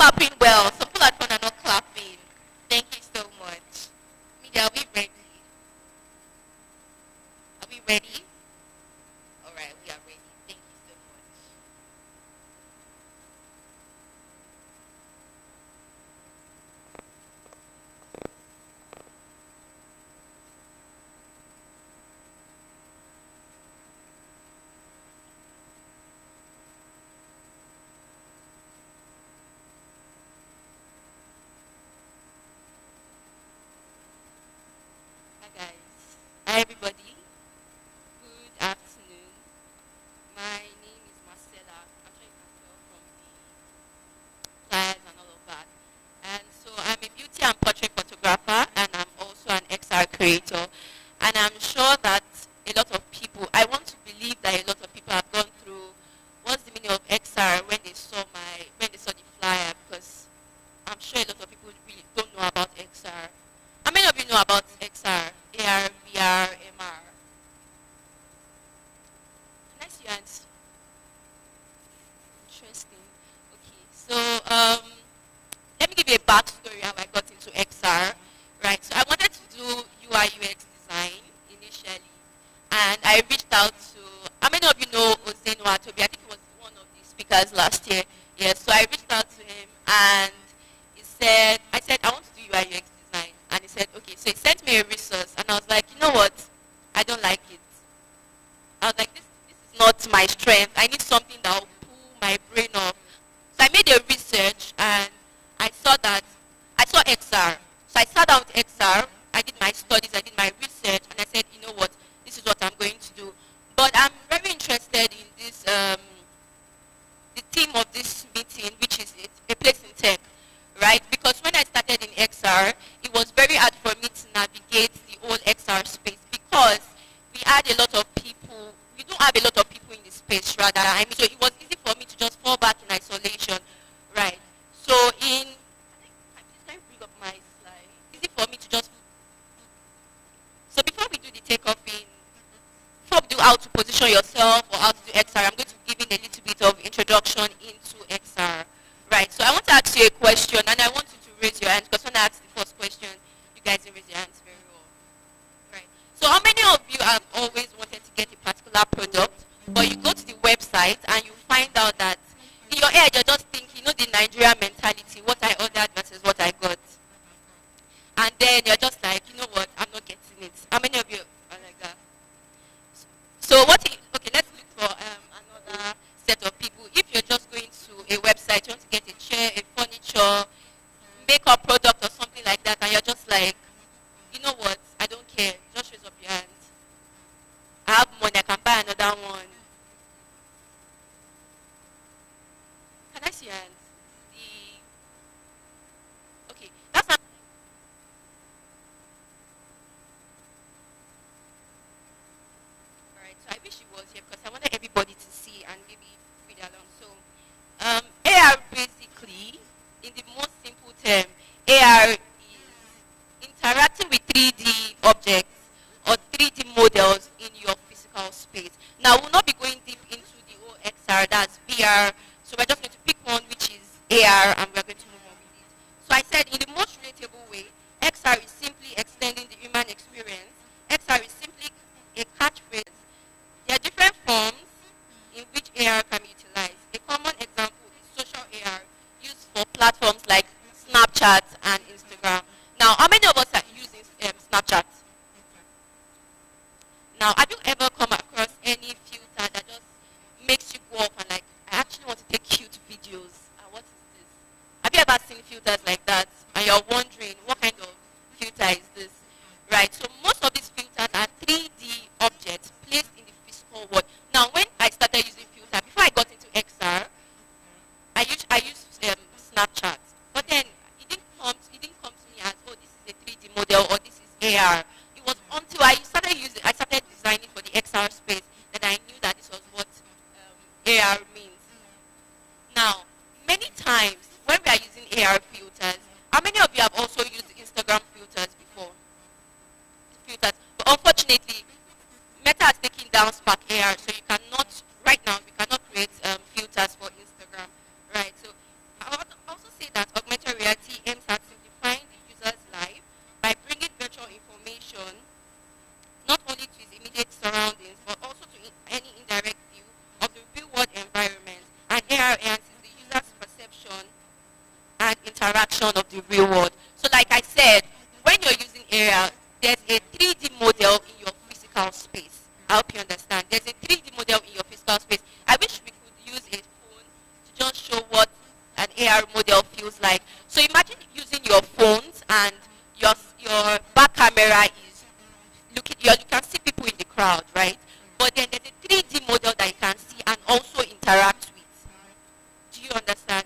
clapping well. Some people at home are not clapping. Thank you so much. Media, are we ready? Are we ready? All right, we are ready. Thank you so much. Hi guys. Hi everybody. Good afternoon. My name is Marcella. I'm sure you can tell from the flyers and all of that. And so I'm a beauty and portrait photographer, and I'm also an XR creator. And I'm sure that a lot of people, I want to believe that a lot of people have gone through what's the meaning of XR when they saw the flyer, because I'm sure a lot of people really don't know about XR. How many of you know about XR, AR, VR, MR? Can I see your hands? Interesting. Okay, so let me give you a backstory how I got into XR. Right, so I wanted to do UI UX design initially, and I reached out to. How many of you know Ozenwa Tobi? I think he was one of the speakers last year. Yes, so I reached out to him, and I said I want to do UI UX design, and he said okay. So he sent me a resource, and I was like, you know what? I don't like it. I was like, this is not my strength. I need something that will pull my brain off. So I made a research, and I saw XR. So I sat down with XR. I did my studies. I did my research, and I said, you know what? This is what I'm going to do. But I'm very interested in this, the theme of this meeting, which is a place in tech, right? Because when I started in XR, it was very hard for me to navigate the whole XR space because we had a lot of people. We don't have a lot of people in the space, rather. I mean, so it was easy for me to just fall back in isolation, right? So can you bring up my slide? Easy for me to just. So before we do the takeoff before we do how to position yourself or how to do XR, I'm going to give in a little bit of introduction into XR, right? So I want to ask you a question, and I want you to raise your hand because when I ask the first question, you guys didn't raise your hands very well. Right. So how many of you have always wanted to get a particular product, but you go to the website and you find out that in your head you're just thinking, you know, the Nigerian mentality, what I ordered versus what I got. And then you're just like, you know what, I'm not getting it. How many of you are like that? So okay, let's look for another set of people. If you're just going to a website, you want to get a chair, a furniture, makeup product or something like that, and you're just like, you know what, I don't care, just raise up your hands. I have money, I can buy another one. Can I see your hands? Okay, that's not. Alright, so I wish he was here because I wanted everybody to see and maybe read along. So, AR basically, in the most simple term, AR is interacting with 3D objects or 3D models in your physical space. Now, we'll not be going deep into the whole XR, that's VR. So we're just going to pick one, which is AR, and we're going to move on with it. So I said, in the most relatable way, XR is simply extending the human experience. XR is simply a catchphrase. There are different forms in which AR can be utilized. A common example is social AR, used for platforms like Snapchat and Instagram. Now, how many of us are using Snapchat? Now, have you ever come across any filter that just makes you go off and like, I actually want to take cute videos? What is this? Have you ever seen filters like that? And you're wondering, what kind of filter is this? Right, so most of these filters are 3D objects placed in the physical world. Now, when I started using filter, before I got into XR, I used Snapchat. But then it didn't come to me as, oh, this is a 3D model or this is AR. It was until I started designing for the XR space that I knew that this was what AR means. Now, many times when we are using AR filters, how many of you have also used Instagram filters before? Filters. But unfortunately, Meta has taken down Spark AR, so you cannot, right now, you cannot create filters for Instagram. Right. So I also say that interaction of the real world. So like I said, when you're using AR, there's a 3D model in your physical space. I hope you understand. There's a 3D model in your physical space. I wish we could use a phone to just show what an AR model feels like. So imagine using your phones and your back camera is looking, you can see people in the crowd, right? But then there's a 3D model that you can see and also interact with. Do you understand?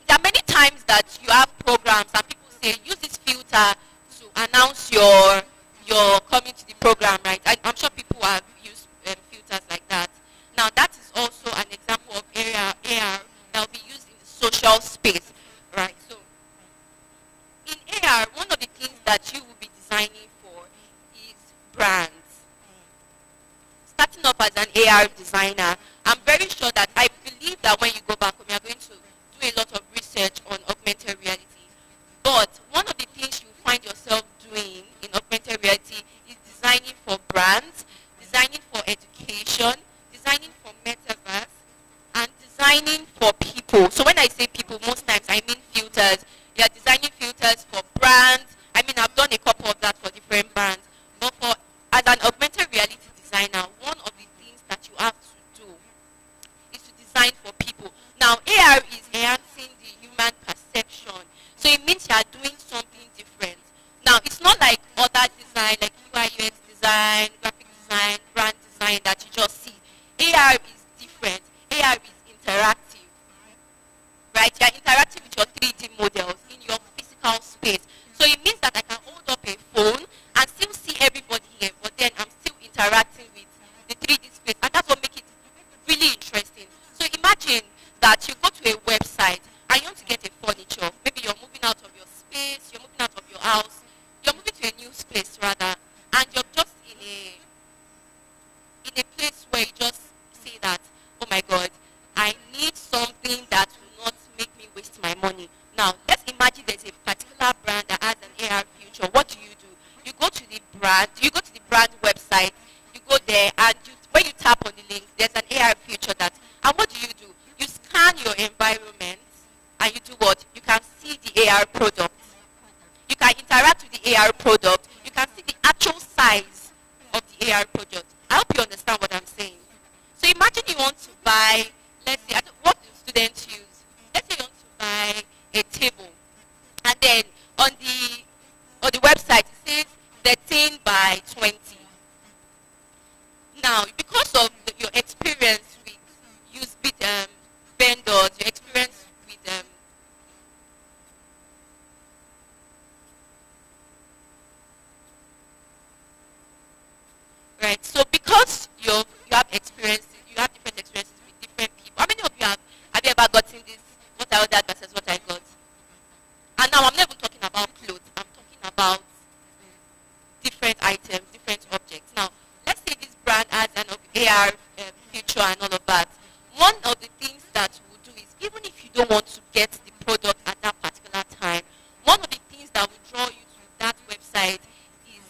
There are many times that you have programs and people say, use this filter to announce your coming to the program, right? I'm sure people have used filters like that. Now that is also an example of AR that will be used in the social space, right? So in AR, one of the things that you will be designing for is brands. Starting off as an AR designer, I'm very sure that I believe that when you go back home, you're going to do a lot of research on augmented reality. But one of the things you find yourself doing in augmented reality is designing for brands, designing for education, designing for metaverse, and designing for people. So when I say people, most times I mean filters. You're designing filters for brands. I mean, I've done a couple of that for different brands. But as an augmented reality designer, one of the things that you have to do is to design for people. Now, AR is enhancing the human perception. So it means you are doing something different. Now, it's not like other design, like UI, UX design, graphic design, brand design that you just see. AR is different. AR is interactive. Right? You are interacting with your 3D models in your physical space. So it means that I can hold up a phone and still see everybody here, but then I'm still interacting with the 3D space. And that's what makes it really interesting. So imagine that you go to a website and you want to get a furniture. Maybe you're moving out of your space, you're moving out of your house, you're moving to a new space rather, and you're just in a place where you just say that, oh my God, I need something that will not make me waste my money. Now, let's imagine there's a particular brand that has an AR feature. What do? You go to the brand website, you go there, and when you tap on the link, there's an AR feature that, and what do? You scan your environment, and you do what? You can see the AR product. You can interact with the AR product. You can see the actual size of the AR product. I hope you understand what I'm saying. So imagine you want to buy, let's say, what do students use? Let's say you want to buy a table, and then on the website it says 13 by 20. Now, because of your experience with vendors, your experience with right. So because you have experiences, you have different experiences with different people. How many of you have you ever gotten this? What I ordered versus what I got? And now I'm not even talking about clothes. I'm talking about different items, different objects. Now, let's say this brand has an AR feature and all of that. One of the things that we'll do is, even if you don't want to get the product at that particular time, one of the things that will draw you to that website is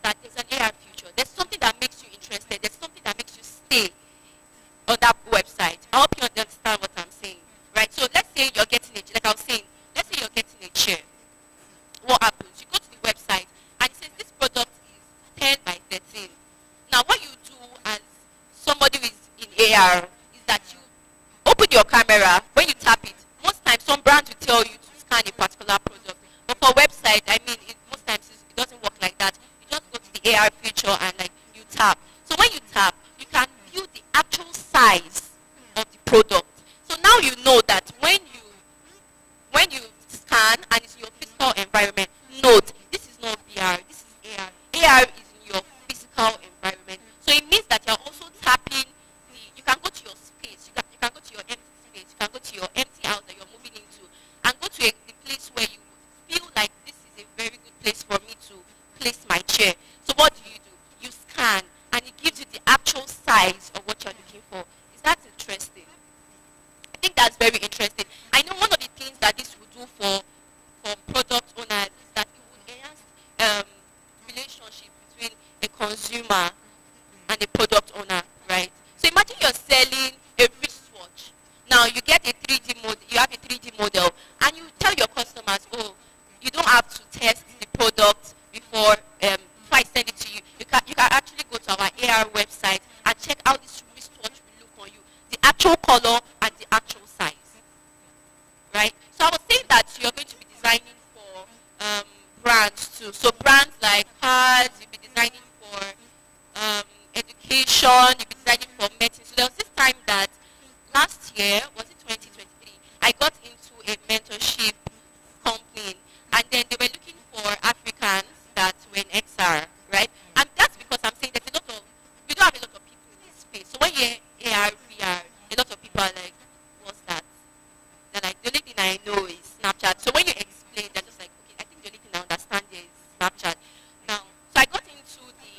that there's an AR feature. There's something that makes you interested. There's something that makes you stay on that website. I hope you understand what I'm saying. Right? So let's say you're getting a, like I was saying, let's say you're getting a chair. What happens? You go to the website and it says this product is 10 by 13. Now what you do as somebody who is in AR is that you open your camera. When you tap it, most times some brands will tell you to scan a particular product. But for website, I mean, most times it doesn't work like that. You just go to the AR feature and like you tap. So when you tap, you can view the actual size of the product. So now you know that when you scan and it's in your physical environment, note this is not VR, this is AR. AR is in your physical environment. So it means that you're also tapping you can go to your space, you can go to your empty space, you can go to your empty house that you're going to be designing for brands too. So brands like cars, you'll be designing for um, education, you'll be designing for medicine. So there was this time that last year, was it 2023, I got into a mentorship company, and then they were looking for Africans that were in XR, right? And that's because I'm saying that we don't have a lot of people in this space. So when you hear AR, VR, a lot of people are like, what's that? They're like, the only thing I know is Snapchat. So when you explain, they're just like, okay, I think the only thing I understand is Snapchat. Now, so I got into the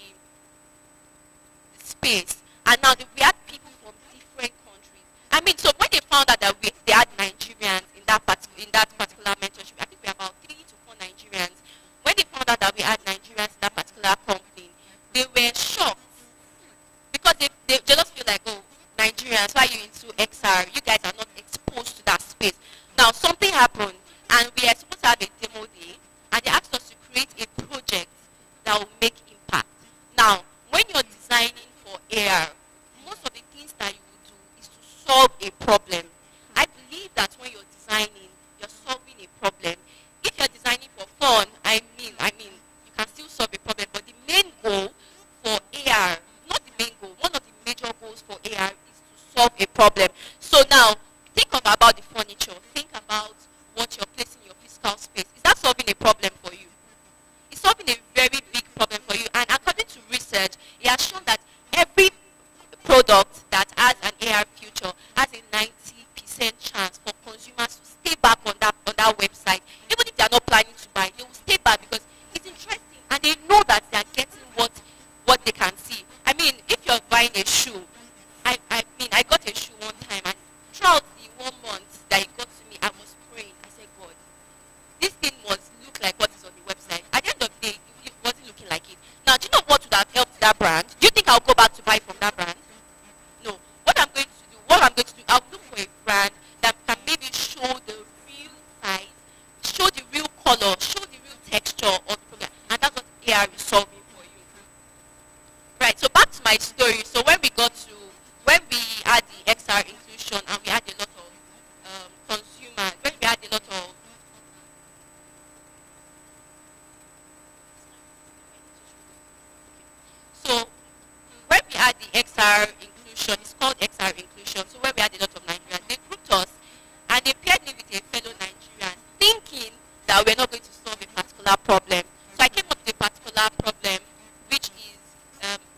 space, and now we had people from different countries. I mean, so when they found out that they had Nigerians in that particular mentorship, I think we had about 3 to 4 Nigerians. When they found out that we had Nigerians in that particular company, they were shocked because they just feel like, oh, Nigerians, why are you into XR? You guys are not exposed to that space. Now, something happened, and we are supposed to have a demo day, and they asked us to create a project that will make impact. Now, when you're designing for AR, most of the things that you will do is to solve a problem. I believe that when you're designing, you're solving a problem. If you're designing for fun, I mean, you can still solve a problem, but the main goal for AR, not the main goal, one of the major goals for AR is to solve a problem. So now, think about the furniture. Think about what you're placing in your physical space. Is that solving a problem for you? It's solving a very big problem for you. And according to research, it has shown that every product that has an AR feature has a 90% chance for consumers to stay back on that website. Even if they are not planning to buy, they will stay back because it's interesting and they know that they are getting what they can see. I mean, if you're buying a shoe, I got a shoe one time, and throughout the 1 month that it got to me, I was praying. I said, God, this thing must look like what is on the website. At the end of the day, it wasn't looking like it. Now, do you know what would have helped that brand? Do you think I'll go back to buy from that brand? No. What I'm going to do, I'll look for a brand that can maybe show the real size, show the real color, show the real texture of the program. And that's what AR is solving for you. Right, so back to my story. So when we had the XR inclusion, and we had a lot of consumers, when we had a lot of so when we had the XR inclusion, it's called XR inclusion. So when we had a lot of Nigerians, they grouped us and they paired me with a fellow Nigerian, thinking that we're not going to solve a particular problem. So I came up with a particular problem, which is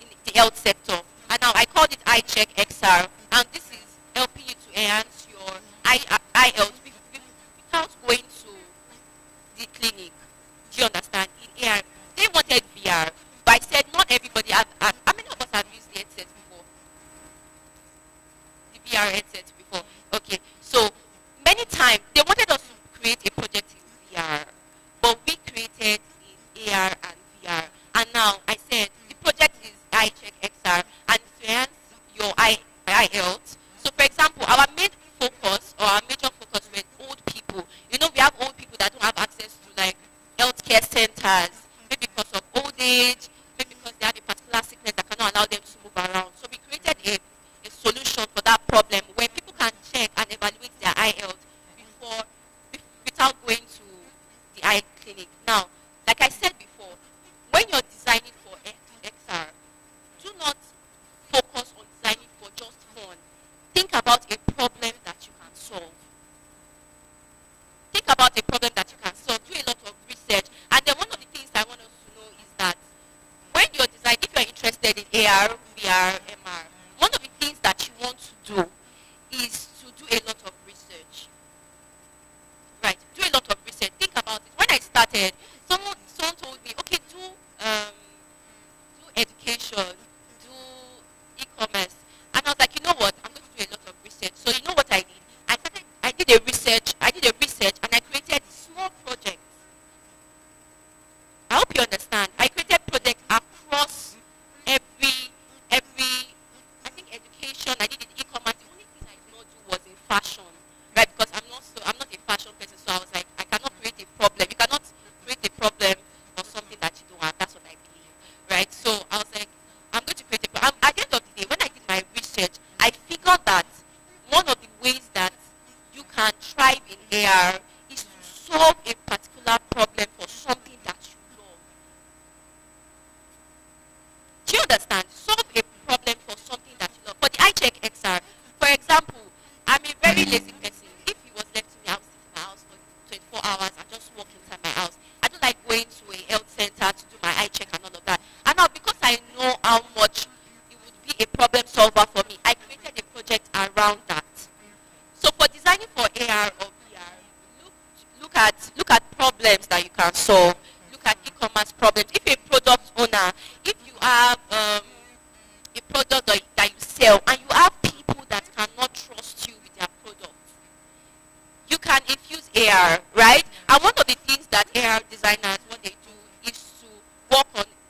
in the health sector. And now I called it iCheck XR, and this is helping you to enhance your eye health without going to the clinic. Do you understand? In AR, they wanted VR, but I said not everybody has. How many of us have used the headset before? The VR headset before. Okay, so many times they wanted us to create a project in VR, but we created in AR and VR. And now I said the project is iCheck XR, and to enhance your eye health. So for example, our main focus or our major focus with old people. You know, we have old people that don't have access to like healthcare centers, maybe because of old age, maybe because they have a particular sickness that cannot allow them to move around. So we created a solution for that problem where people can check and evaluate their eye health without going to the eye clinic. Now, like I said before, when you're designing for XR, do not focus on designing for just fun. Think about a problem that you can solve. Think about a problem that you can solve. Do a lot of research. And then one of the things I want us to know is that when you're designing, if you're interested in AR, VR, MR, one of the things that you want to do is to do a lot of research. Right, do a lot of research. Think about it. When I started, someone told me, okay, do education, do e-commerce. And I was like, you know what? I'm going to do a lot of research. So you know what I did? I did a research, and I created small projects. I hope you understand. I created projects across every, I think education, I did it e-commerce. The only thing I did not do was in fashion, right? Because I'm not a fashion person, so I was like, I cannot create a problem. You cannot create a problem for something that you don't have. That's what I believe, right? So I was like, I'm going to create a problem. At the end of the day, when I did my research, I figured that one of the ways that you can thrive in AR is to solve a particular problem for something that you love. Do you understand? Solve a problem for something that you love. For the eye check XR, for example, I'm a very lazy person. If it was left to me, I would sit in my house for 24 hours and just walk inside my house. I don't like going to a health center to do my eye check and all of that. And now, because I know how much it would be a problem solver for me, I created a project around that. So for designing for AR or VR, look at problems that you can solve. Look at e-commerce problems. If you're a product owner, if you have a product that you sell and you have people that cannot trust you with their product, you can infuse AR, right? And one of the things that AR designers, what they do is to work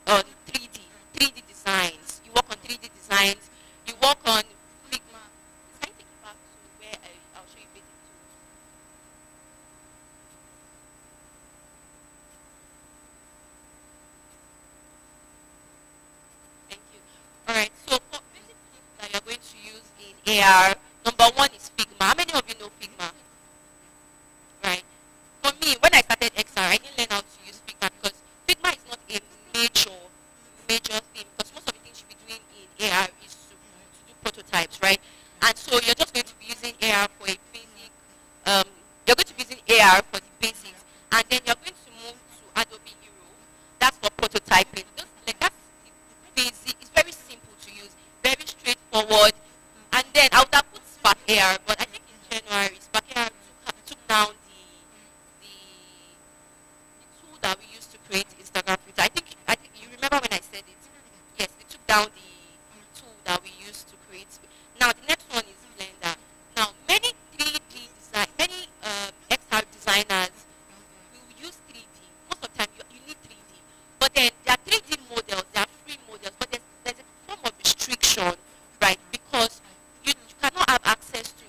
on 3D designs. You work on 3D designs. You work on Figma. Can you take it back to where I'll show you basic tools? Thank you. All right. So for basic tools that you're going to use in AR, number one is Figma. How many of you know Figma? Right. For me, when I started XR, I didn't learn how to use Figma because Figma is not a major thing because most of the things you'll be doing in AR is to do prototypes, right? And so you're just going to be using AR for a basic, you're going to be using AR for the basics, and then you're going to move to Adobe Hero. That's for prototyping. That's the basic. It's very simple to use, very straightforward. And then I would have put Spark AR, but I think in January, Spark AR took down the tool that we used to create Instagram filter. I think you remember when I said it. Yes, they took down the tool that we used to create. Now the next one is Blender. Now many 3D design, many XR designers will use 3D. Most of the time you need 3D, but then there are 3D models, there are free models, but there's a form of restriction, right? Because you cannot have access to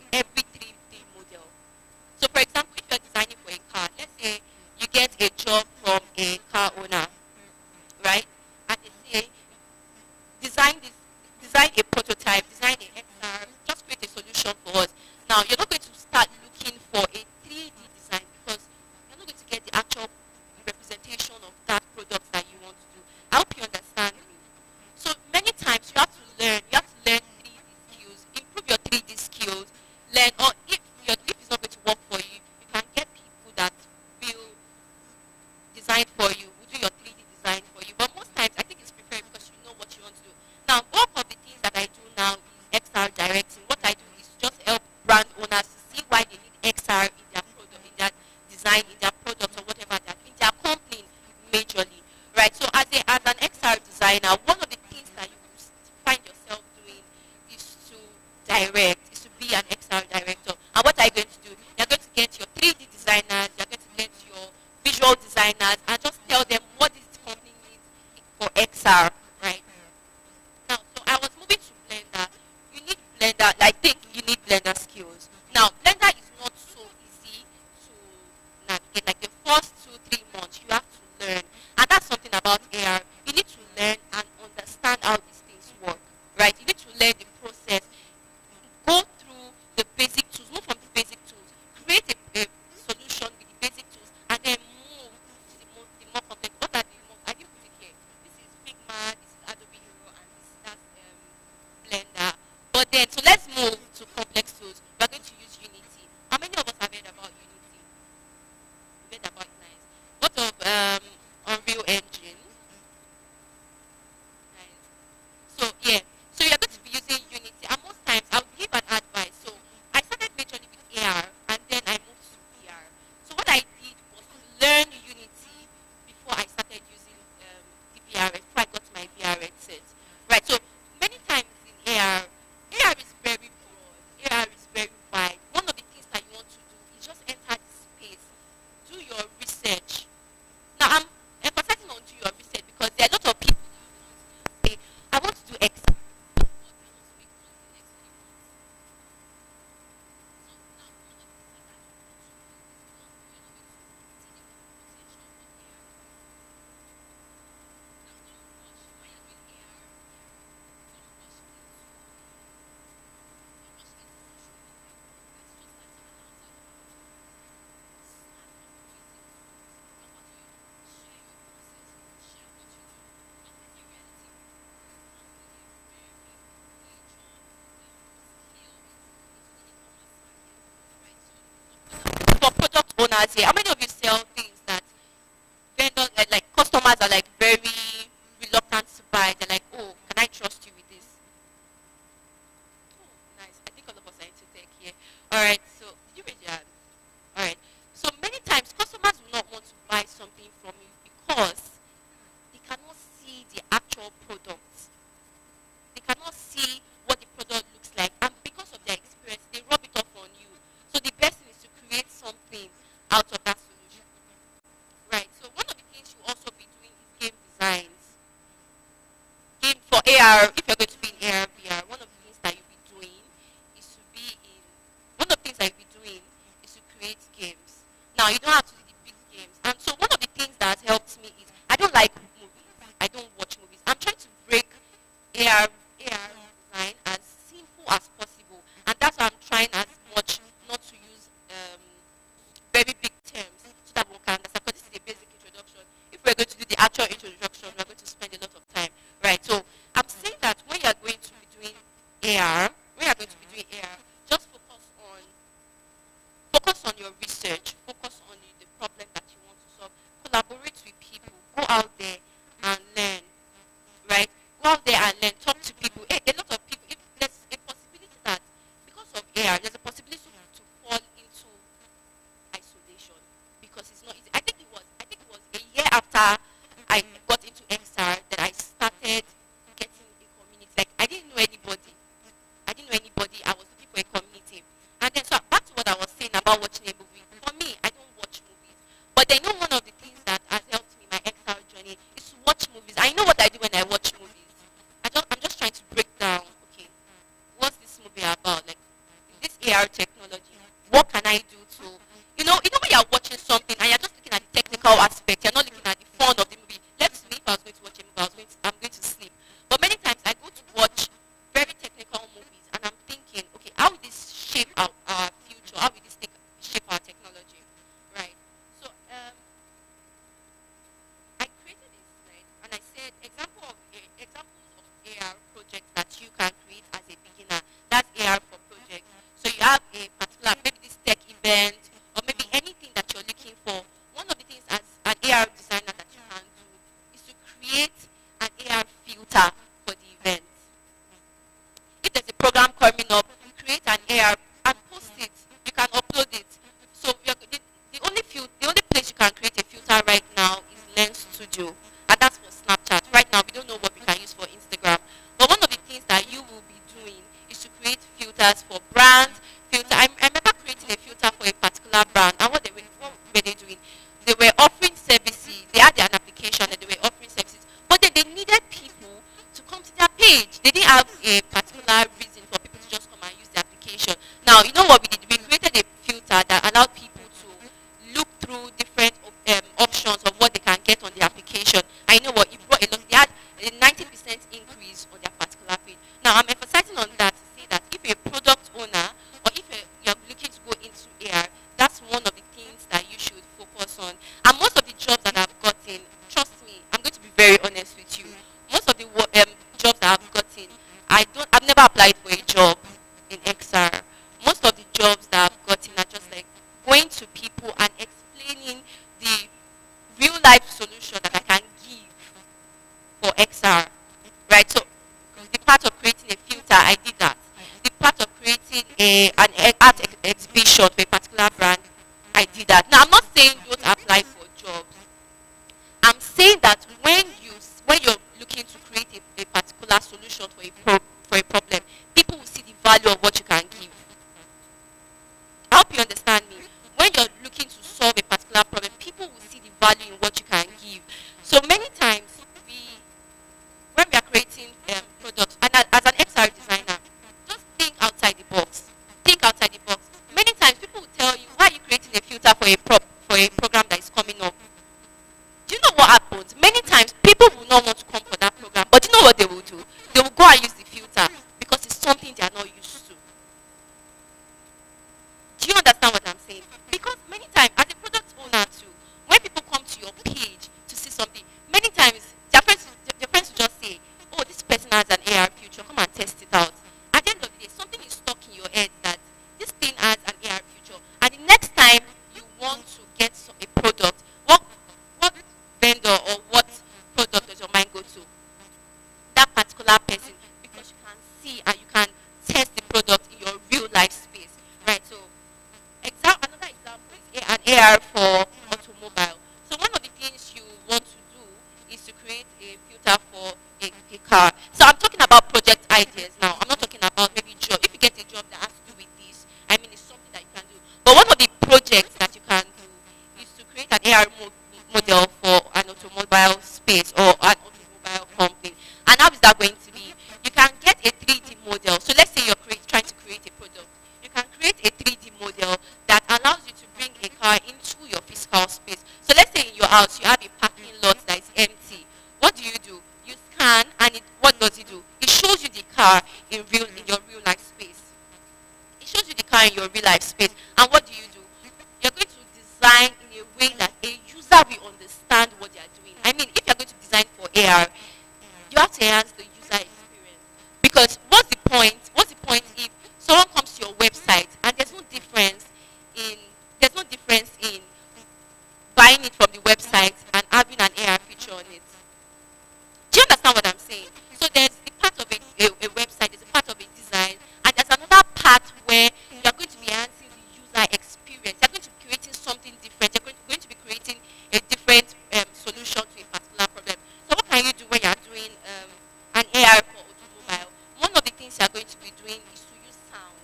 owners here, how many of you sell things that vendors, like customers are like very reluctant to buy? They're like, oh, can I trust you with this? Oh, nice. I think all of us are into tech here. All right. So, did you raise your hand? All right. So many times customers will not want to buy something from you because they cannot see the actual product. They cannot see what the product looks like, and because of their experience, they rub it off on you. So the best thing is to create something out of that solution. Right. So one of the things you also be doing is game designs. Game for AR. If you're going to be in AR VR, one of the things that you'll be doing is to be in. One of the things that you'll be doing is to create games. Now you don't have to do the big games. And so one of the things that helped me is I don't like movies. I don't watch movies. I'm trying to break AR design as simple as possible, and that's why I'm trying as much not to use very big terms so that one can understand. Because this is a basic introduction. If we're going to do the actual introduction, we're going to spend a lot of time, right? So I'm saying that when you are going to be doing AR, just focus on your research, focus on the problem that you want to solve, collaborate with people, go out there and learn, right? Go out there and learn, talk to people. A lot of people, if there's a possibility that because of AR, there's a possibility to fall into isolation because it's not easy. I think it was a year after I got into XR that I started getting a community. Like I didn't know anybody. I was looking for a community. And then so back to what I was saying about watching a movie. For me, I don't watch movies. But I know one of the things that has helped me my XR journey is to watch movies. I know what I do when I watch movies. I'm just trying to break down, okay, what's this movie about? Like this AR technology, what can I do to when you're watching something and you're just looking at the technical aspect, you're not looking at the fun of the movie. Let's me, if I was going to watch a movie, I'm going to sleep. But many times I go to watch very technical movies and I'm thinking, okay, how will this shape our future? How will this shape our technology? Right. So I created a slide and I said examples of AR projects that you can create as a beginner. That's AR for projects. So you have a particular, maybe this tech event or maybe anything that you're looking for. One of the things as an AR designer that you can do is to create an AR filter for the event. If there's a program coming up, create an AR and post it. You can upload it. So the only place you can create a filter right now is Lens Studio, and that's for Snapchat. Right now, we don't know what we can use for Instagram. But one of the things that you will be doing is to create filters for brands. I remember creating a filter for a particular brand, and what were they doing? They were offering services. They had an application and they were offering services, but then they needed people to come to their page. They didn't have a particular reason for people to just come and use the application. Now, you know what we did? We created a filter that allowed people to look through different options of what they can get on the application. I know what it brought a lot. They had a 90% increase on their particular page. Now, I'm emphasizing on that to say that if you're a product owner or if you're looking to go into AR, that's one of the things that you should focus on. And most of the jobs that I've gotten, trust me, I'm going to be very honest with you. Most of the jobs that I've gotten, I've never applied for a job in XR. Most of the jobs that I've gotten are just like going to people and explaining the real life solution that I can give for XR. Right? So the part of creating a filter, I did that. The part of creating an art exhibition for a particular brand, I did that. Now I'm not saying don't apply for jobs. I'm saying that when you're looking to create a particular solution for a problem, people will see the value of what you can give. I hope you understand me. When you're looking to solve a particular problem, people will see the value in what you can give. So many times when we are creating products, and as an XR designer, just think outside the box. Think outside the box. Many times people will tell you, why are you creating a filter for a program that is coming up? Do you know what happens? Many times people will not want to come for that program, but do you know what they will do? They will go and use the filter because it's something they are not used to. Do you understand what I'm saying? Because many times, as a product owner too, when people come to your page to see something, many times their friends will just say, oh, this person has an AR future, come and test it out. At the end of the day, something is stuck in your head that this thing has an AR future. And the next time you want AR for automobile. So one of the things you want to do is to create a filter for a car. So I'm talking about project ideas now. I'm not talking about maybe job. If you get a job that has to do with this, I mean, it's something that you can do. But one of the projects that you can do is to create an AR model for an automobile space or an automobile company. And how is that going to be? You can get a 3D model. So let's say you're trying to create a product. You can create a 3D model that allows you to bring a car into your physical space. So let's say in your house you have a parking lot that is empty. What do? You scan, and what does it do? It shows you the car in your real life space. It shows you the car in your real life space. And what do? You're going to design in a way that a user will understand what they are doing. I mean, if you're going to design for AR, you have to enhance the user experience. Because what's the point? What's the point if someone comes to your website and in there's no difference in buying it from the website and having an AR feature on it? Do you understand what I'm saying? So there's the part of a website, there's a part of a design, and there's another part where you're going to be enhancing the user experience. You're going to be creating something different. You're going to be creating a different solution to a particular problem. So what can you do when you're doing an AR for automobile? One of the things you're going to be doing is to use sound.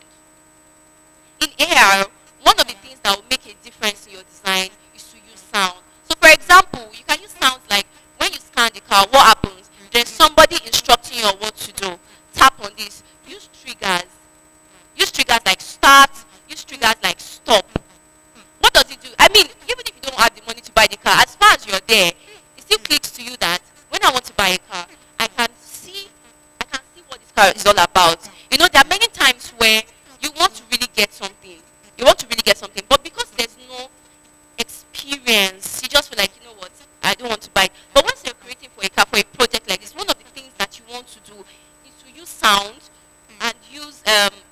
In AR, one of the things that will make a difference in your design is to use sound. So for example, you can use sounds like when you scan the car, what happens? There's somebody instructing you on what to do. Tap on this. Use triggers. Use triggers like start. Use triggers like stop. What does it do? I mean, even if you don't have the money to buy the car, as far as you're there, it still clicks to you that when I want to buy a car, I can see what this car is all about. You know, there are many times where you want to really get something. But because there's no experience, you just feel like, you know what, I don't want to buy it. But once you're creating for a car, for a project like this, one of the things that you want to do is to use sound and use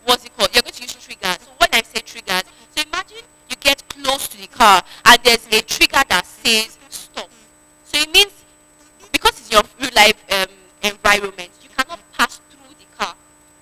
what's it called? You're going to use triggers. So when I say triggers, so imagine you get close to the car and there's a trigger that says stop. So it means because it's your real life environment, you cannot pass through the car,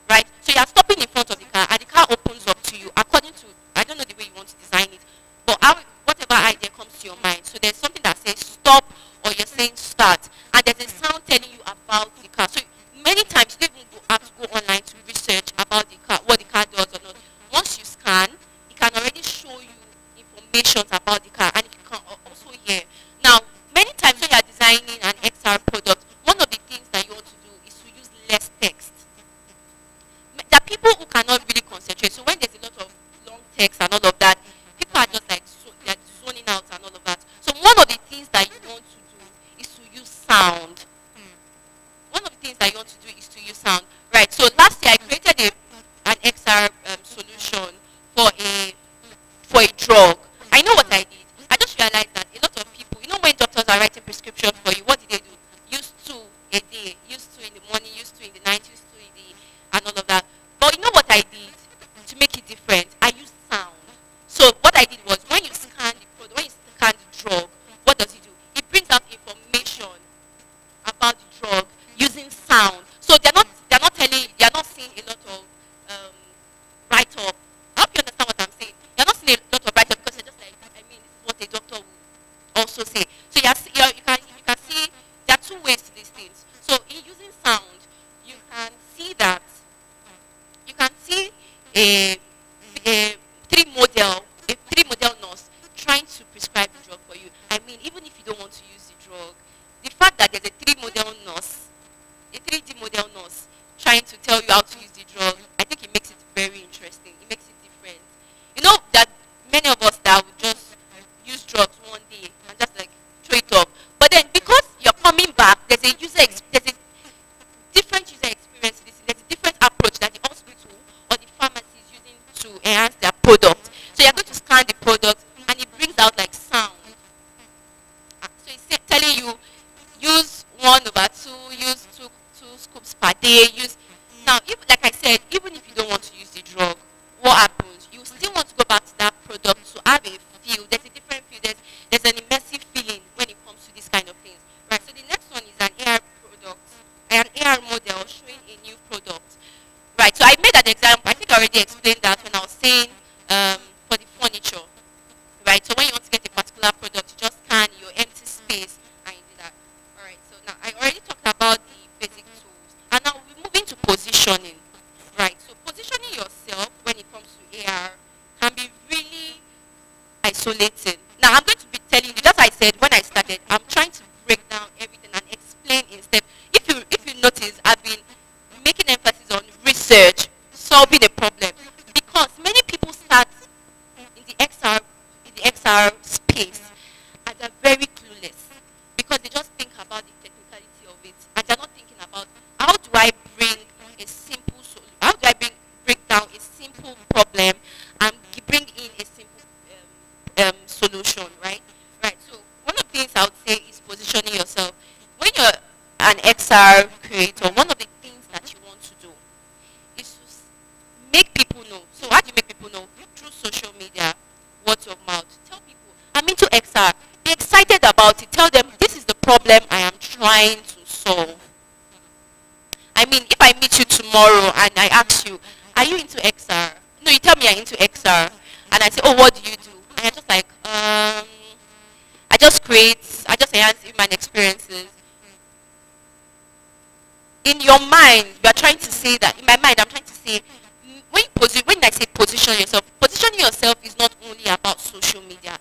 right? So you are stopping in front of the car and the car opens up to you according to, I don't know the way you want to design it, but whatever idea comes to your mind. So there's something that says stop or you're saying start, and there's a sound telling you about the car. So many times you don't even have to go online to research about the car, what the car does or not. Once you scan, it can already show you information about the car, and you can also hear. Now, many times when you are designing an XR product, one of the things that you want to do is to use less text. There are people who cannot really concentrate. So when there's a lot of long text and all of that, people are just like they're zoning out and all of that. So one of the things that you want to do is to use sound. One of the things that you want to do is to use sound. Right. So last year I created an XR solution for a drug. I know what I did. I just realized that a lot of people, you know, when doctors are writing prescriptions for you, what do? Use 2 a day, use 2 in the morning, use 2 in the night, use 2 in the and all of that. But you know what I did to make it different? I used sound. So what I did was when you scan the product, when you scan the drug, what does it do? It brings out information about the drug using sound. So they're not seeing a lot of write up. I hope you understand what I'm saying. You're not seeing a lot of write up because you're just like, I mean, this is what a doctor would also say. So you can see there are 2 ways to these things. So in using sound, you can see that you can see a 3 model nurse trying to prescribe the drug for you. I mean, even if you don't want to use the drug, the fact that there's a 3 model nurse, a 3D model nurse trying to tell you how to use the drug, I think it makes it very interesting. It makes it different. You know that many of us that would just use drugs one day and just like throw it off. isolating. Now I'm going to be telling you, just like I said when I started, I'm trying to break down everything and explain in step. If you notice, I've been making emphasis on research, solving a problem, because many people start in the XR space and they're very clueless because they just think about the technicality of it and they're not thinking about how do I bring a simple how do I break down a simple problem and bring in a simple solution, right? Right. So one of the things I would say is positioning yourself. When you're an XR creator, one of the things that you want to do is to make people know. So how do you make people know? Through social media, word of mouth. Tell people, I'm into XR. Be excited about it. Tell them this is the problem I am trying to solve. I mean, if I meet you tomorrow and I ask you, are you into XR? No, you tell me you're into XR. And I say, oh, what do you do? And you're just like, I just enhance human experiences. In your mind, you are trying to say that, in my mind, I'm trying to say, when I say positioning yourself is not only about social media.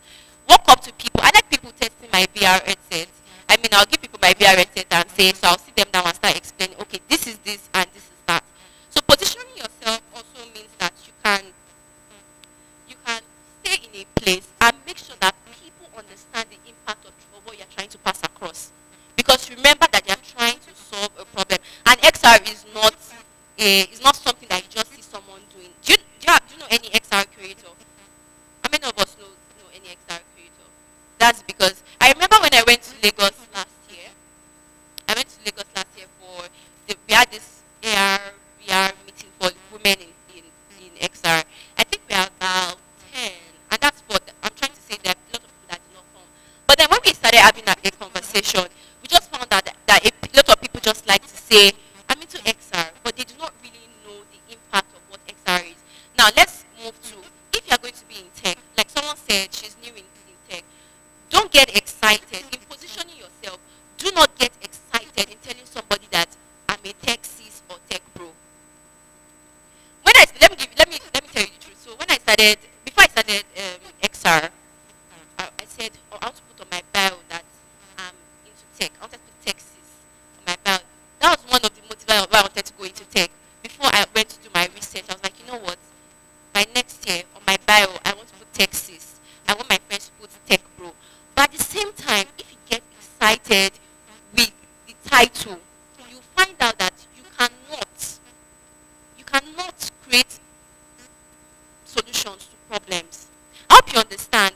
Walk up to people. I like people testing my VR headset. I mean, I'll give people my VR headset and say, so I'll sit them down and start explaining, okay, this is this and this is that. So positioning yourself also means that you can stay in a place and make sure that people understand the impact of what you're trying to pass across. Because remember that you're trying to solve a problem. And XR is not something that you just see someone doing. Do you know any XR creator? How many of us know any XR creator? That's because I remember when I went to Lagos last year. We had this AR VR meeting for women in XR. I think we are about 10, and that's what I'm trying to say. There are a lot of people that did not come. But then when we started having a conversation, we just found out that a lot of people just like to say, I'm into XR, but they do not really know the impact of what XR is. Now let's move to, if you're going to be in tech, like someone said, she's new in tech, don't get excited in positioning yourself. Do not get excited in telling somebody that I'm a tech sis or tech bro. Let me tell you the truth. So when before I started XR, I said, oh, I want to put on my bio that I'm into tech. I wanted to put tech sis on my bio. That was one of the motivators why I wanted to go into tech. Before I went to do my research, I was like, you know what? By next year, on my bio, I want to put tech sis. I want my friends to put tech bro. But at the same time, if you get excited with the title, you find out that you cannot create solutions to problems. I hope you understand.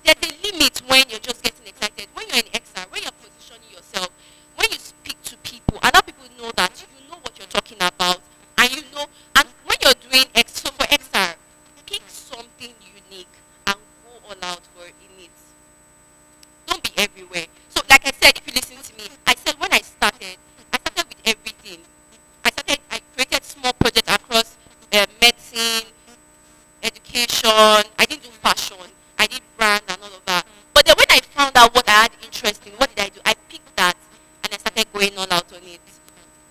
There's a limit when you're just getting excited. When you're in XR, when you're positioning yourself, when you speak to people, allow people know that you know what you're talking about, and and when you're doing so for XR, pick something unique and go all out for it. Don't be everywhere. So like I said, if you listen to me, I said when I started with everything. I created small projects across medicine, education. I didn't do fashion. I did brand and all of that. But then when I found out what I had interest in, what did I do? I picked that and I started going all out on it.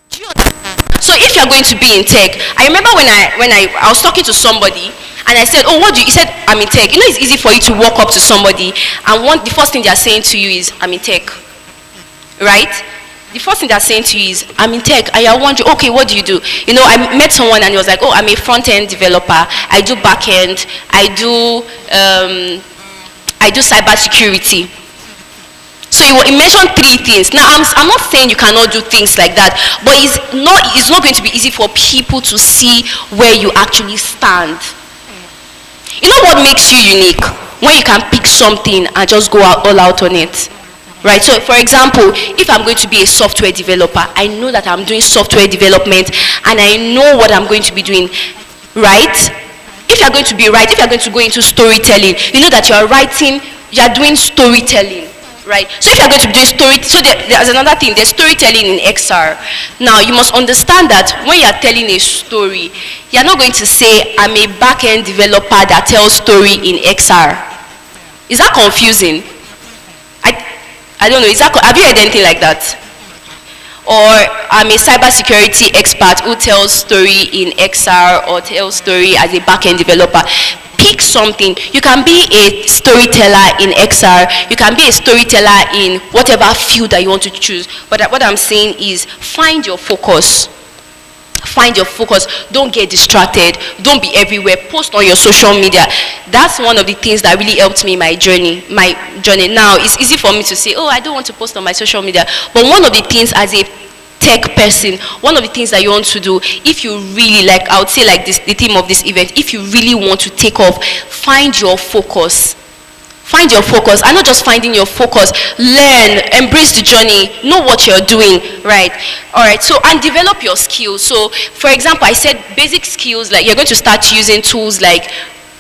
Do you understand? So if you're going to be in tech, I remember when I was talking to somebody and I said, oh, what do you, he said, I'm in tech. You know, it's easy for you to walk up to somebody and the first thing they're saying to you is, I'm in tech, right? The first thing they're saying to you is, I'm in tech, and you're wondering, okay, what do you do? You know, I met someone and he was like, oh, I'm a front-end developer, I do back-end, I do cybersecurity. So he mentioned 3 things. Now, I'm not saying you cannot do things like that, but it's not going to be easy for people to see where you actually stand. You know what makes you unique? When you can pick something and just go all out on it. Right, so for example, if I'm going to be a software developer, I know that I'm doing software development and I know what I'm going to be doing, right? If you're going to go into storytelling, you know that you're doing storytelling, right? So if you're going to be doing there's another thing, there's storytelling in XR. Now, you must understand that when you're telling a story, you're not going to say, I'm a back-end developer that tells story in XR. Is that confusing? I don't know, have you heard anything like that? Or I'm a cybersecurity expert who tells story in XR or tells story as a back-end developer. Pick something. You can be a storyteller in XR. You can be a storyteller in whatever field that you want to choose. But what I'm saying is find your focus. Find your focus. Don't get distracted. Don't be everywhere. Post on your social media. That's one of the things that really helped me in my journey. Now, it's easy for me to say, oh, I don't want to post on my social media. But one of the things as a tech person, one of the things that you want to do, if you really, like I would say like this, the theme of this event, if you really want to take off, find your focus. Find your focus, and not just finding your focus. Learn, embrace the journey, know what you're doing, right? All right, so, and develop your skills. So, for example, I said basic skills, like you're going to start using tools like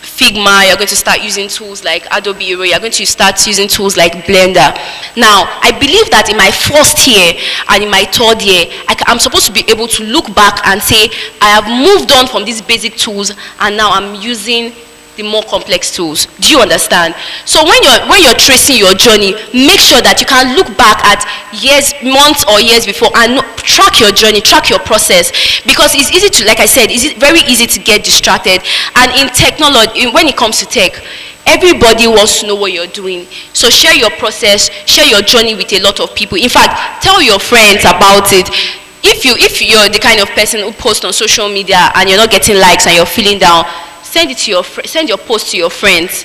Figma, you're going to start using tools like Adobe Hero, you're going to start using tools like Blender. Now, I believe that in my first year and in my third year, I'm supposed to be able to look back and say, I have moved on from these basic tools, and now I'm using the more complex tools. Do you understand? So when you're tracing your journey, make sure that you can look back at years, months or years before and track your journey, track your process, because it's easy to, like I said, it's very easy to get distracted. And in technology, when it comes to tech, everybody wants to know what you're doing. So share your process, share your journey with a lot of people. In fact, tell your friends about it. If you're the kind of person who posts on social media and you're not getting likes and you're feeling down, send your post to your friends.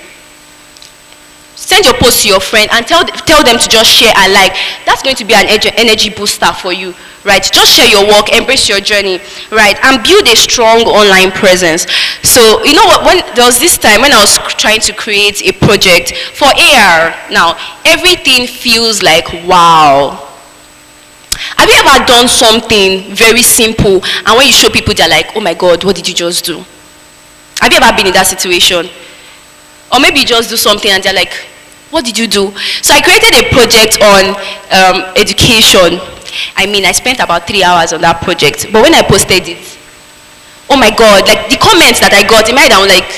Send your post to your friend and tell them to just share and like. That's going to be an energy booster for you, right? Just share your work, embrace your journey, right? And build a strong online presence. So, you know what, when there was this time when I was trying to create a project for AR, now, everything feels like, wow. Have you ever done something very simple and when you show people, they're like, oh my God, what did you just do? Have you ever been in that situation? Or maybe you just do something and they're like, what did you do? So I created a project on education. I mean, I spent about 3 hours on that project. But when I posted it, oh my God, like the comments that I got, in my head, I'm like,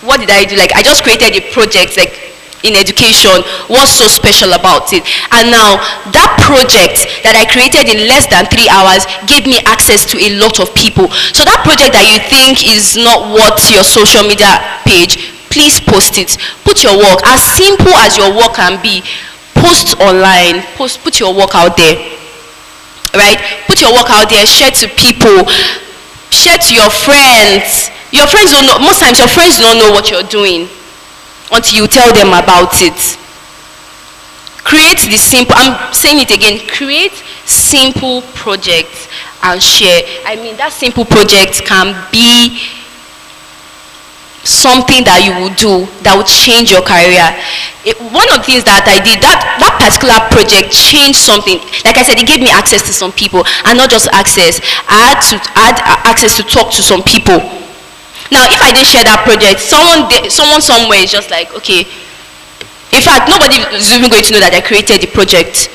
what did I do? Like, I just created a project, like, in education. What's so special about it? And now that project that I created in less than 3 hours gave me access to a lot of people. So that project that you think is not what your social media page, please post it. Put your work, as simple as your work can be, post online, put your work out there, right? Put your work out there, share to people, share to your friends. Your friends don't know, most times your friends don't know what you're doing until you tell them about it. Create the simple, I'm saying it again, create simple projects and share. I mean, that simple project can be something that you will do that will change your career. One of the things that I did, that particular project changed something. Like I said, it gave me access to some people, and not just access, I had access to talk to some people. Now, if I didn't share that project, someone somewhere is just like, okay. In fact, nobody is even going to know that I created the project.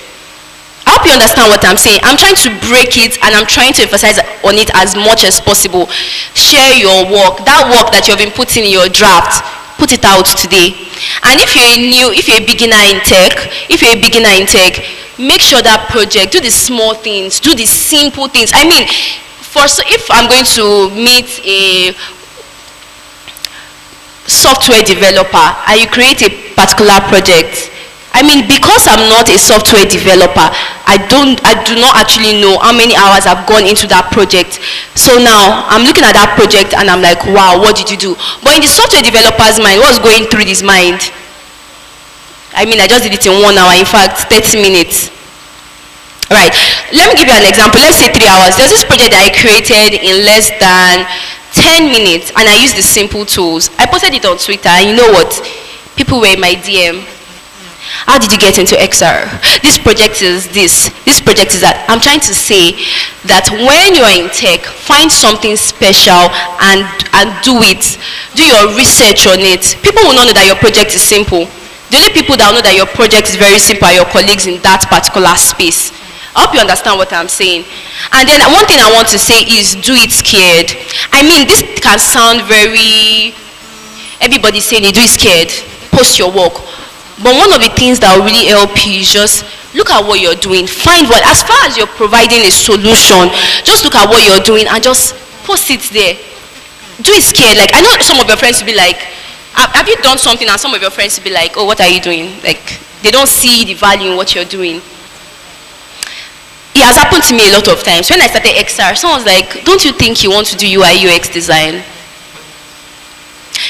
I hope you understand what I'm saying. I'm trying to break it, and I'm trying to emphasize on it as much as possible. Share your work. That work that you've been putting in your draft, put it out today. And if you're a beginner in tech, make sure that project, do the small things, do the simple things. I mean, if I'm going to meet a software developer and you create a particular project, I mean, because I'm not a software developer, I do not actually know how many hours I've gone into that project. So now I'm looking at that project and I'm like, wow, what did you do? But in the software developer's mind, what's going through his mind? I mean, I just did it in 1 hour, in fact 30 minutes. Right, let me give you an example. Let's say 3 hours. There's this project that I created in less than 10 minutes, and I used the simple tools. I posted it on Twitter, and you know what? People were in my DM. How did you get into XR? This project is this project is that. I'm trying to say that when you're in tech, find something special and do it. Do your research on it. People will not know that your project is simple. The only people that will know that your project is very simple are your colleagues in that particular space. I hope you understand what I'm saying. And then one thing I want to say is do it scared. I mean, this can sound very, everybody's saying it, do it scared, post your work. But one of the things that will really help you is just look at what you're doing. Find what, as far as you're providing a solution, just look at what you're doing and just post it there. do it scared. Like, I know some of your friends will be like, have you done something? And some of your friends will be like, oh, what are you doing? Like, they don't see the value in what you're doing. It has happened to me a lot of times. When I started XR, someone was like, don't you think you want to do UI UX design?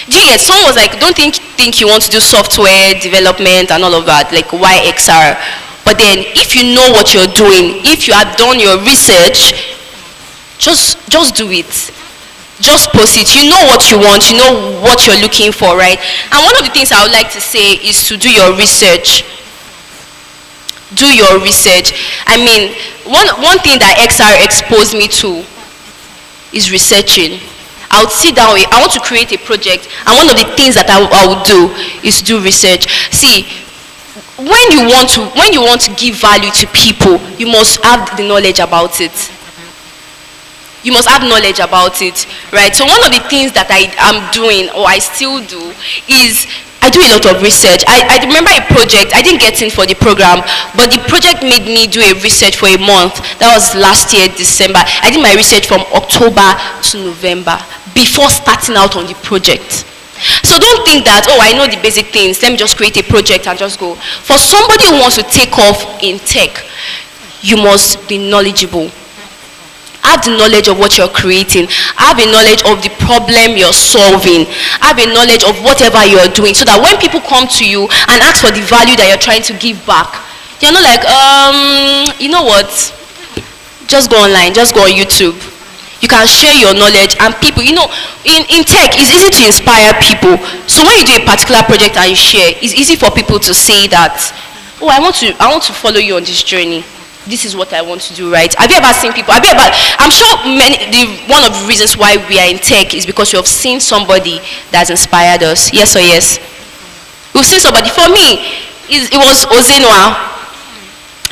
Do you get? Someone was like, don't think you want to do software development and all of that, like why XR? But then if you know what you're doing, if you have done your research, just do it. Just post it. You know what you want, you know what you're looking for, right? And one of the things I would like to say is to do your research. Do your research. I mean, one thing that XR exposed me to is researching. I would sit down, I want to create a project, and one of the things that I would do is do research. See, when you want to give value to people, you must have the knowledge about it. You must have knowledge about it, right? So one of the things that I am doing, or I still do, is I do a lot of research. I remember a project, I didn't get in for the program, but the project made me do a research for a month. That was last year, December. I did my research from October to November before starting out on the project. So don't think that, oh, I know the basic things, let me just create a project and just go. For somebody who wants to take off in tech, you must be knowledgeable. Have the knowledge of what you're creating. Have a knowledge of the problem you're solving. Have a knowledge of whatever you're doing, so that when people come to you and ask for the value that you're trying to give back, you're not like, you know what, just go online, just go on YouTube. You can share your knowledge, and people, you know, in tech, it's easy to inspire people. So when you do a particular project and you share, it's easy for people to say that, oh, I want to follow you on this journey. This is what I want to do, right? Have you ever seen people? I'm sure one of the reasons why we are in tech is because we have seen somebody that's inspired us. Yes or yes? We've seen somebody. For me, it was Ozenwa.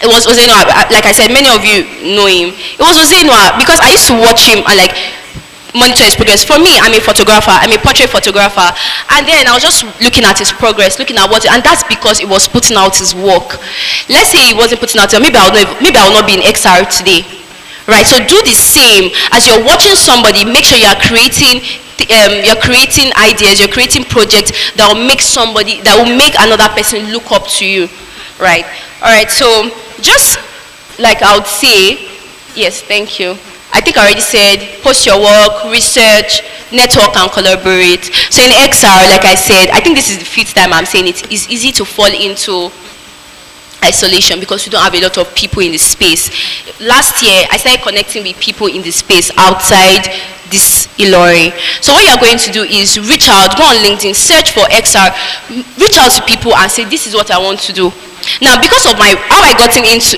It was Ozenwa. Like I said, many of you know him. It was Ozenwa because I used to watch him and like monitor his progress. For me, I'm a photographer. I'm a portrait photographer. And then I was just looking at his progress, looking at and that's because he was putting out his work. Let's say he wasn't putting out, maybe I will not be in XR today. Right? So do the same. As you're watching somebody, make sure you're creating ideas, you're creating projects that will make another person look up to you. Right? Alright, so just like I would say, yes, thank you. I think I already said, post your work, research, network and collaborate. So in XR, like I said, I think this is the fifth time I'm saying it, is easy to fall into isolation because we don't have a lot of people in the space. Last year, I started connecting with people in the space outside this Ilori. So what you're going to do is reach out, go on LinkedIn, search for XR, reach out to people and say, this is what I want to do. Now, because of how I got into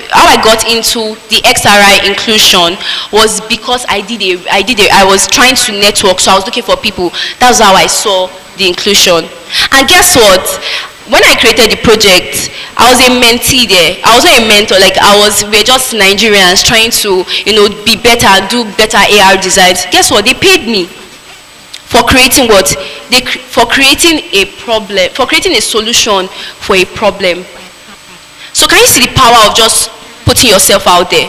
the XRI inclusion was because I was trying to network, so I was looking for people. That's how I saw the inclusion. And guess what? When I created the project, I was a mentee there. I was not a mentor. Like we're just Nigerians trying to, be better and do better AR designs. Guess what? They paid me for creating what? For creating a solution for a problem. So can you see the power of just putting yourself out there?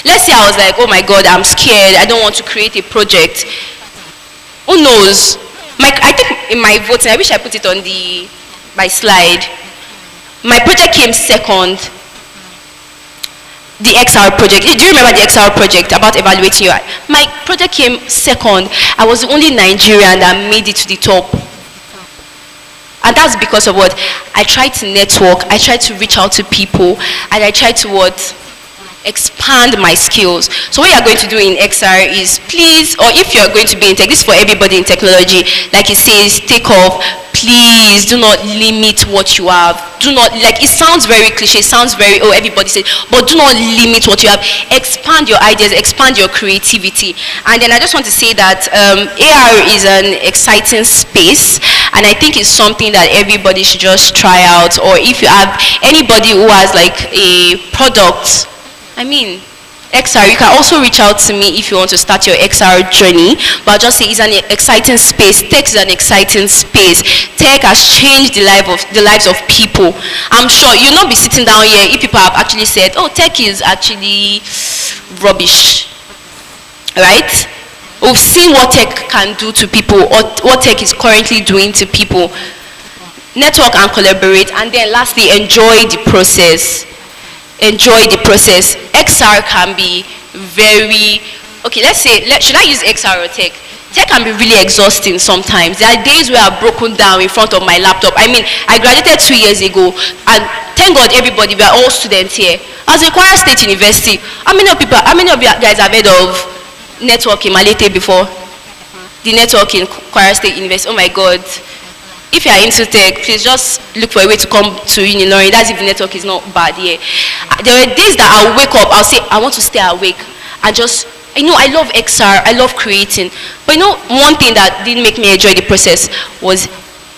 Let's say I was like, oh my God, I'm scared. I don't want to create a project. Who knows? I think in my voting, I wish I put it on my slide. My project came second. The XR project. Do you remember the XR project about evaluating your? My project came second. I was the only Nigerian that made it to the top. And that's because of what? I tried to network, I tried to reach out to people, and I tried to expand my skills. So what you're going to do in XR is please, or if you're going to be in tech, this is for everybody in technology, like it says, take off, please do not limit what you have. Do not, it sounds very cliche, it sounds very, everybody says, but do not limit what you have. Expand your ideas, expand your creativity. And then I just want to say that AR is an exciting space, and I think it's something that everybody should just try out, or if you have anybody who has a product, XR, you can also reach out to me if you want to start your XR journey. But I'll just say it's an exciting space. Tech is an exciting space. Tech has changed the lives of people. I'm sure you'll not be sitting down here if people have actually said, oh, tech is actually rubbish. Right? We've seen what tech can do to people, or what tech is currently doing to people. Network and collaborate, and then lastly, enjoy the process. Enjoy the process. XR can be very, okay, should I use XR or tech? Tech can be really exhausting sometimes. There are days where I've broken down in front of my laptop. I mean, I graduated 2 years ago, and thank God everybody, we are all students here. I was in Kwara State University. How many of you guys have heard of network in Malete before? The network in Kwara State University, oh my God. If you are into tech, please just look for a way to come to Unilorin. That's if the network is not bad here. There were days that I'll wake up, I'll say, I want to stay awake, and just, I love XR, I love creating. But one thing that didn't make me enjoy the process was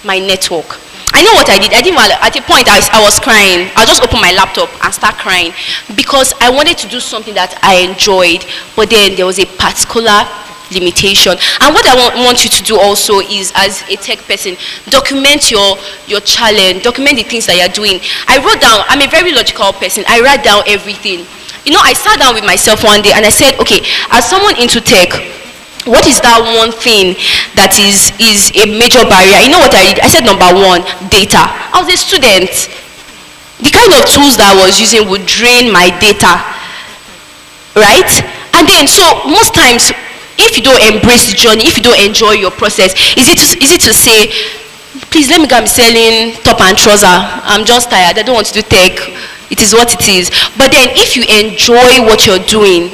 my network. I know what I did. At a point, I was crying. I'll just open my laptop and start crying because I wanted to do something that I enjoyed, but then there was a particular limitation. And what I want you to do also is, as a tech person, document your challenge, document the things that you're doing. I wrote down, I'm a very logical person, I write down everything. I sat down with myself one day and I said, okay, as someone into tech, what is that one thing that is a major barrier? You know what I did? I said number one, data. I was a student. The kind of tools that I was using would drain my data, right? And then, so most times, if you don't embrace the journey, if you don't enjoy your process, is it to say, please let me go and be selling top and trouser. I'm just tired. I don't want to do tech. It is what it is. But then if you enjoy what you're doing,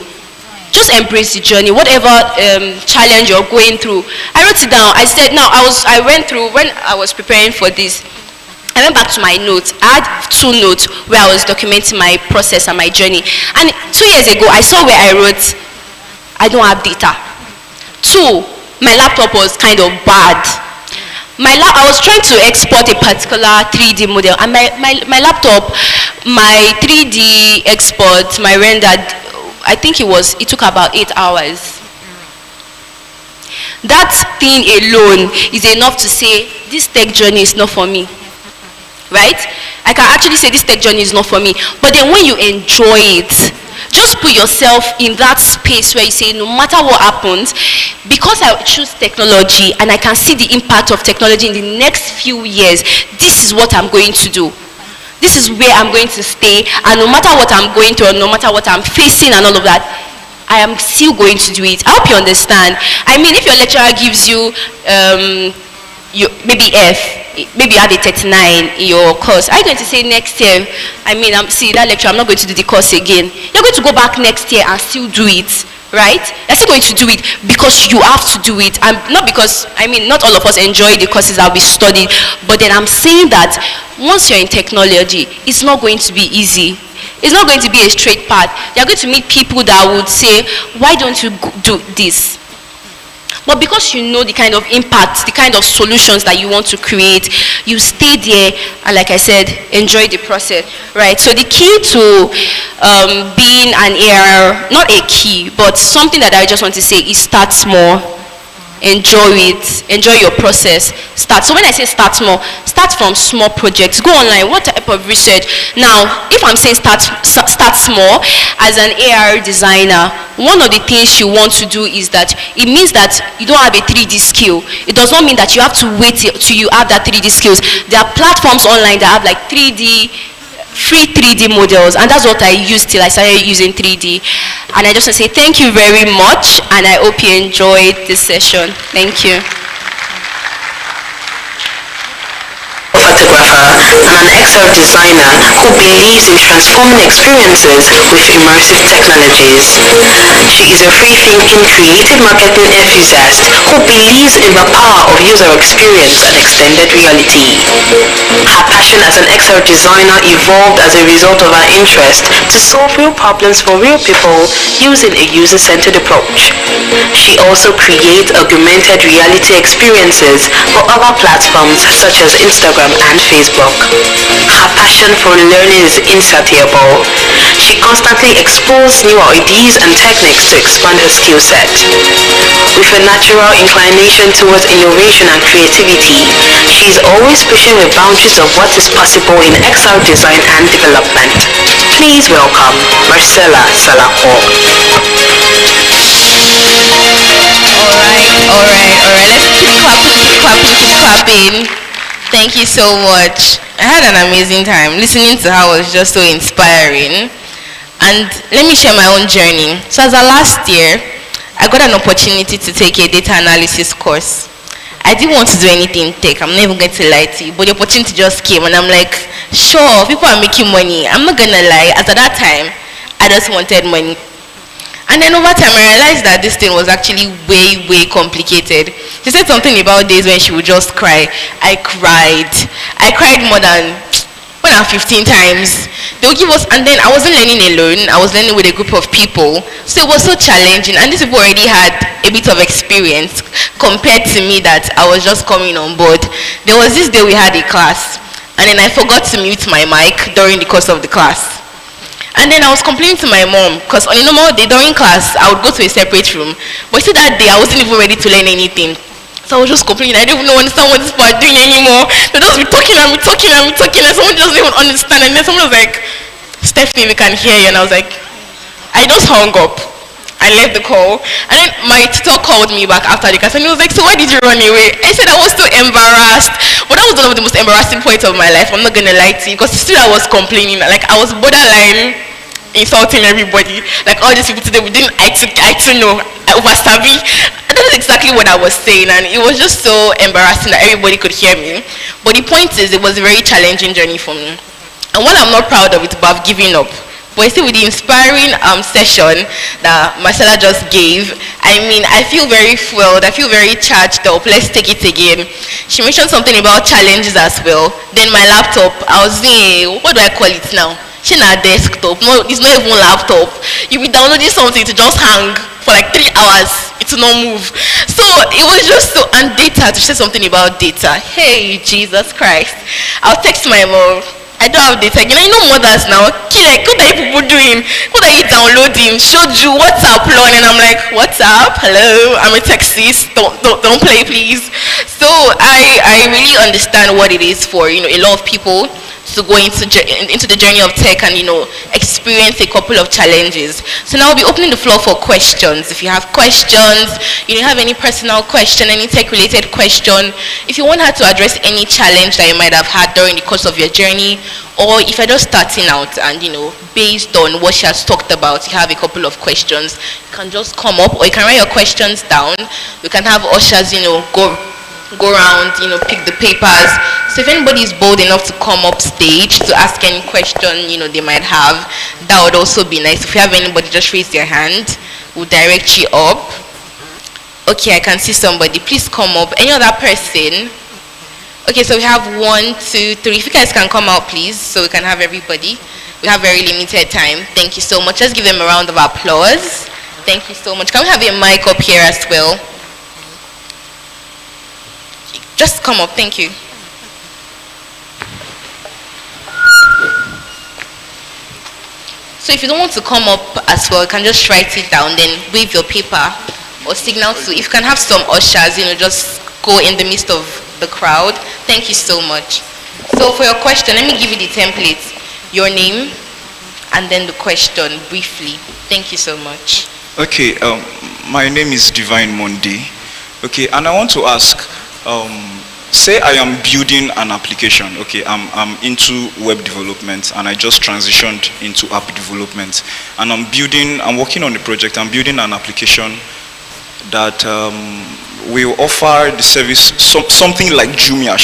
just embrace the journey, whatever challenge you're going through. I wrote it down. I said, now I went through, when I was preparing for this, I went back to my notes. I had 2 notes where I was documenting my process and my journey. And 2 years ago, I saw where I wrote, I don't have data. 2, my laptop was kind of bad. I was trying to export a particular 3D model, and my laptop, my 3D export, my rendered, I think it took about 8 hours. That thing alone is enough to say, this tech journey is not for me. Right? I can actually say this tech journey is not for me. But then when you enjoy it, just put yourself in that space where you say, no matter what happens, because I choose technology and I can see the impact of technology in the next few years, this is what I'm going to do. This is where I'm going to stay, and no matter what I'm going through, or no matter what I'm facing and all of that, I am still going to do it. I hope you understand. I mean, if your lecturer gives you maybe F, maybe you have a 39 in your course, are you going to say next year, see that lecture, I'm not going to do the course again? You're going to go back next year and still do it, right? You're still going to do it because you have to do it. And not because, not all of us enjoy the courses that we studied, but then I'm saying that once you're in technology, it's not going to be easy. It's not going to be a straight path. You're going to meet people that would say, why don't you do this? But because you know the kind of impact, the kind of solutions that you want to create, you stay there and, like I said, enjoy the process, right? So the key to being an AR, not a key, but something that I just want to say is start small. Enjoy it, enjoy your process, start. So when I say start small, start from small projects. Go online, what type of research? Now, if I'm saying start small, as an AR designer, one of the things you want to do is that it means that you don't have a 3D skill. It does not mean that you have to wait till you have that 3D skills. There are platforms online that have like free 3D models, and that's what I used till I started using 3D. And I just want to say thank you very much, and I hope you enjoyed this session. Thank you. Photographer and an XR designer who believes in transforming experiences with immersive technologies. She is a free-thinking creative marketing enthusiast who believes in the power of user experience and extended reality. Her passion as an XR designer evolved as a result of her interest to solve real problems for real people using a user-centered approach. She also creates augmented reality experiences for other platforms such as Instagram and Facebook. Her passion for learning is insatiable. She constantly explores new ideas and techniques to expand her skill set. With a natural inclination towards innovation and creativity, she is always pushing the boundaries of what is possible in XR design and development. Please welcome Marcella Salako. All right. Let's keep clapping. Thank you so much. I had an amazing time. Listening to her was just so inspiring. And let me share my own journey. So as a last year, I got an opportunity to take a data analysis course. I didn't want to do anything tech, I'm not even going to lie to you, but the opportunity just came and I'm like, sure, people are making money. I'm not gonna lie, as at that time, I just wanted money. And then over time, I realized that this thing was actually way, way complicated. She said something about days when she would just cry. I cried more than 15 times. They would give us, and then I wasn't learning alone, I was learning with a group of people. So it was so challenging, and these people already had a bit of experience compared to me that I was just coming on board. There was this day we had a class, and then I forgot to mute my mic during the course of the class. And then I was complaining to my mom, because on a normal day during class, I would go to a separate room. But see that day, I wasn't even ready to learn anything. So I was just complaining, I don't even understand what these people are doing anymore. They'll just be talking, and someone doesn't even understand. And then someone was like, Stephanie, we can hear you. And I was like, I just hung up. I left the call. And then my tutor called me back after the class, and he was like, so why did you run away? I said I was so embarrassed. But that was one of the most embarrassing points of my life, I'm not going to lie to you, because still I was complaining. Like, I was borderline insulting everybody. Like, all these people today, I too know, I oversavvy. That is exactly what I was saying, and it was just so embarrassing that everybody could hear me. But the point is, it was a very challenging journey for me. And what I'm not proud of is about giving up. But you see, with the inspiring session that Marcella just gave, I mean, I feel very fueled, I feel very charged up. Let's take it again. She mentioned something about challenges as well. Then my laptop, I was saying, what do I call it now? She's not a desktop, no, it's not even laptop. You'll be downloading something to just hang for like 3 hours, it will not move. So it was just so, and data, to say something about data. Hey, Jesus Christ. I'll text my mom, I don't have data again. I know mothers now, like, what are you people doing? What are you downloading? Showed you WhatsApp, Lord, and I'm like, WhatsApp? Hello, I'm a textist, don't play please. So I really understand what it is for, a lot of people to go into the journey of tech and, experience a couple of challenges. So now I'll be opening the floor for questions. If you have questions, you have any personal question, any tech-related question, if you want her to address any challenge that you might have had during the course of your journey, or if you're just starting out and, based on what she has talked about, you have a couple of questions, you can just come up, or you can write your questions down. We can have ushers, go around, pick the papers. So if anybody is bold enough to come up stage to ask any question, they might have, that would also be nice. If you have anybody, just raise your hand. We'll direct you up. Okay, I can see somebody. Please come up. Any other person? Okay, so we have 1, 2, 3. If you guys can come out, please, so we can have everybody. We have very limited time. Thank you so much. Let's give them a round of applause. Thank you so much. Can we have a mic up here as well? Just come up, thank you. So if you don't want to come up as well, you can just write it down, then wave your paper or signal to, if you can have some ushers, just go in the midst of the crowd. Thank you so much. So for your question, let me give you the template. Your name, and then the question briefly. Thank you so much. Okay, my name is Divine Monday. Okay, and I want to ask, say I am building an application. Okay, I'm into web development, and I just transitioned into app development, and I'm working on a project. I'm building an application that will offer the service, something like Jumia,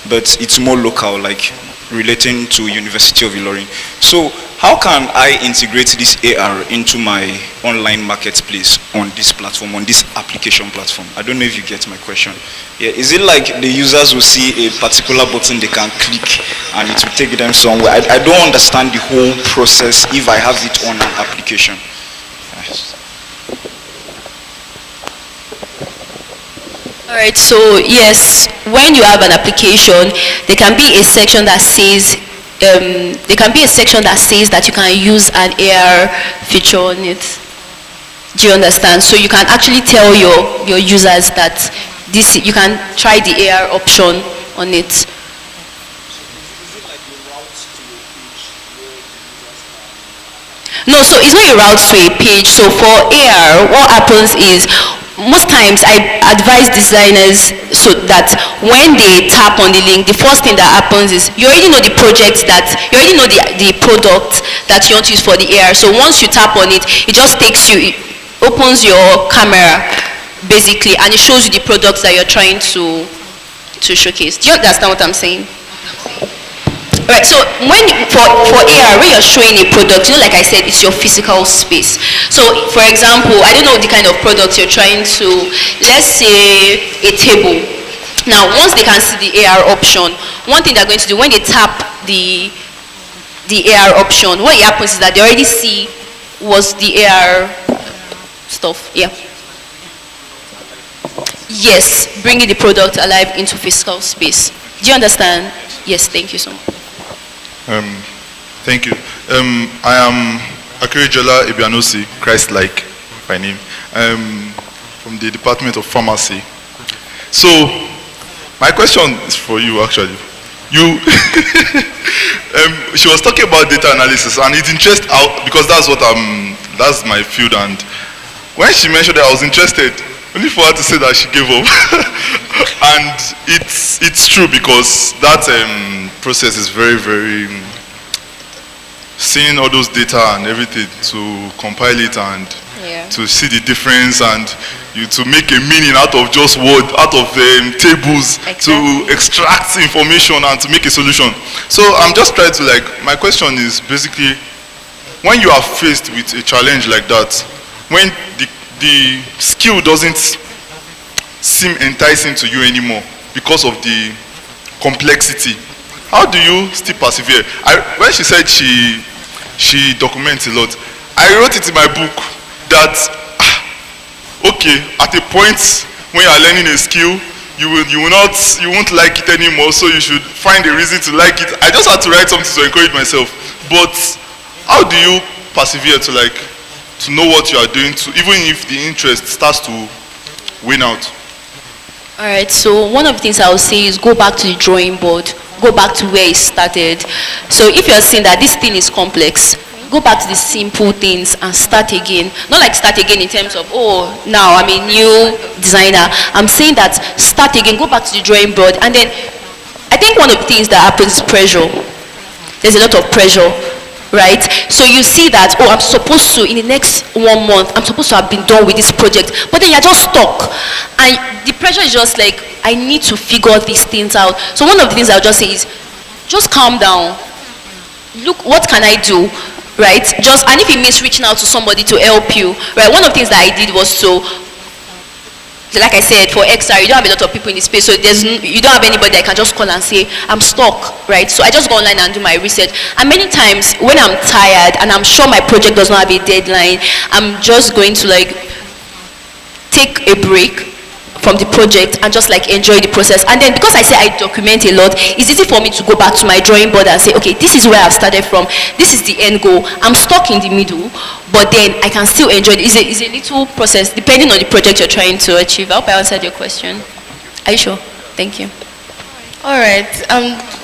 but it's more local, like relating to University of Ilorin. So how can I integrate this AR into my online marketplace on this platform, on this application platform? I don't know if you get my question. Yeah, is it like the users will see a particular button they can click and it will take them somewhere? I don't understand the whole process if I have it on an application. All right, so yes, when you have an application, there can be a section that says that you can use an AR feature on it. Do you understand? So you can actually tell your users that you can try the AR option on it. No, so it's not a route to a page. So for AR, what happens is most times I advise designers so that when they tap on the link, the first thing that happens is you already know the project that, you already know the product that you want to use for the AR. So once you tap on it, it just takes you, it opens your camera basically, and it shows you the products that you're trying to showcase. Do you understand what I'm saying? Right, so for AR, when you're showing a product, like I said, it's your physical space. So for example, I don't know the kind of product you're trying to, let's say a table. Now, once they can see the AR option, one thing they're going to do, when they tap the AR option, what happens is that they already see was the AR stuff, yeah. Yes, bringing the product alive into physical space. Do you understand? Yes, thank you so much. Thank you. I am Akirijola Ebianosi, Christ-like by name, from the Department of Pharmacy. So, my question is for you actually. She was talking about data analysis, and it's interesting because that's my field. And when she mentioned that, I was interested, only for her to say that she gave up. And it's true, because that process is very, very, seeing all those data and everything to compile it and to see the difference, and to make a meaning out of just word, out of tables, to extract information and to make a solution. So I'm just trying to, my question is basically, when you are faced with a challenge like that, when the skill doesn't seem enticing to you anymore because of the complexity, how do you still persevere? When she said she documents a lot, I wrote it in my book that, okay, at a point when you are learning a skill, you won't like it anymore, so you should find a reason to like it. I just had to write something to encourage myself. But how do you persevere to know what you are doing, even if the interest starts to wane out? All right, so one of the things I would say is go back to the drawing board, go back to where it started. So if you're saying that this thing is complex, go back to the simple things and start again. Not like start again in terms of, oh, now I'm a new designer. I'm saying that start again, go back to the drawing board. And then I think one of the things that happens is pressure. There's a lot of pressure, right? So you see that, oh, I'm supposed to, in the next 1 month, I'm supposed to have been done with this project. But then you're just stuck. And the pressure is just like, I need to figure these things out. So one of the things I'll just say is, just calm down. Look, what can I do? Right? And if it means reaching out to somebody to help you, right? One of the things that I did was like I said, for XR, you don't have a lot of people in the space, so you don't have anybody that can just call and say, I'm stuck, right? So I just go online and do my research. And many times, when I'm tired and I'm sure my project does not have a deadline, I'm just going to take a break from the project and just enjoy the process. And then because I say I document a lot, it's easy for me to go back to my drawing board and say, okay, this is where I've started from, this is the end goal. I'm stuck in the middle, but then I can still enjoy it. It's a little process depending on the project you're trying to achieve. I hope I answered your question. Are you sure? Thank you. All right.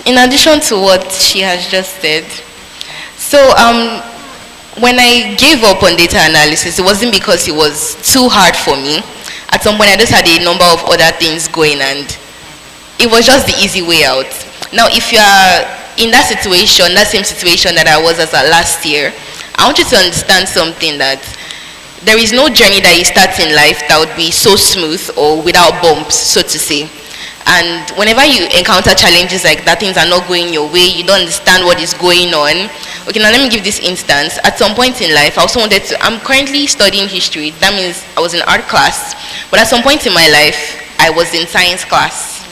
In addition to what she has just said, so when I gave up on data analysis, it wasn't because it was too hard for me. At some point, I just had a number of other things going, and it was just the easy way out. Now, if you are in that situation, that same situation that I was as last year, I want you to understand something, that there is no journey that you start in life that would be so smooth or without bumps, so to say. And whenever you encounter challenges like that, things are not going your way, you don't understand what is going on. Okay, now let me give this instance. At some point in life, I also wanted to, I'm currently studying history. That means I was in art class. But at some point in my life, I was in science class.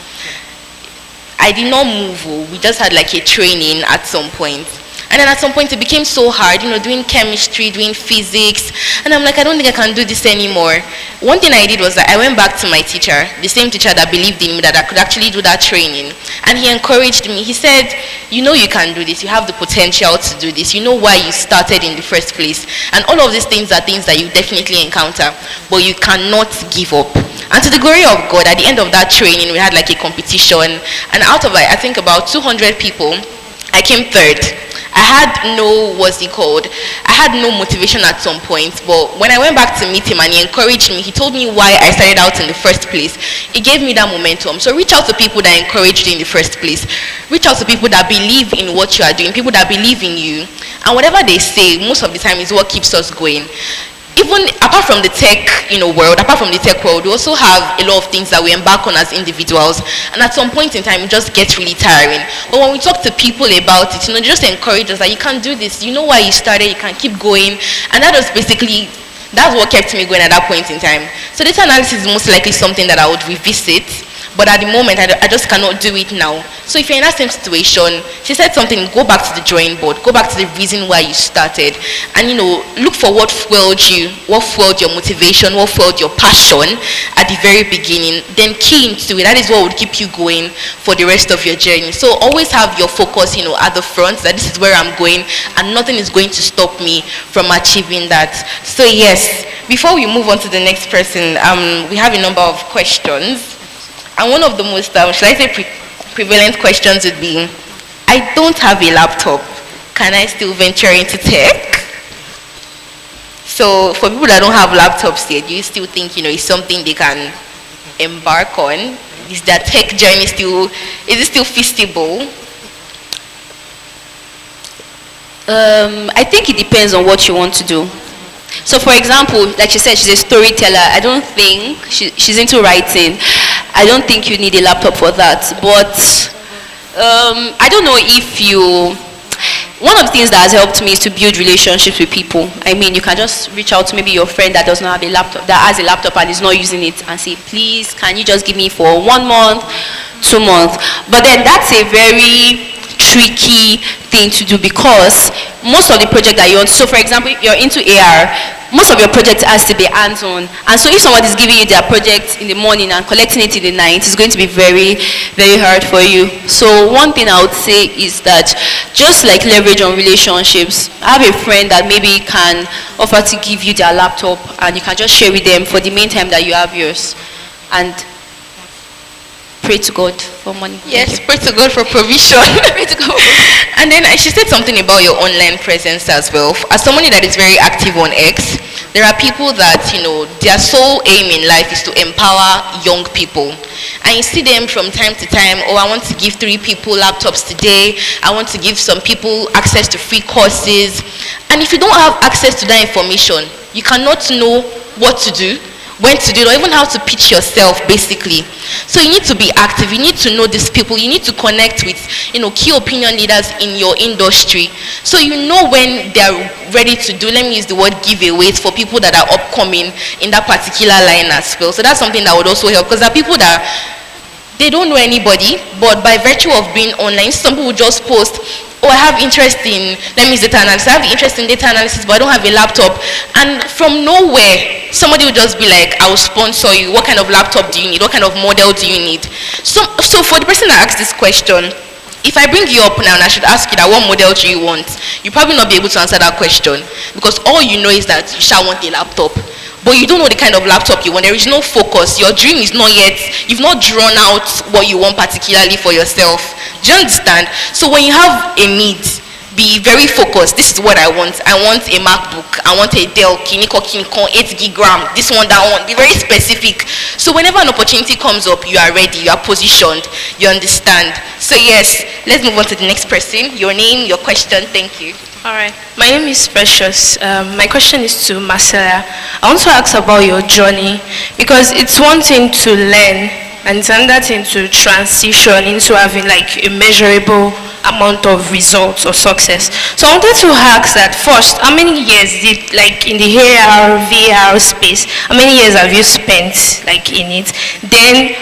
I did not move. We just had a training at some point. And then at some point it became so hard, doing chemistry, doing physics. And I'm like, I don't think I can do this anymore. One thing I did was that I went back to my teacher, the same teacher that believed in me, that I could actually do that training. And he encouraged me. He said, you can do this. You have the potential to do this. You know why you started in the first place. And all of these things are things that you definitely encounter. But you cannot give up. And to the glory of God, at the end of that training, we had a competition. And out of I think about 200 people, I came third. I had no, I had no motivation at some point, but when I went back to meet him and he encouraged me, he told me why I started out in the first place. It gave me that momentum. So reach out to people that encouraged you in the first place. Reach out to people that believe in what you are doing, people that believe in you. And whatever they say, most of the time is what keeps us going. Even apart from the tech, world, we also have a lot of things that we embark on as individuals, and at some point in time, it just gets really tiring. But when we talk to people about it, they just encourage us that you can do this. You know why you started, you can keep going, and that's what kept me going at that point in time. So data analysis is most likely something that I would revisit. But at the moment, I just cannot do it now. So if you're in that same situation, she said something, go back to the drawing board, go back to the reason why you started, and look for what fueled you, what fueled your motivation, what fueled your passion at the very beginning, then key into it. That is what would keep you going for the rest of your journey. So always have your focus, at the front, that this is where I'm going, and nothing is going to stop me from achieving that. So yes, before we move on to the next person, we have a number of questions. And one of the most, prevalent questions would be, I don't have a laptop. Can I still venture into tech? So for people that don't have laptops yet, do you still think, it's something they can embark on? Is their tech journey is it still feasible? I think it depends on what you want to do. So for example, like she said, she's a storyteller. I don't think she's into writing. I don't think you need a laptop for that. But I don't know if one of the things that has helped me is to build relationships with people. I mean, you can just reach out to maybe your friend that does not have a laptop, that has a laptop and is not using it, and say, please, can you just give me for 1 month, 2 months? But then that's a very tricky thing to do, because most of the project that you want, so for example, if you're into AR, most of your project has to be hands-on, and so if someone is giving you their project in the morning and collecting it in the night, it's going to be very, very hard for you. So one thing I would say is that just like leverage on relationships. I have a friend that maybe can offer to give you their laptop, and you can just share with them for the meantime that you have yours, and pray to God for money. Yes, pray to God for provision. Pray to God. And then she said something about your online presence as well. As somebody that is very active on X, there are people that, their sole aim in life is to empower young people. And you see them from time to time, I want to give 3 people laptops today. I want to give some people access to free courses. And if you don't have access to that information, you cannot know what to do, when to do it, or even how to pitch yourself, basically. So you need to be active. You need to know these people. You need to connect with, key opinion leaders in your industry. So you know when they're ready to do, let me use the word giveaways for people that are upcoming in that particular line as well. So that's something that would also help, because there are people that they don't know anybody, but by virtue of being online, some people just post, I have interest in, let me use data analysis. I have interest in data analysis, but I don't have a laptop. And from nowhere, somebody will just be like, I will sponsor you. What kind of laptop do you need? What kind of model do you need? So for the person that asked this question, if I bring you up now and I should ask you that what model do you want, you'll probably not be able to answer that question, because all you know is that you shall want a laptop. But you don't know the kind of laptop you want. There is no focus. Your dream is not yet, you've not drawn out what you want particularly for yourself. Do you understand? So when you have a need, be very focused. This is what I want. I want a MacBook. I want a Dell Kiniko 8 gig RAM. This one, that one. Be very specific. So whenever an opportunity comes up, you are ready. You are positioned. You understand. So yes, let's move on to the next person. Your name, your question. Thank you. All right. My name is Precious. My question is to Marcella. I want to ask about your journey, because it's one thing to learn and it's another thing to transition into having like a measurable amount of results or success. So I wanted to ask that first, how many years did, like in the AR, VR space, how many years have you spent like in it? Then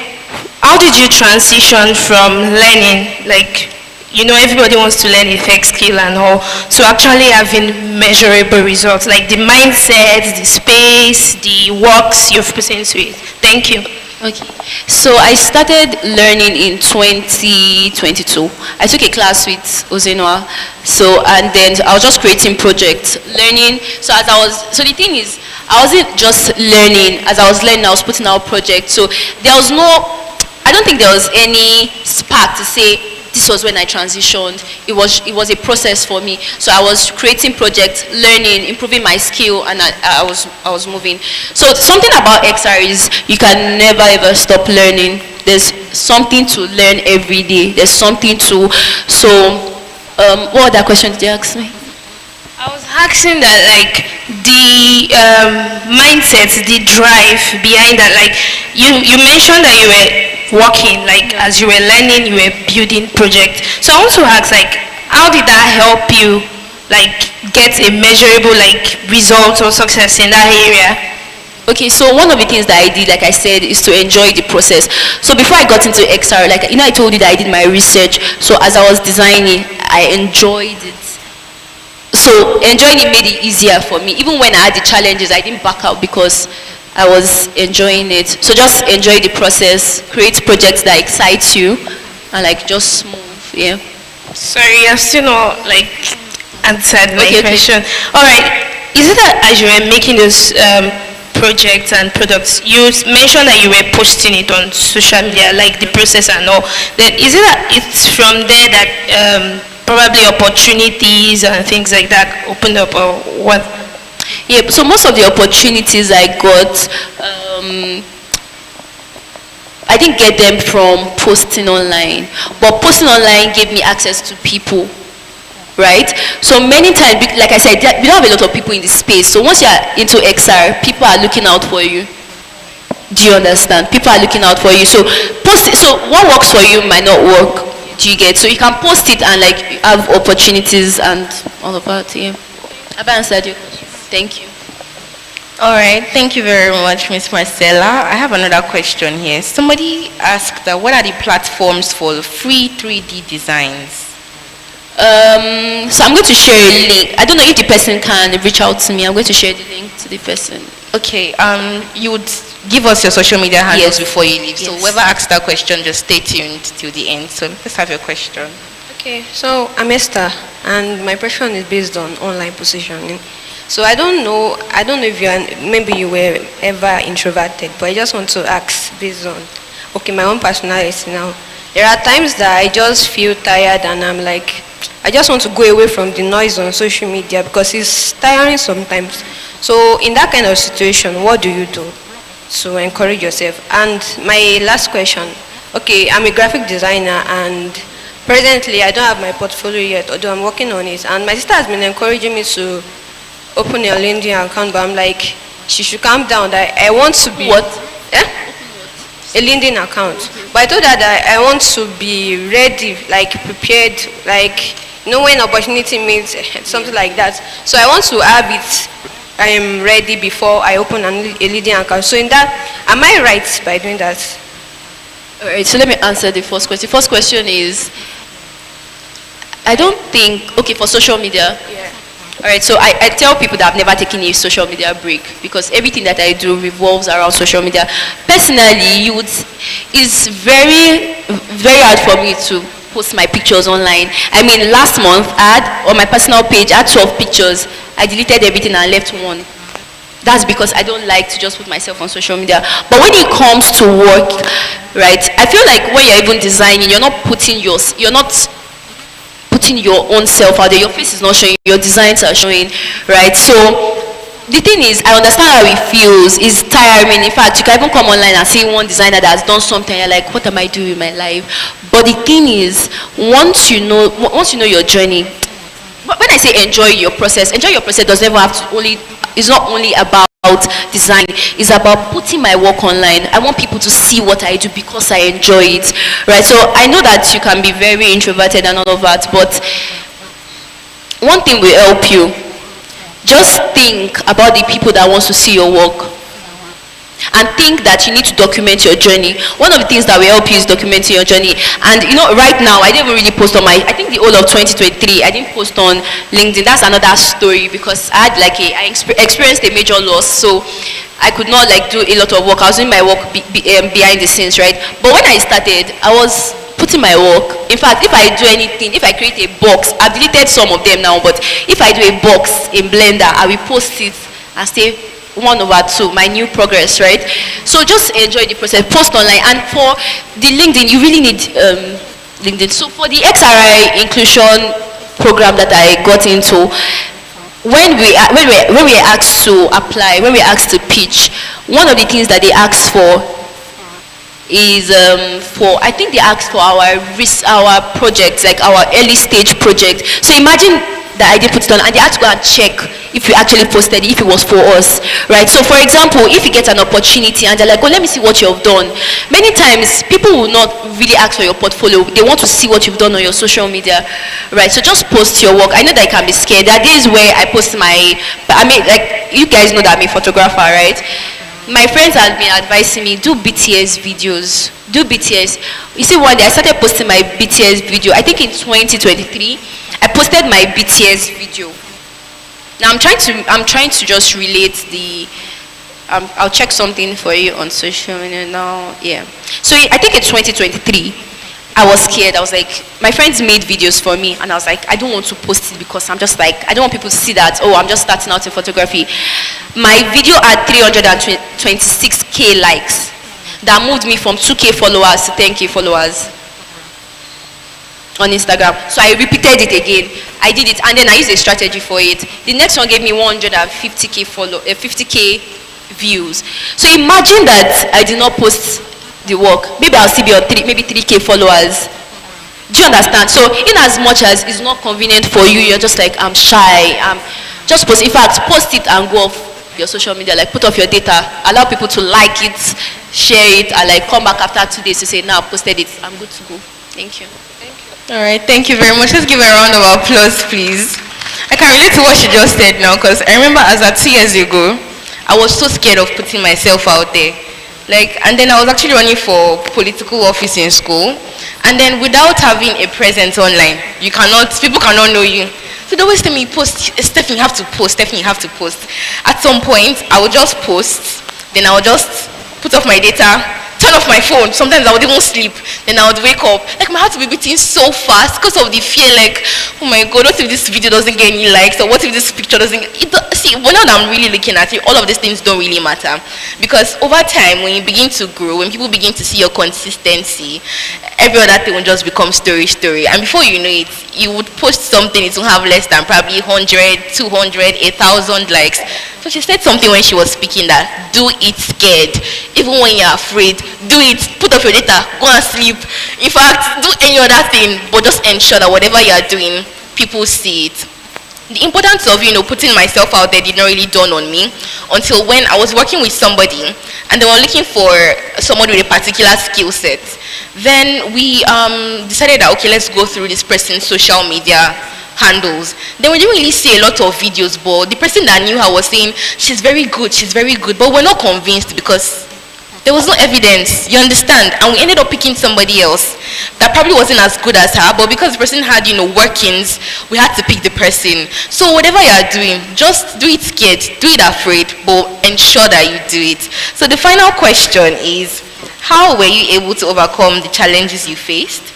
how did you transition from learning, like, everybody wants to learn a tech skill and all, to actually having measurable results, like the mindset, the space, the works you've put into it? Thank you. Okay, so I started learning in 2022. I took a class with Ozenwa, and then I was just creating projects, learning. So the thing is, I wasn't just learning. As I was learning, I was putting out projects. So I don't think there was any spark to say, this was when I transitioned. It was a process for me. So I was creating projects, learning, improving my skill, and I was moving. So something about XR is you can never ever stop learning. There's something to learn every day. There's something to, so what other question did you ask me? I was asking that, like, the mindset, the drive behind that. Like, you mentioned that you were working, like, as you were learning, you were building projects. So I want to ask, like, how did that help you, like, get a measurable, like, result or success in that area? Okay, so one of the things that I did, like I said, is to enjoy the process. So before I got into XR, like, I told you that I did my research. So as I was designing, I enjoyed it. So enjoying it made it easier for me. Even when I had the challenges, I didn't back out because I was enjoying it. So just enjoy the process, create projects that excite you, and like just move, yeah. Sorry, I've still not, like, answered my question. Okay. All right, is it that as you were making those projects and products, you mentioned that you were posting it on social media, like the process and all. Then is it that it's from there that probably opportunities and things like that opened up, or what? Yeah, so most of the opportunities I got, I didn't get them from posting online, but posting online gave me access to people, right? So many times, like I said, we don't have a lot of people in the space. So once you're into XR, people are looking out for you. Do you understand? People are looking out for you. So so what works for you might not work. Do you get? So you can post it and like have opportunities and all of that. Yeah. Have I answered your question? Thank you. All right, thank you very much, Miss Marcella. I have another question here. Somebody asked that what are the platforms for free 3D designs? So I'm going to share a link. I don't know if the person can reach out to me. I'm going to share the link to the person. Okay, you would give us your social media handles before you leave. So Yes. whoever asks that question, just stay tuned till the end. So let's have your question. Okay, so I'm Esther, and my question is based on online positioning. So I don't know if maybe you were ever introverted, but I just want to ask based on, okay, my own personality now. There are times that I just feel tired and I'm like, I just want to go away from the noise on social media because it's tiring sometimes. So in that kind of situation, what do you do to encourage yourself? And my last question, okay, I'm a graphic designer and presently I don't have my portfolio yet, although I'm working on it. And my sister has been encouraging me to open a LinkedIn account, but I'm like, she should calm down. That I want to be What? a LinkedIn account. But I told her that I want to be ready, like prepared, like when opportunity meets something like that. So I want to have it. I am ready before I open a LinkedIn account. So in that, am I right by doing that? All right, so let me answer the first question. The first question is, I don't think, okay, for social media. Yeah. All right, so I tell people that I've never taken a social media break because everything that I do revolves around social media. Personally, it's very, very hard for me to post my pictures online. I mean, last month, I had, on my personal page, I had 12 pictures. I deleted everything and left one. That's because I don't like to just put myself on social media. But when it comes to work, right, I feel like when you're even designing, you're not putting your own self out there. Your face is not showing, your designs are showing, right? So the thing is, I understand how it feels. It's tiring. In fact, you can even come online and see one designer that has done something. You're like, what am I doing with my life? But the thing is, once you know your journey. When I say enjoy your process doesn't even have to it's not only about design, it's about putting my work online. I want people to see what I do because I enjoy it, right? So I know that you can be very introverted and all of that, but one thing will help you. Just think about the people that wants to see your work. And think that you need to document your journey. One of the things that will help you is documenting your journey. And right now, I didn't really post on I think the whole of 2023, I didn't post on LinkedIn. That's another story because I had I experienced a major loss. So I could not do a lot of work. I was doing my work behind the scenes, right? But when I started, I was putting my work. In fact, if I do anything, if I create a box, I've deleted some of them now, but if I do a box in Blender, I will post it and say 1/2, my new progress, right? So just enjoy the process, post online. And for the LinkedIn, you really need LinkedIn. So for the XRI inclusion program that I got into, when we are asked to apply, when we are asked to pitch, one of the things that they ask for is I think they asked for our projects, like our early stage project. So imagine that I did put it on, and they had to go and check if we actually posted it, if it was for us, right? So for example, if you get an opportunity and they're like, oh, let me see what you've done. Many times, people will not really ask for your portfolio. They want to see what you've done on your social media, right? So just post your work. I know that I can be scared. There are days where I post like, you guys know that I'm a photographer, right? My friends have been advising me, do BTS videos. Do BTS. You see, one day I started posting my BTS video. I think in 2023, I posted my BTS video. Now I'm trying to just relate the. I'll check something for you on social media now. Yeah. So I think in 2023, I was scared. I was like, my friends made videos for me, and I was like, I don't want to post it because I'm just like, I don't want people to see that, oh, I'm just starting out in photography. My video had 326K likes. That moved me from 2K followers to 10K followers on Instagram. So I repeated it again. I did it, and then I used a strategy for it. The next one gave me 150K 50K views. So imagine that I did not post the work. Maybe I'll still be on 3K followers. Do you understand? So in as much as it's not convenient for you, you're just like, I'm shy. Just post. In fact, post it and go off your social media. Like, put off your data. Allow people to like it, share it, and like come back after 2 days to say, now I've posted it. I'm good to go. Thank you. All right, thank you very much. Let's give a round of applause, please. I can relate to what she just said now, because I remember as at 2 years ago, I was so scared of putting myself out there. And then I was actually running for political office in school, and then without having a presence online, people cannot know you. So they always tell me, post, Stephanie, you have to post, Stephanie, you have to post. At some point, I would just post, then I would just put off my data, turn off my phone. Sometimes I would even sleep. Then I would wake up. Like, my heart would be beating so fast because of the fear, like, oh my God, what if this video doesn't get any likes? Or what if this picture doesn't get... See, when I'm really looking at it, all of these things don't really matter. Because over time, when you begin to grow, when people begin to see your consistency, every other thing will just become story. And before you know it, you would post something, it will have less than probably 100, 200, 1,000 likes. So she said something when she was speaking that, do it scared. Even when you're afraid, do it. Put off your data, go and sleep. In fact, do any other thing, but just ensure that whatever you're doing, people see it. The importance of, putting myself out there did not really dawn on me until when I was working with somebody and they were looking for somebody with a particular skill set. Then we decided that, okay, let's go through this person's social media handles. Then we didn't really see a lot of videos, but the person that knew her was saying, she's very good, but we're not convinced because there was no evidence, you understand? And we ended up picking somebody else that probably wasn't as good as her, but because the person had, workings, we had to pick the person. So whatever you are doing, just do it scared, do it afraid, but ensure that you do it. So the final question is, how were you able to overcome the challenges you faced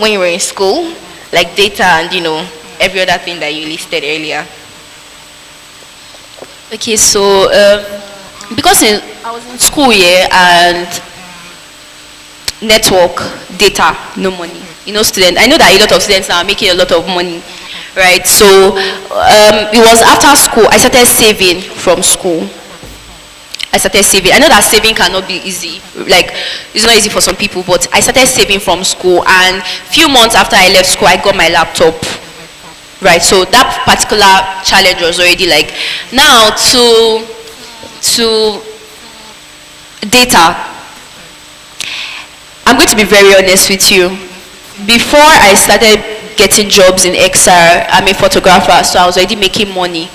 when you were in school, like data and, every other thing that you listed earlier? Okay, so because I was in school and network, data, no money. Students. I know that a lot of students are making a lot of money, right? So it was after school, I started saving from school. I know that saving cannot be easy. Like, it's not easy for some people, but I started saving from school, and few months after I left school, I got my laptop. Right, so that particular challenge was already like, now to data. I'm going to be very honest with you. Before I started getting jobs in XR, I'm a photographer, so I was already making money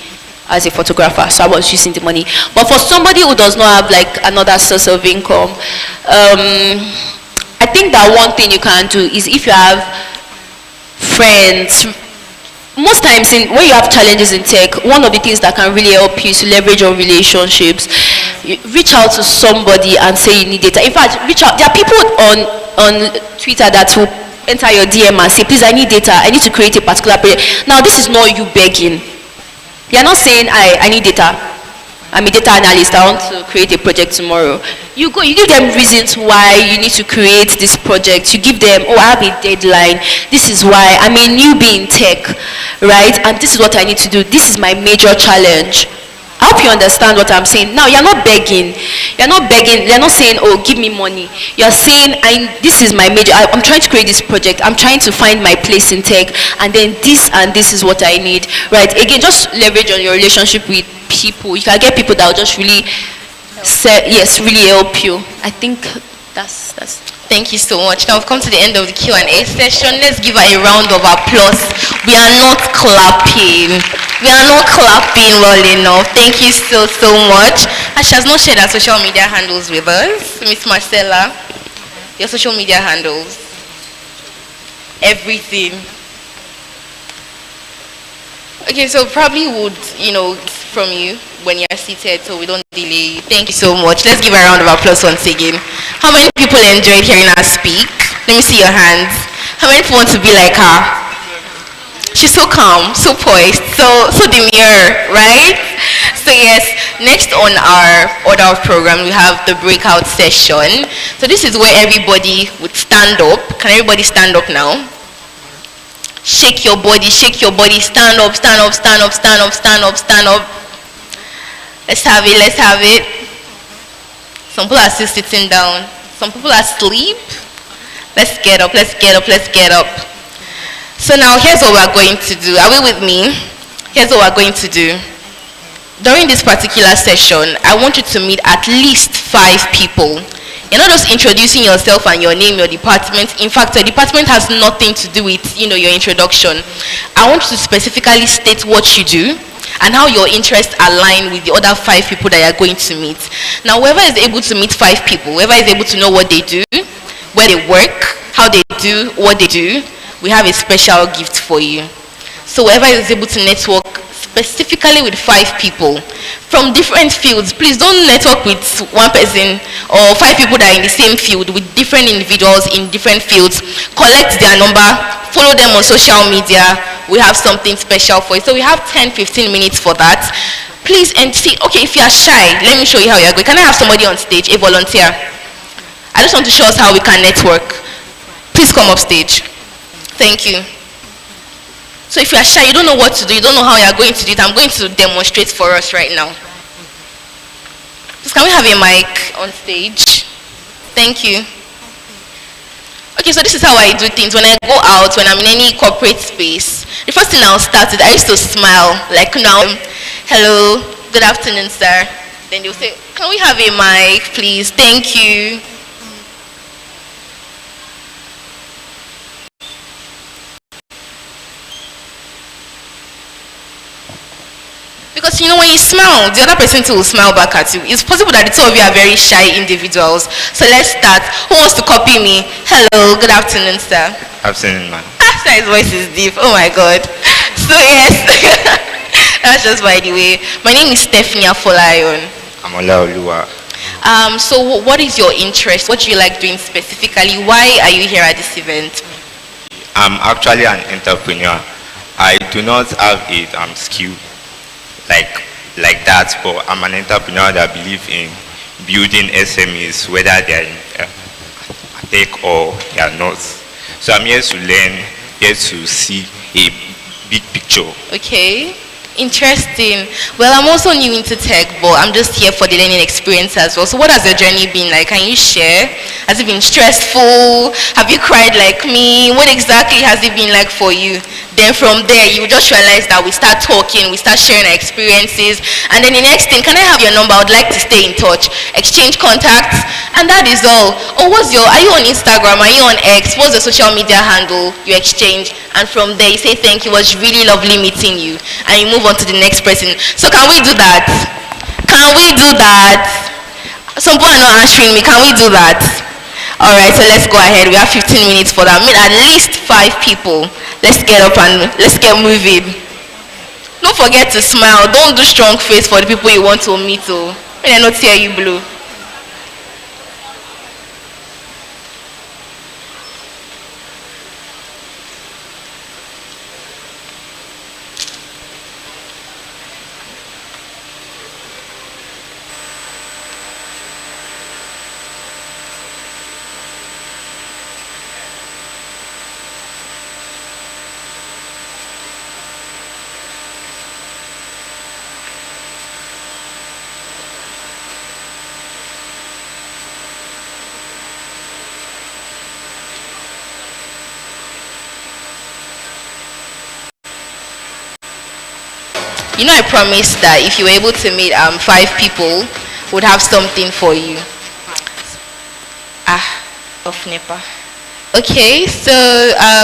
as a photographer, so I was using the money. But for somebody who does not have like another source of income, I think that one thing you can do is if you have friends. Most times when you have challenges in tech, one of the things that can really help you is to leverage on relationships. You reach out to somebody and say you need data. In fact, reach out. There are people on Twitter that will enter your DM and say, please, I need data. I need to create a particular project. Now, this is not you begging. You're not saying, I need data. I'm a data analyst, I want to create a project tomorrow. You go, you give them reasons why you need to create this project. You give them, oh, I have a deadline. This is why. I'm a newbie in tech, right? And this is what I need to do. This is my major challenge. I hope you understand what I'm saying. Now, you're not begging. You're not begging. You're not saying, oh, give me money. You're saying, this is my major, I'm trying to create this project. I'm trying to find my place in tech. And then this and this is what I need. Right? Again, just leverage on your relationship with people. You can get people that will just really, really help you. I think that's. Thank you so much. Now we've come to the end of the Q&A session. Let's give her a round of applause. We are not clapping. We are not clapping well enough. Thank you so much. And she has not shared her social media handles with us. Miss Marcella, your social media handles. Everything. Okay, so probably would, from you when you're seated so we don't delay. Thank you so much. Let's give her a round of applause once again. How many people enjoyed hearing her speak? Let me see your hands. How many people want to be like her? She's so calm, so poised, so demure, right? So yes, next on our order of program, we have the breakout session. So this is where everybody would stand up. Can everybody stand up now? Shake your body, stand up, stand up, stand up, stand up, stand up, stand up. Let's have it. Some people are still sitting down. Some people are asleep. Let's get up. So now here's what we're going to do. Are we with me? Here's what we're going to do. During this particular session, I want you to meet at least 5 people. You're not just introducing yourself and your name, your department. In fact, your department has nothing to do with, your introduction. I want you to specifically state what you do and how your interests align with the other 5 people that you're going to meet. Now, whoever is able to meet 5 people, whoever is able to know what they do, where they work, how they do what they do, we have a special gift for you. So whoever is able to network specifically with 5 people from different fields, please don't network with one person or 5 people that are in the same field, with different individuals in different fields. Collect their number, follow them on social media. We have something special for you. So we have 10-15 minutes for that. Please, and see, okay, if you are shy, let me show you how you are going. Can I have somebody on stage, a volunteer? I just want to show us how we can network. Please come up stage. Thank you. So if you are shy, you don't know what to do, you don't know how you are going to do it, I'm going to demonstrate for us right now. Just can we have a mic on stage? Thank you. Okay, so this is how I do things. When I go out, when I'm in any corporate space, the first thing I'll start with, I used to smile, like now, hello, good afternoon, sir. Then they'll say, can we have a mic, please? Thank you. Because when you smile, the other person too will smile back at you. It's possible that the two of you are very shy individuals. So let's start. Who wants to copy me? Hello, good afternoon, sir. Afternoon, man. After his voice is deep. Oh my God. So yes, that's just by the way. My name is Stephanie Afolayon. I'm Olaoluwa. So what is your interest? What do you like doing specifically? Why are you here at this event? I'm actually an entrepreneur. I do not have a skill like that, but I'm an entrepreneur that believes in building SMEs, whether they're in tech or they are not. So I'm here to learn, here to see a big picture. Okay, interesting. Well, I'm also new into tech, but I'm just here for the learning experience as well. So what has your journey been like? Can you share? Has it been stressful? Have you cried like me? What exactly has it been like for you? Then from there, you just realize that we start talking, we start sharing our experiences. And then the next thing, can I have your number? I would like to stay in touch. Exchange contacts. And that is all. Oh, are you on Instagram? Are you on X? What's the social media handle? You exchange. And from there, you say, thank you. It was really lovely meeting you. And you move on to the next person. So can we do that? Can we do that? Some people are not answering me. Can we do that? All right, so let's go ahead. We have 15 minutes for that. Meet at least 5 people. Let's get up and let's get moving. Don't forget to smile. Don't do strong face for the people you want to meet. When I not hear you blue. you know I promised that if you were able to meet 5 people, would have something for you. Of NEPA. Okay, so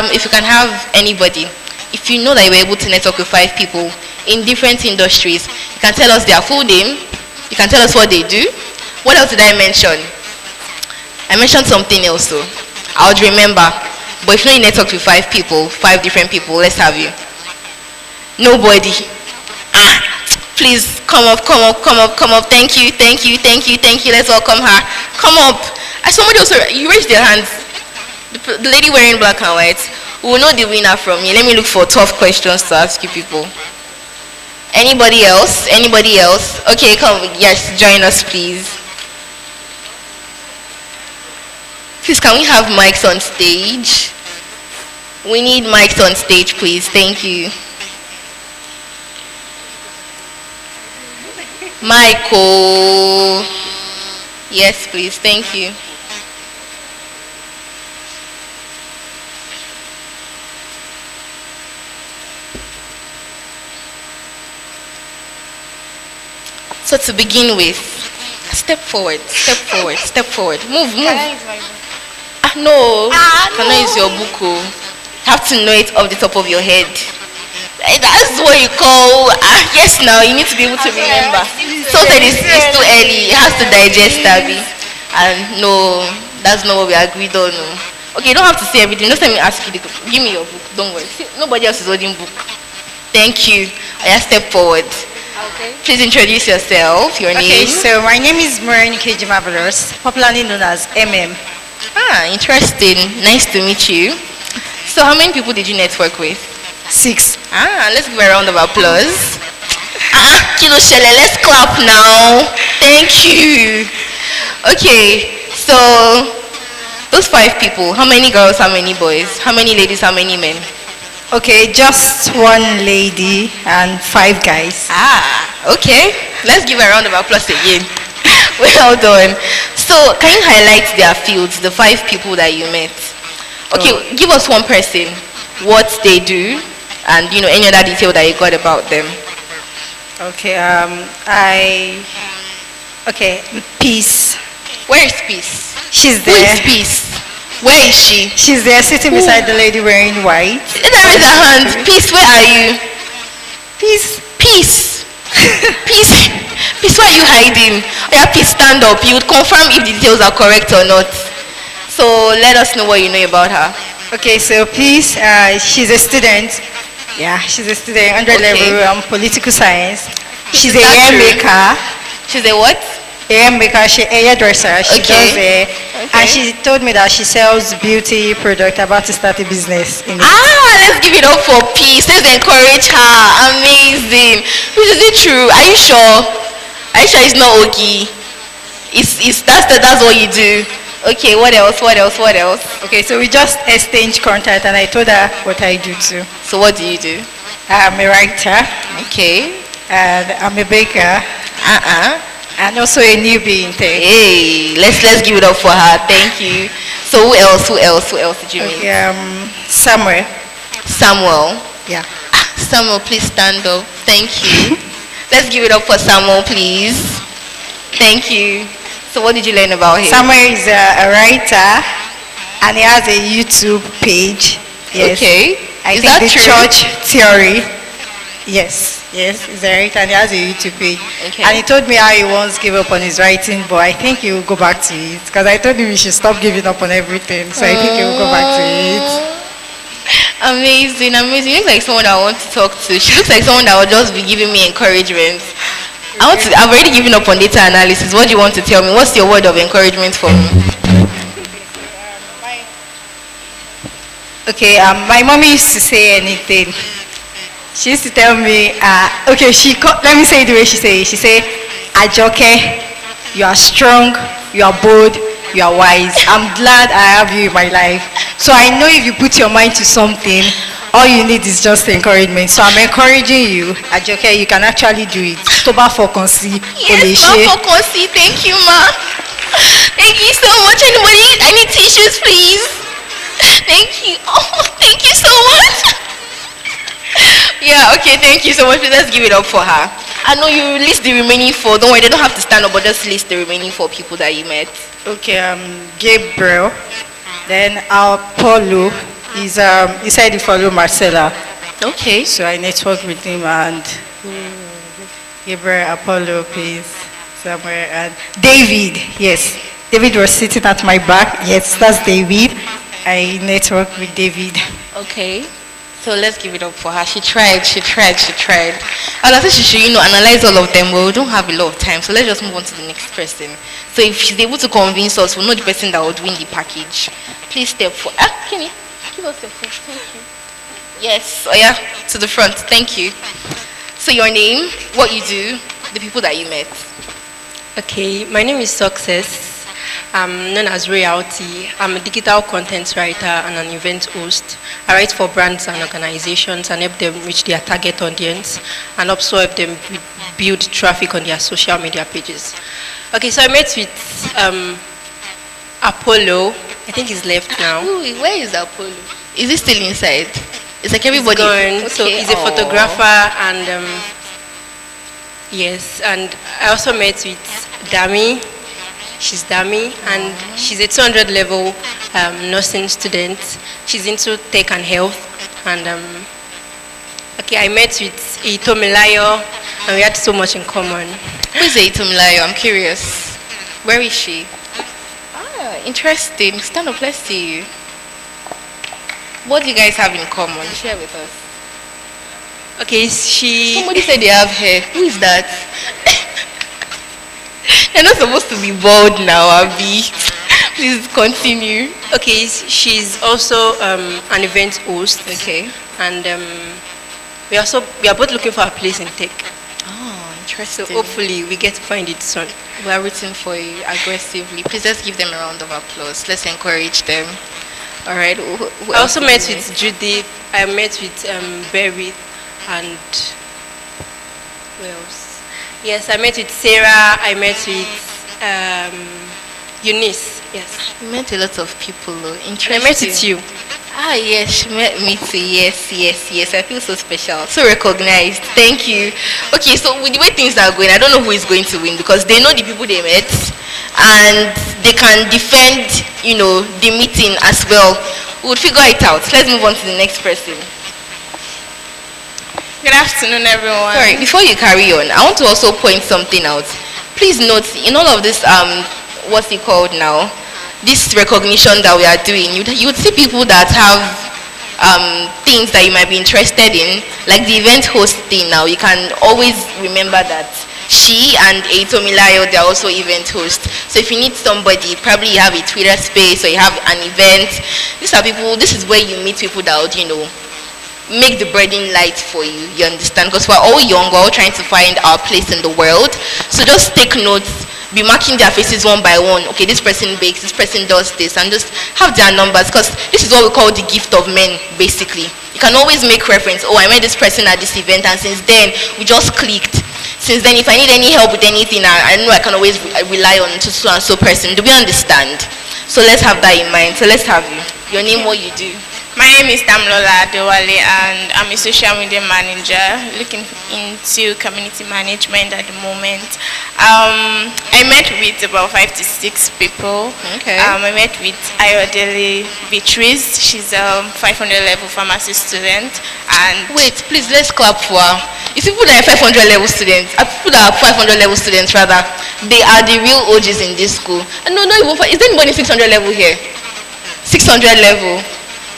if you can have anybody, if you know that you were able to network with 5 people in different industries, you can tell us their full name, you can tell us what they do. What else did I mention? I mentioned something else, so I would remember. But if you know you networked with 5 people, 5 different people, let's have you. Nobody. Please come up. Thank you. Let's welcome her. Come up. Somebody also, you raised your hands. The lady wearing black and white. We will know the winner from you. Let me look for tough questions to ask you people. Anybody else? Okay, come. Yes, join us, please. Please, can we have mics on stage? We need mics on stage, please. Thank you. Michael. Yes, please. Thank you. So to begin with, step forward. Move. No. Cannot use your book. Have to know it off the top of your head. That's what you call. Yes, now you need to be able to remember. So that it's too early. It has to digest, Abby. And no, that's not what we agreed on. No. Okay, you don't have to say everything. Just let me ask you. Give me your book. Don't worry. See, nobody else is holding book. Thank you. I just step forward. Okay. Please introduce yourself. Your name. Okay, so my name is Morenike Jimabalos, popularly known as MM. Interesting. Nice to meet you. So how many people did you network with? 6. Let's give a round of applause. Kilo Shele, let's clap now. Thank you. Okay, so those 5 people, how many girls, how many boys? How many ladies, how many men? Okay, just 1 lady and 5 guys. Okay. Let's give a round of applause again. Well done. So can you highlight their fields, the 5 people that you met? Okay, give us one person, what they do, and any other detail that you got about them. Okay, Peace. Where is Peace? She's Who there. is Peace? Where is she? She's there sitting beside the lady wearing white. Let her raise her hand. Peace, where are you? Peace. Peace, why are you hiding? Yeah, Peace, stand up. You would confirm if the details are correct or not. So let us know what you know about her. Okay, so Peace, she's a student. Yeah, she's a student, 100 level political science. She's a hair maker. She's a what? Hair maker, she's a hairdresser. She does and she told me that she sells beauty product, about to start a business in it. Let's give it up for Peace. Let's encourage her. Amazing. Is it true? Are you sure? Are you sure it's not okay? That's what you do. Okay, what else? Okay, so we just exchanged contact and I told her what I do too. So what do you do? I'm a writer. Okay. And I'm a baker. And also a newbie in tech. Hey, let's give it up for her. Thank you. So who else did you meet? Samuel. Yeah. Samuel, please stand up. Thank you. Let's give it up for Samuel, please. Thank you. So what did you learn about him? Samuel is a writer and he has a YouTube page. Yes. Okay. I Is think that the true? church theory. Yes, he's a writer and he has a YouTube page. Okay. And he told me how he once gave up on his writing, but I think he will go back to it. Because I told him he should stop giving up on everything. So I think he will go back to it. Amazing. You look like someone I want to talk to. She looks like someone that will just be giving me encouragement. I've already given up on data analysis. What do you want to tell me? What's your word of encouragement for me? Okay, my mommy used to say anything. She used to tell me, let me say it the way she said it. She said, Ajoke, you are strong, you are bold, you are wise. I'm glad I have you in my life. So I know if you put your mind to something, all you need is just encouragement. So I'm encouraging you, Ajoke, you can actually do it. Toba Fokonsi, Yes, Toba Fokonsi, thank you, ma. Thank you so much. I need tissues, please. Thank you. Oh, thank you so much. Yeah, okay, thank you so much. Let's give it up for her. I know you list the remaining four. Don't worry, they don't have to stand up, but just list the remaining four people that you met. Okay, Gabriel. Then Apollo is he said he followed Marcella. Okay. So I networked with him and Gabriel, Apollo, please, somewhere, and David. Yes, David was sitting at my back. Yes, that's David. I networked with David. Okay. So let's give it up for her. She tried. And I think she should, analyze all of them, but we don't have a lot of time. So let's just move on to the next person. So if she's able to convince us, we'll know the person that would win the package. Please step forward. Kenny, give us your phone. Thank you. Yes. Oh yeah, to the front. Thank you. So your name, what you do, the people that you met. Okay, my name is Success. I'm known as Royalty. I'm a digital content writer and an event host. I write for brands and organizations and help them reach their target audience and also help them build traffic on their social media pages. Okay, so I met with Apollo. I think he's left now. Ooh, where is Apollo? Is he still inside? It's like everybody. He's gone. So he's a photographer and yes, and I also met with Dami. She's Dami, and she's a 200 level nursing student. She's into tech and health. And okay, I met with Itomilayo, and we had so much in common. Who is Itomilayo? I'm curious. Where is she? Ah, interesting. Stand up, let's see you. What do you guys have in common? Share with us. Okay, Somebody said they have hair. Who is that? You're not supposed to be bald now, Abby. Please continue. Okay, she's also an event host. Okay. And we are both looking for a place in tech. Oh, interesting. So hopefully we get to find it soon. We are rooting for you aggressively. Please let's give them a round of applause. Let's encourage them. All right. Who I also met with with Judith. I met with Berry and who else? Yes, I met with Sarah. I met with Eunice. Yes. You met a lot of people, though. Interesting. And I met with you. Ah, yes, she met me too. Yes. I feel so special, so recognized. Thank you. Okay, so with the way things are going, I don't know who is going to win because they know the people they met, and they can defend, the meeting as well. We'll figure it out. Let's move on to the next person. Good afternoon, everyone. Sorry, before you carry on, I want to also point something out. Please note, in all of this, what's it called now? This recognition that we are doing, you would see people that have things that you might be interested in, like the event host thing now. You can always remember that she and Itomilayo, they're also event hosts. So if you need somebody, probably you have a Twitter space or you have an event. This is where you meet people that would, make the burden light for you, you understand? Because we're all young, we're all trying to find our place in the world. So just take notes, be marking their faces one by one. Okay, this person bakes, this person does this, and just have their numbers, because this is what we call the gift of men, basically. You can always make reference, oh, I met this person at this event, and since then, we just clicked. Since then, if I need any help with anything, I know I can always rely on so and so person. Do we understand? So let's have that in mind. So let's have you. Your name, what you do. My name is Damlola Adewale, and I'm a social media manager looking into community management at the moment. I met with about 5 to 6 people. Okay. I met with Ayodele Beatrice. She's a 500 level pharmacy student. And wait, please, let's clap for her. It's people that are 500 level students, people that are 500 level students rather, they are the real OGs in this school. And no, not even, is there anybody 600 level here? 600 level.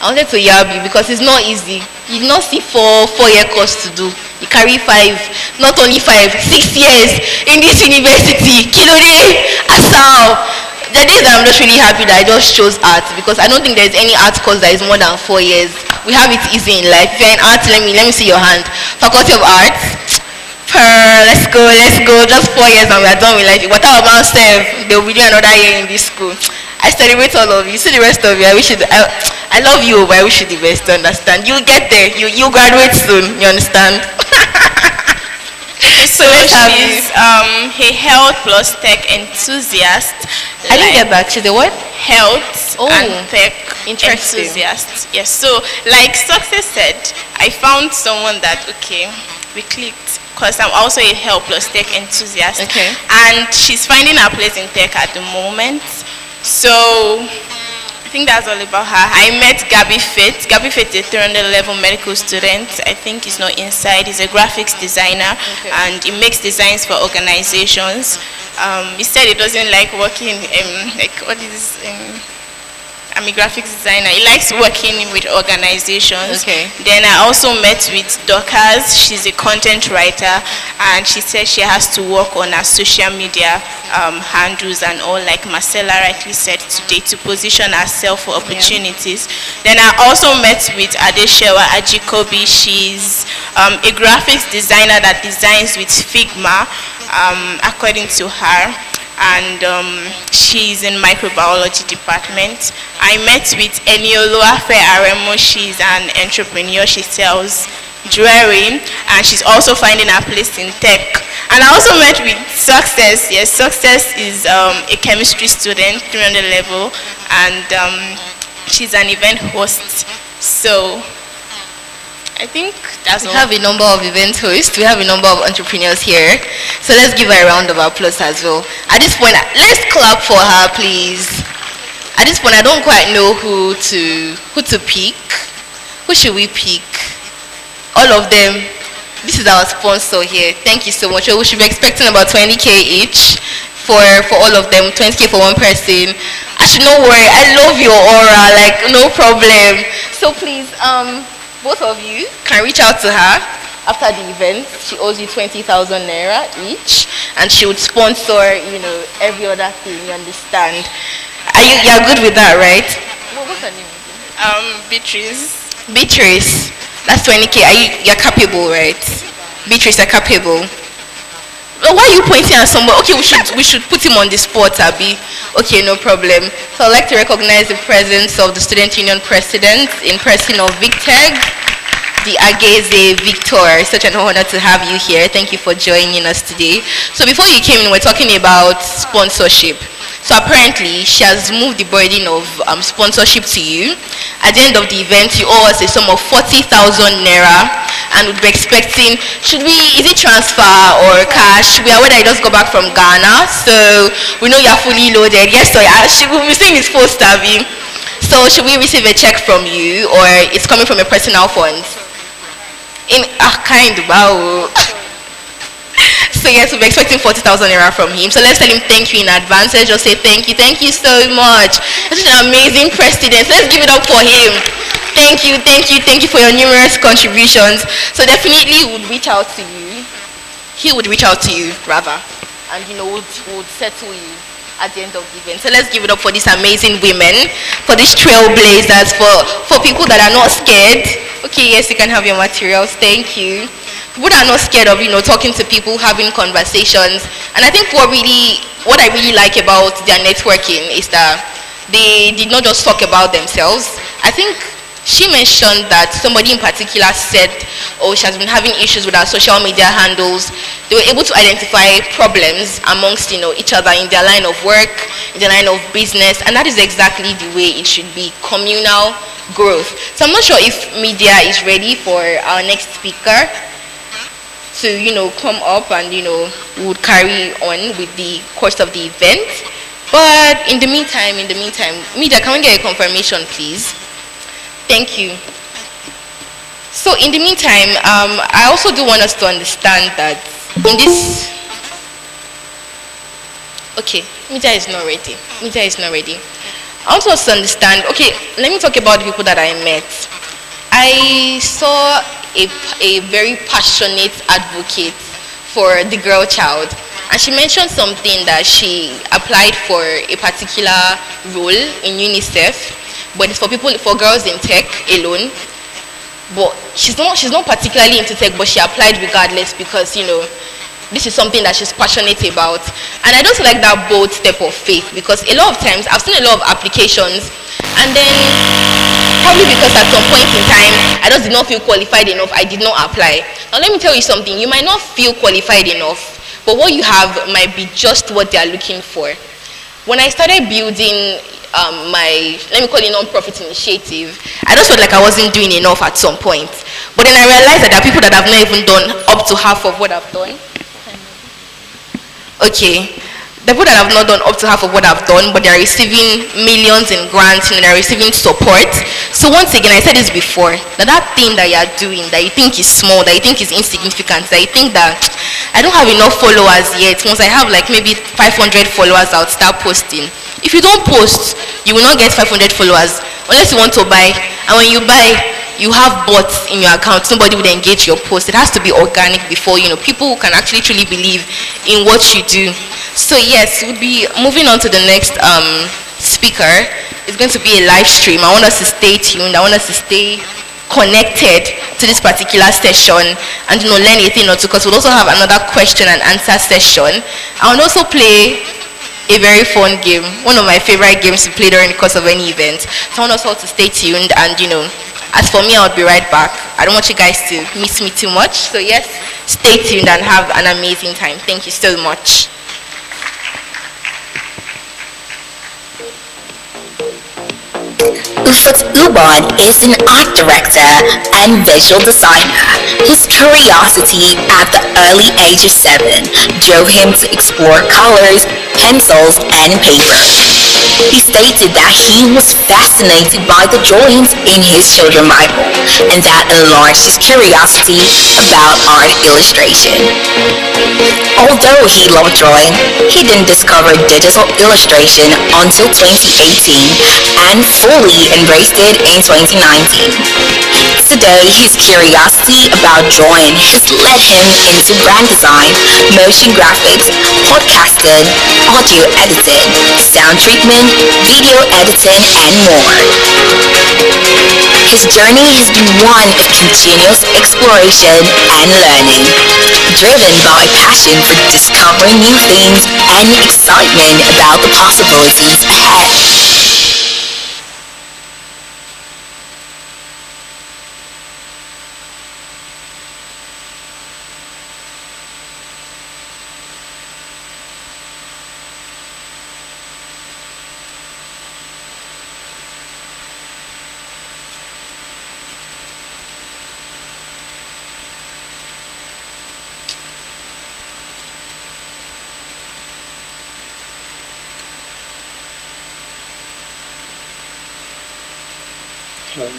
I wanted to yab you because it's not easy. You did not see four-year course to do. You carry 5, not only 5, 6 years in this university. Kilode, Asao. The days that I'm just really happy that I just chose art, because I don't think there's any art course that is more than 4 years. We have it easy in life. If you're in art, let me see your hand. Faculty of Arts. Let's go. Just 4 years and we're done with life. What about myself? They'll be doing another year in this school. I celebrate all of you. See the rest of you. I love you, but I wish you the best. Understand? You'll get there. You graduate soon. You understand? Okay, so let's have she's a health plus tech enthusiast. I didn't get that. She's a what? Health and tech interesting. enthusiast. Yes, so like Success said, I found someone that, okay, we clicked because I'm also a health plus tech enthusiast. Okay. And she's finding her place in tech at the moment. So I think that's all about her. I met Gabby Fit. Gabby Fit is a 300 level medical student. I think he's not inside. He's a graphics designer, and he makes designs for organizations. He said he doesn't like working like what is I'm a graphics designer. He likes working with organizations. Okay. Then I also met with Dorcas. She's a content writer, and she said she has to work on her social media handles and all, like Marcella rightly said today, to position herself for opportunities. Then I also met with Adeshewa Ajikobi. She's a graphics designer that designs with Figma, according to her. And she's in microbiology department. I met with Enioluwafe Aremo. She's an entrepreneur. She sells jewelry, and she's also finding her place in tech. And I also met with Success. Yes, Success is a chemistry student, 300 level, and she's an event host. So I think that's all. We have a number of event hosts. We have a number of entrepreneurs here. So let's give her a round of applause as well. At this point, let's clap for her, please. At this point, I don't quite know who to pick. Who should we pick? All of them. This is our sponsor here. Thank you so much. We should be expecting about 20K each for all of them. 20K for one person. I should not worry. I love your aura. Like, no problem. So please, both of you can reach out to her after the event. She owes you 20,000 naira each, and she would sponsor, every other thing. You understand? You're good with that, right? What's her name? Beatrice. Beatrice. That's 20K. You're capable, right? Beatrice, you're capable. Why are you pointing at somebody? Okay, we should put him on the spot, Abby. Okay, no problem. So I'd like to recognize the presence of the Student Union President in person of VicTech, the Ageze Victor. It's such an honor to have you here. Thank you for joining us today. So before you came in, we're talking about sponsorship. So apparently, she has moved the burden of sponsorship to you. At the end of the event, you owe us a sum of 40,000 naira, and we'd be expecting, is it transfer or cash? We are aware that you just got back from Ghana, so we know you're fully loaded. Yes, so we'll be seeing this post, Abby. So should we receive a check from you, or it's coming from a personal fund? Wow. So yes, we'll be expecting 40,000 naira from him. So let's tell him thank you in advance. Let's just say thank you so much. Such an amazing president. Let's give it up for him. Thank you for your numerous contributions. So definitely he would reach out to you. He would reach out to you, rather, and would settle you at the end of the event. So let's give it up for these amazing women, for these trailblazers, for people that are not scared. Okay, yes, you can have your materials. Thank you. People that are not scared of, talking to people, having conversations. And I think what I really like about their networking is that they did not just talk about themselves. I think she mentioned that somebody in particular said, she has been having issues with her social media handles. They were able to identify problems amongst, each other in their line of work, in their line of business, and that is exactly the way it should be, communal growth. So I'm not sure if media is ready for our next speaker to, come up and, would carry on with the course of the event. But in the meantime, media, can we get a confirmation, please? Thank you. So in the meantime, I also do want us to understand that in this, okay, media is not ready. I want us to understand, okay, let me talk about the people that I met. I saw a very passionate advocate for the girl child, and she mentioned something that she applied for a particular role in UNICEF, but it's for girls in tech alone. But she's not particularly into tech, but she applied regardless because this is something that she's passionate about. And I just like that bold step of faith, because a lot of times I've seen a lot of applications, and then probably because at some point in time I just did not feel qualified enough, I did not apply. Now let me tell you something. You might not feel qualified enough, but what you have might be just what they are looking for. When I started building my, let me call it non-profit initiative, I just felt like I wasn't doing enough at some point. But then I realized that there are people that have not even done up to half of what I've done. Okay. The people that have not done up to half of what I've done, but they're receiving millions in grants and they're receiving support. So once again, I said this before, that thing that you're doing, that you think is small, that you think is insignificant, that you think that I don't have enough followers yet. Once I have like maybe 500 followers, I'll start posting. If you don't post, you will not get 500 followers unless you want to buy. And when you buy, you have bots in your account. Nobody would engage your post. It has to be organic before, people can actually truly believe in what you do. So yes, we'll be moving on to the next speaker. It's going to be a live stream. I want us to stay tuned. I want us to stay connected to this particular session and learn a thing or two, because we'll also have another question and answer session. I will also play a very fun game, one of my favorite games to play during the course of any event. So I want us all to stay tuned, and as for me, I'll be right back. I don't want you guys to miss me too much. So yes, stay tuned and have an amazing time. Thank you so much. Ufot Ubon is an art director and visual designer whose curiosity at the early age of 7 drove him to explore colors, pencils, and paper. He stated that he was fascinated by the drawings in his children's Bible, and that enlarged his curiosity about art illustration. Although he loved drawing, he didn't discover digital illustration until 2018 and fully embraced it in 2019. Today, his curiosity about drawing has led him into brand design, motion graphics, podcasting, audio editing, sound treatment, video editing, and more. His journey has been one of continuous exploration and learning, driven by passion for discovering new things and excitement about the possibilities ahead. Hello.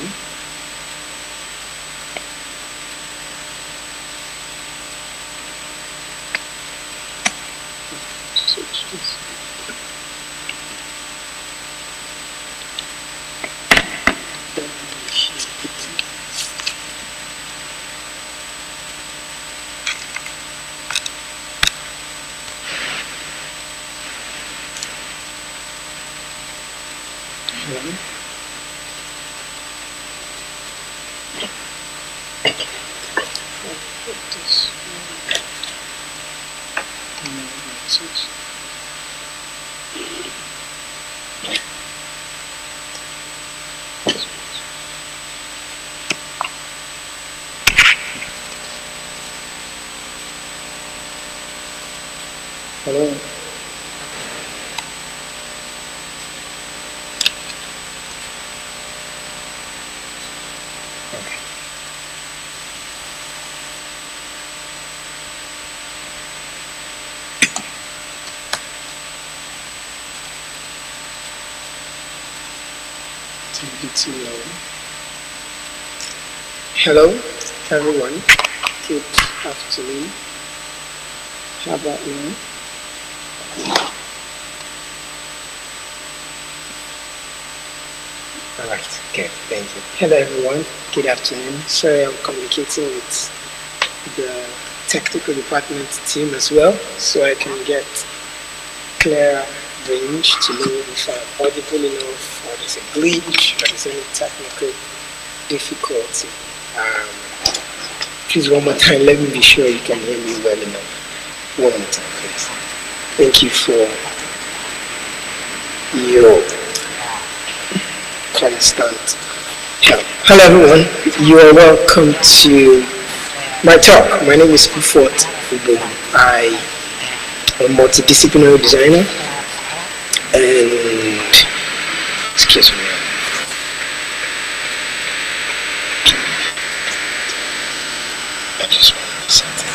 Hello, everyone. Good afternoon. How about you? Alright, okay, thank you. Hello, everyone. Good afternoon. Sorry, I'm communicating with the technical department team as well, so I can get clear range to know if I'm audible enough, or there's a glitch, or there's any technical difficulty. Please, one more time, let me be sure you can hear me well enough. One more time, please. Thank you for your constant help. Hello, everyone. You are welcome to My talk, my name is Ufot Ubo. I am a multidisciplinary designer and, excuse me. I just want something.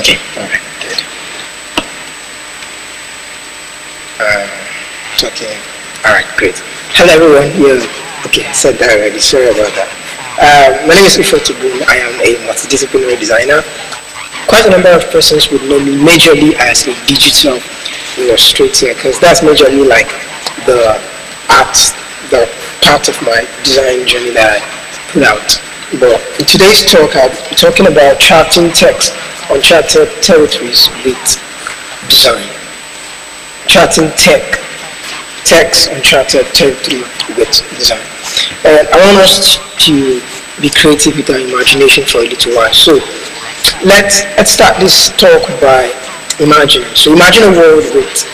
Okay, alright, good. Okay, alright, great. Hello everyone, yeah, okay, I said that already, sorry about that. My name is Ufot Ubo. I am a multidisciplinary designer. Quite a number of persons would know me majorly as a digital illustrator, because that's majorly like the art, the part of my design journey that I put out. But in today's talk, I'll be talking about charting text on charted territories with design. Charting text on charted territory with design. And I want us to be creative with our imagination for a little while. So let's start this talk by imagining. So imagine a world with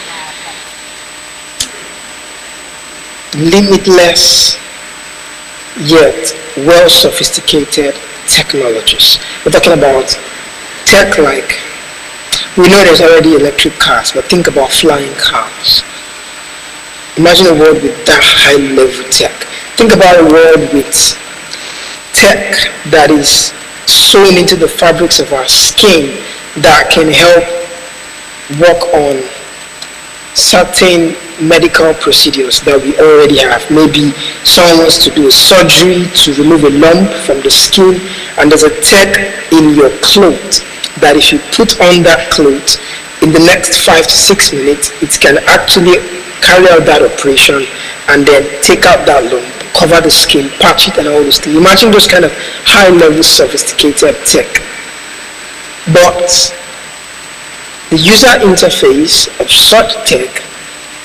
limitless yet well sophisticated technologies. We're talking about tech like, we know there's already electric cars, but think about flying cars. Imagine a world with that high level tech. Think about a world with tech that is sewn into the fabrics of our skin that can help work on certain medical procedures that we already have. Maybe someone wants to do a surgery to remove a lump from the skin, and there's a tech in your clothes that if you put on that clothes, in the next 5 to 6 minutes, it can actually carry out that operation and then take out that lump, cover the skin, patch it and all those things. Imagine those kind of high-level sophisticated tech. But the user interface of such tech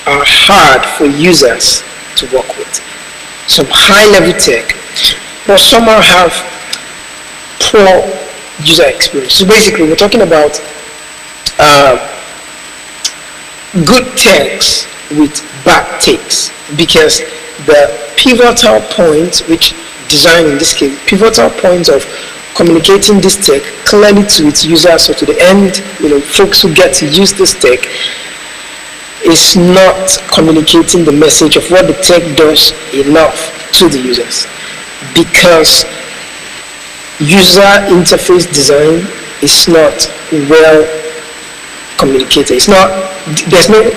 are hard for users to work with. Some high-level tech, but somehow have poor user experience. So basically, we're talking about good techs with bad takes, because the pivotal point, which design in this case, pivotal point of communicating this tech clearly to its users or to the end, folks who get to use this tech, is not communicating the message of what the tech does enough to the users, because user interface design is not well communicated. It's not, there's no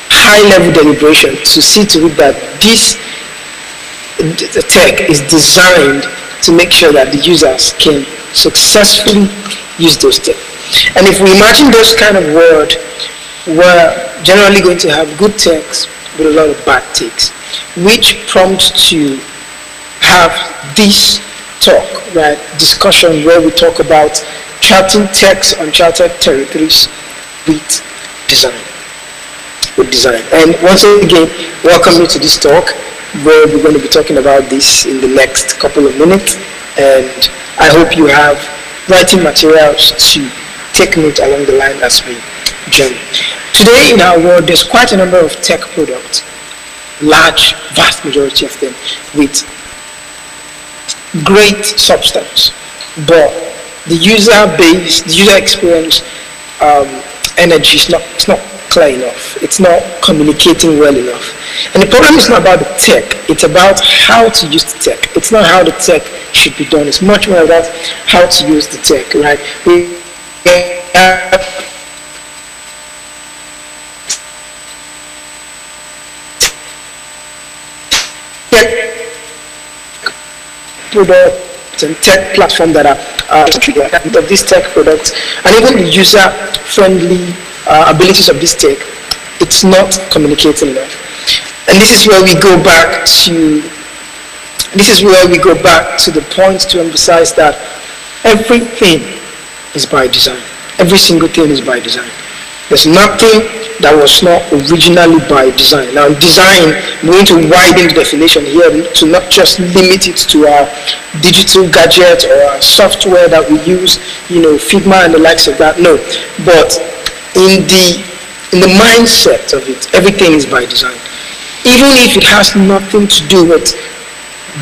high-level deliberation to see to it that the tech is designed to make sure that the users can successfully use those tech. And if we imagine those kind of world, we're generally going to have good techs with a lot of bad takes, which prompts to have this talk, right, discussion where we talk about charting text on charted territories with design. And once again, welcome you to this talk where we're going to be talking about this in the next couple of minutes, and I hope you have writing materials to take note along the line as we journey. Today in our world, there's quite a number of tech products, large, vast majority of them, with great substance, but the user base, the user experience, energy is not clear enough. It's not communicating well enough. And the problem is not about the tech, it's about how to use the tech. It's not how the tech should be done, it's much more about how to use the tech, right? We products and tech platform that are of these tech products, and even the user-friendly abilities of this tech, it's not communicating enough. And this is where we go back to the point to emphasize that everything is by design. Every single thing is by design. There's nothing that was not originally by design. Now design, we're going to widen the definition here to not just limit it to our digital gadget or our software that we use, Figma and the likes of that. No, but in the mindset of it, everything is by design. Even if it has nothing to do with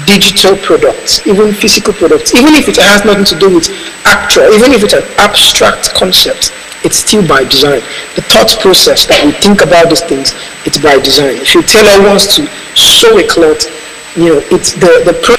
digital products, even physical products, even if it has nothing to do with actual, even if it's an abstract concept, it's still by design. The thought process that we think about these things, it's by design. If your tailor wants to sew a cloth, it's the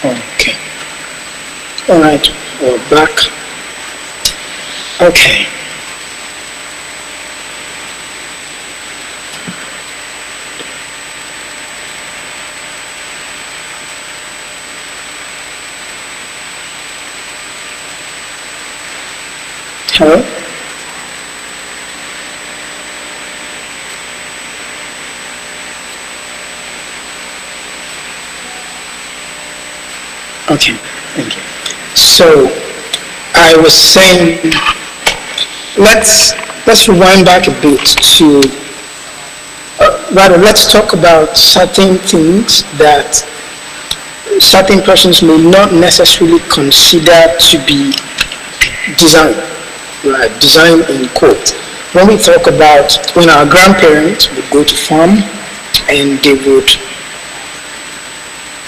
Okay. All right, we're back. Okay. Hello? Okay, thank you. So I was saying, let's rewind back a bit to, rather let's talk about certain things that certain persons may not necessarily consider to be design, right? Design in quote. When we talk about when our grandparents would go to farm and they would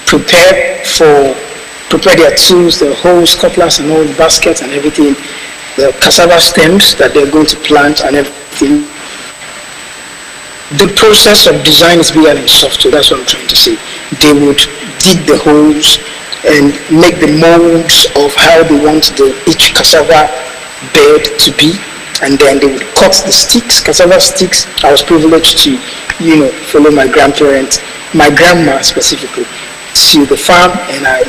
prepare their tools, the hoes, cutlass and all the baskets and everything, the cassava stems that they're going to plant and everything. The process of design is bigger than software, that's what I'm trying to say. They would dig the holes and make the molds of how they want each cassava bed to be, and then they would cut the sticks, cassava sticks. I was privileged to, follow my grandparents, my grandma specifically, to the farm, and I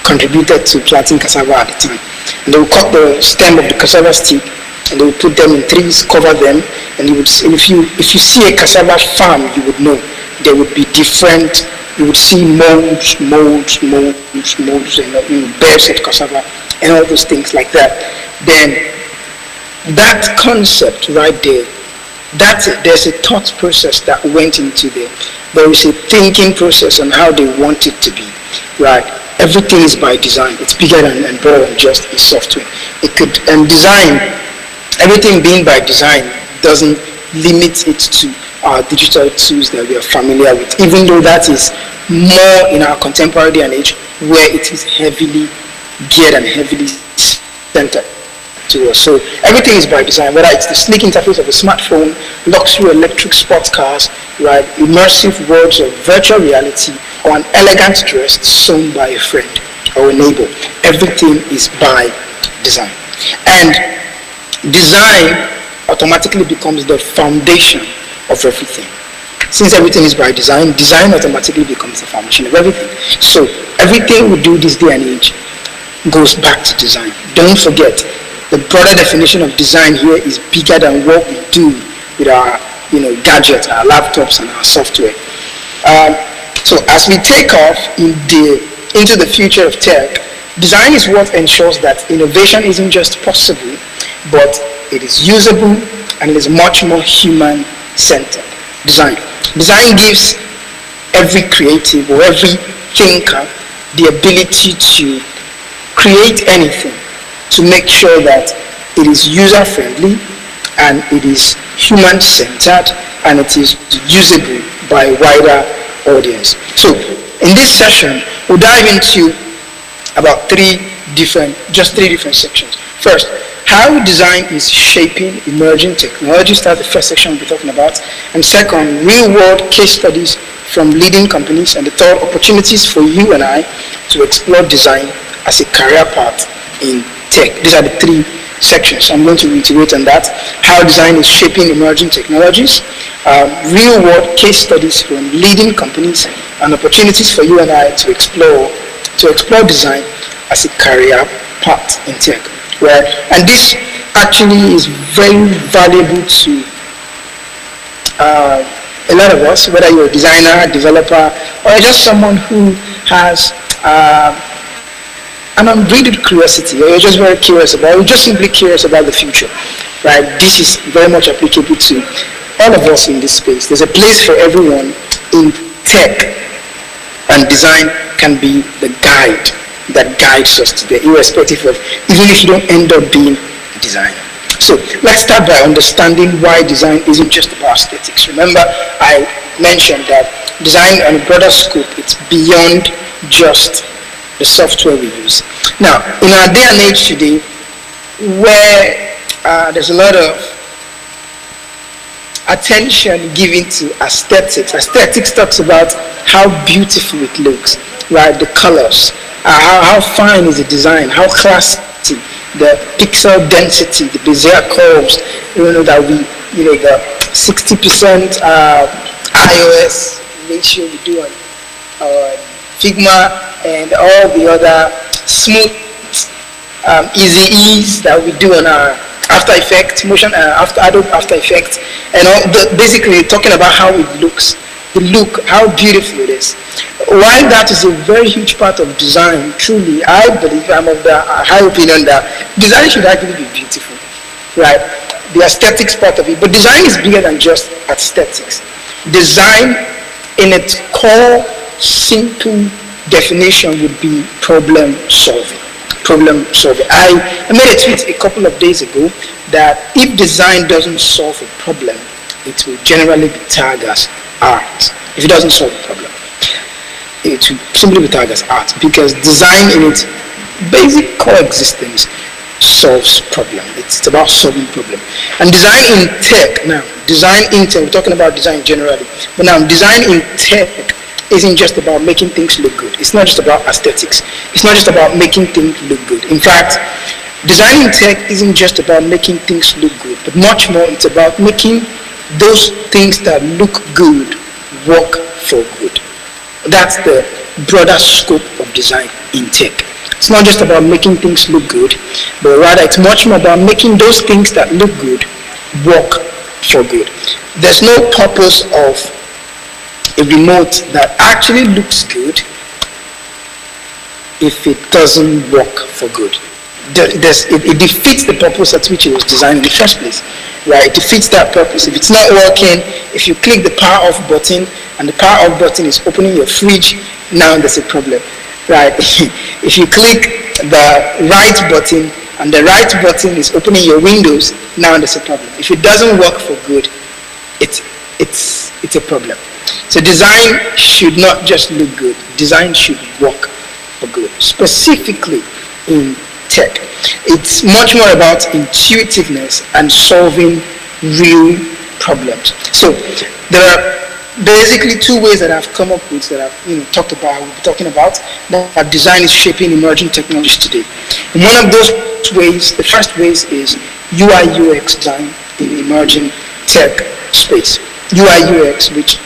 contributed to planting cassava at the time. And they would cut the stem of the cassava stick and they would put them in trees, cover them, and if you see a cassava farm, you would know there would be different. You would see molds, and beds of cassava, and all those things like that. Then that concept right there, there's a thought process that went into there. There is a thinking process on how they want it to be, right? Everything is by design. It's bigger and broader than just a software. Design, everything being by design doesn't limit it to our digital tools that we are familiar with, even though that is more in our contemporary day and age where it is heavily geared and heavily centered to us. So everything is by design, whether it's the sleek interface of a smartphone, luxury electric sports cars, right, immersive worlds of virtual reality, or an elegant dress sewn by a friend or a neighbor. Everything is by design. And design automatically becomes the foundation of everything. Since everything is by design, design automatically becomes the foundation of everything. So everything we do this day and age goes back to design. Don't forget, the broader definition of design here is bigger than what we do with our gadgets, our laptops, and our software. So as we take off into the future of tech, design is what ensures that innovation isn't just possible, but it is usable and it is much more human-centered. Design gives every creative or every thinker the ability to create anything, to make sure that it is user-friendly and it is human-centered and it is usable by a wider audience. So in this session, we'll dive into about three different sections. First, how design is shaping emerging technologies. That's the first section we'll be talking about. And second, real-world case studies from leading companies. And the third, opportunities for you and I to explore design as a career path in tech. These are the three sections. I'm going to reiterate on that. How design is shaping emerging technologies, real-world case studies from leading companies, and opportunities for you and I to explore design as a career path in tech. And this actually is very valuable to a lot of us, whether you're a designer, developer, or just someone who has an unbridled curiosity, or you're just very curious about, or you're just simply curious about the future, right? This is very much applicable to all of us in this space. There's a place for everyone in tech, and design can be the guide that guides us today, irrespective of, even if you don't end up being a designer. So let's start by understanding why design isn't just about aesthetics. Remember, I mentioned that design on a broader scope, it's beyond just the software we use. Now, in our day and age today, where there's a lot of attention given to aesthetics. Aesthetics talks about how beautiful it looks, right? The colors, how fine is the design, how classy, the pixel density, the Bezier curves, that we, the 60% iOS ratio we do on Figma, and all the other smooth, easy ease that we do on our After Effects, Adobe After Effects, and all basically talking about how it looks, the look, how beautiful it is. While that is a very huge part of design, truly, I believe, I'm of the high opinion that design should actually be beautiful, right? The aesthetics part of it, but design is bigger than just aesthetics. Design, in its core, simple definition would be problem solving. I made a tweet a couple of days ago that if design doesn't solve a problem, it will generally be tagged as art. If it doesn't solve a problem, it will simply be tagged as art, because design in its basic core existence solves problem. It's about solving problem. And design in tech, we're talking about design generally, but now design in tech isn't just about making things look good. It's not just about aesthetics. It's not just about making things look good. In fact, design in tech isn't just about making things look good, but much more, it's about making those things that look good work for good. That's the broader scope of design in tech. It's not just about making things look good, but rather it's much more about making those things that look good work for good. There's no purpose of a remote that actually looks good if it doesn't work for good. It defeats the purpose at which it was designed in the first place, right? It defeats that purpose. If it's not working, if you click the power off button and the power off button is opening your fridge, now there's a problem, right? If you click the right button and the right button is opening your windows, now there's a problem. If it doesn't work for good, it's a problem. So design should not just look good. Design should work for good. Specifically in tech, it's much more about intuitiveness and solving real problems. So there are basically two ways that I've come up with that I've talking about that design is shaping emerging technologies today. And one of those ways, the first way is UI UX design in emerging tech space. UI UX, which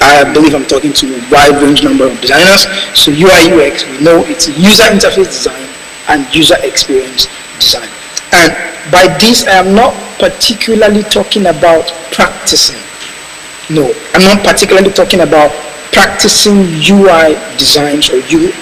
I believe I'm talking to a wide range number of designers. So UI UX, we know it's user interface design and user experience design. And by this, I am not particularly talking about practicing. No, I'm not particularly talking about practicing UI designs or UI.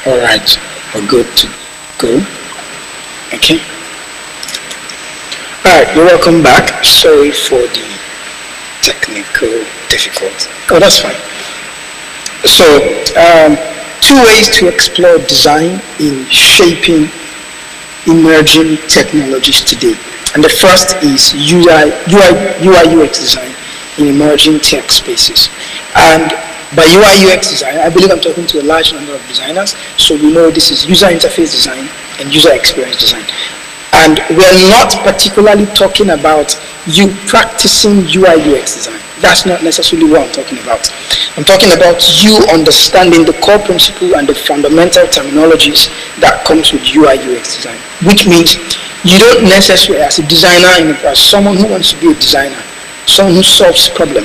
All right, we're good to go. Okay. All right, you're welcome back. Sorry for the technical difficulty. Oh, that's fine. So, 2 ways to explore design in shaping emerging technologies today. And the first is UI UX design in emerging tech spaces. And by UI UX design, I believe I'm talking to a large number of designers, so we know this is user interface design and user experience design. And we're not particularly talking about you practicing UI UX design. That's not necessarily what I'm talking about. I'm talking about you understanding the core principle and the fundamental terminologies that comes with UI UX design, which means you don't necessarily, as a designer, as someone who wants to be a designer, someone who solves problem,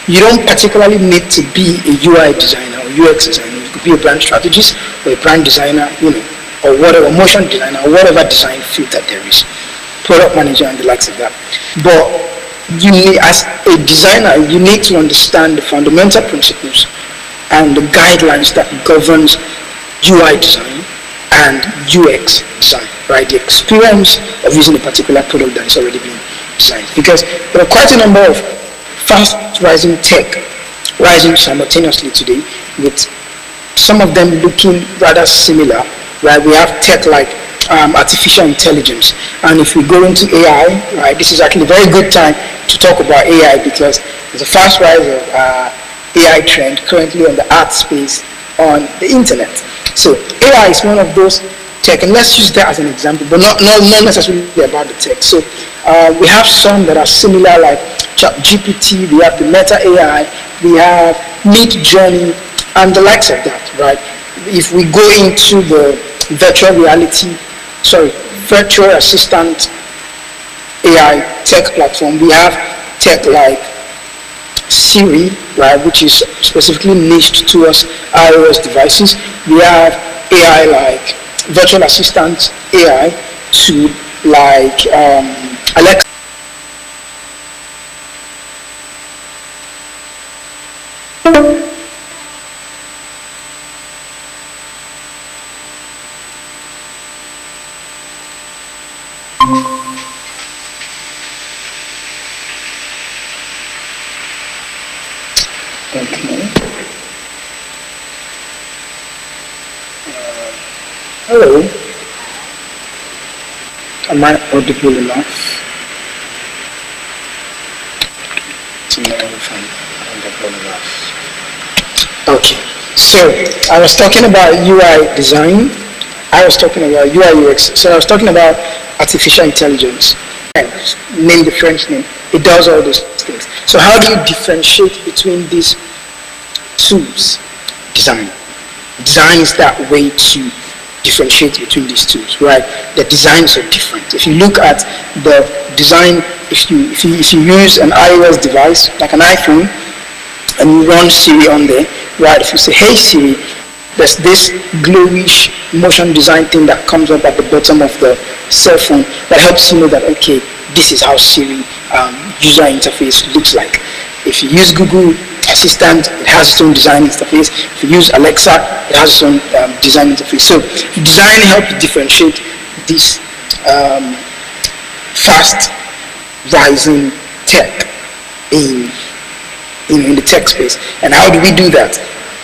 you don't particularly need to be a UI designer or UX designer. You could be a brand strategist or a brand designer, or whatever, motion designer, or whatever design field that there is, product manager and the likes of that. But you need, as a designer, you need to understand the fundamental principles and the guidelines that governs UI design and UX design, right? The experience of using a particular product that is already been designed. Because there are quite a number of fast rising tech rising simultaneously today, with some of them looking rather similar, right? We have tech like artificial intelligence, and if we go into AI, right, this is actually a very good time to talk about AI, because there's a fast rise of AI trend currently on the art space on the internet. So AI is one of those tech, and let's use that as an example, but not necessarily about the tech. So we have some that are similar, like ChatGPT, we have the Meta AI, we have Midjourney, and the likes of that, right? If we go into the virtual assistant AI tech platform, we have tech like Siri, right, which is specifically niched towards iOS devices. We have AI like virtual assistant AI to like Alexa. Hello. Am I audible enough? To know if I'm audible enough. Okay. So I was talking about UI design. I was talking about UI UX. So I was talking about artificial intelligence. Name the French name. It does all those things. So how do you differentiate between these tools? Design. Design is that way to differentiate between these tools, right? The designs are different. If you look at the design, if you use an iOS device like an iPhone and you run Siri on there, right? If you say, "Hey Siri, there's this glowish motion design thing that comes up at the bottom of the cell phone that helps you know that, okay, this is how Siri user interface looks like. If you use Google Assistant, it has its own design interface. If you use Alexa, it has its own design interface. So design helps differentiate this fast rising tech in the tech space. And how do we do that?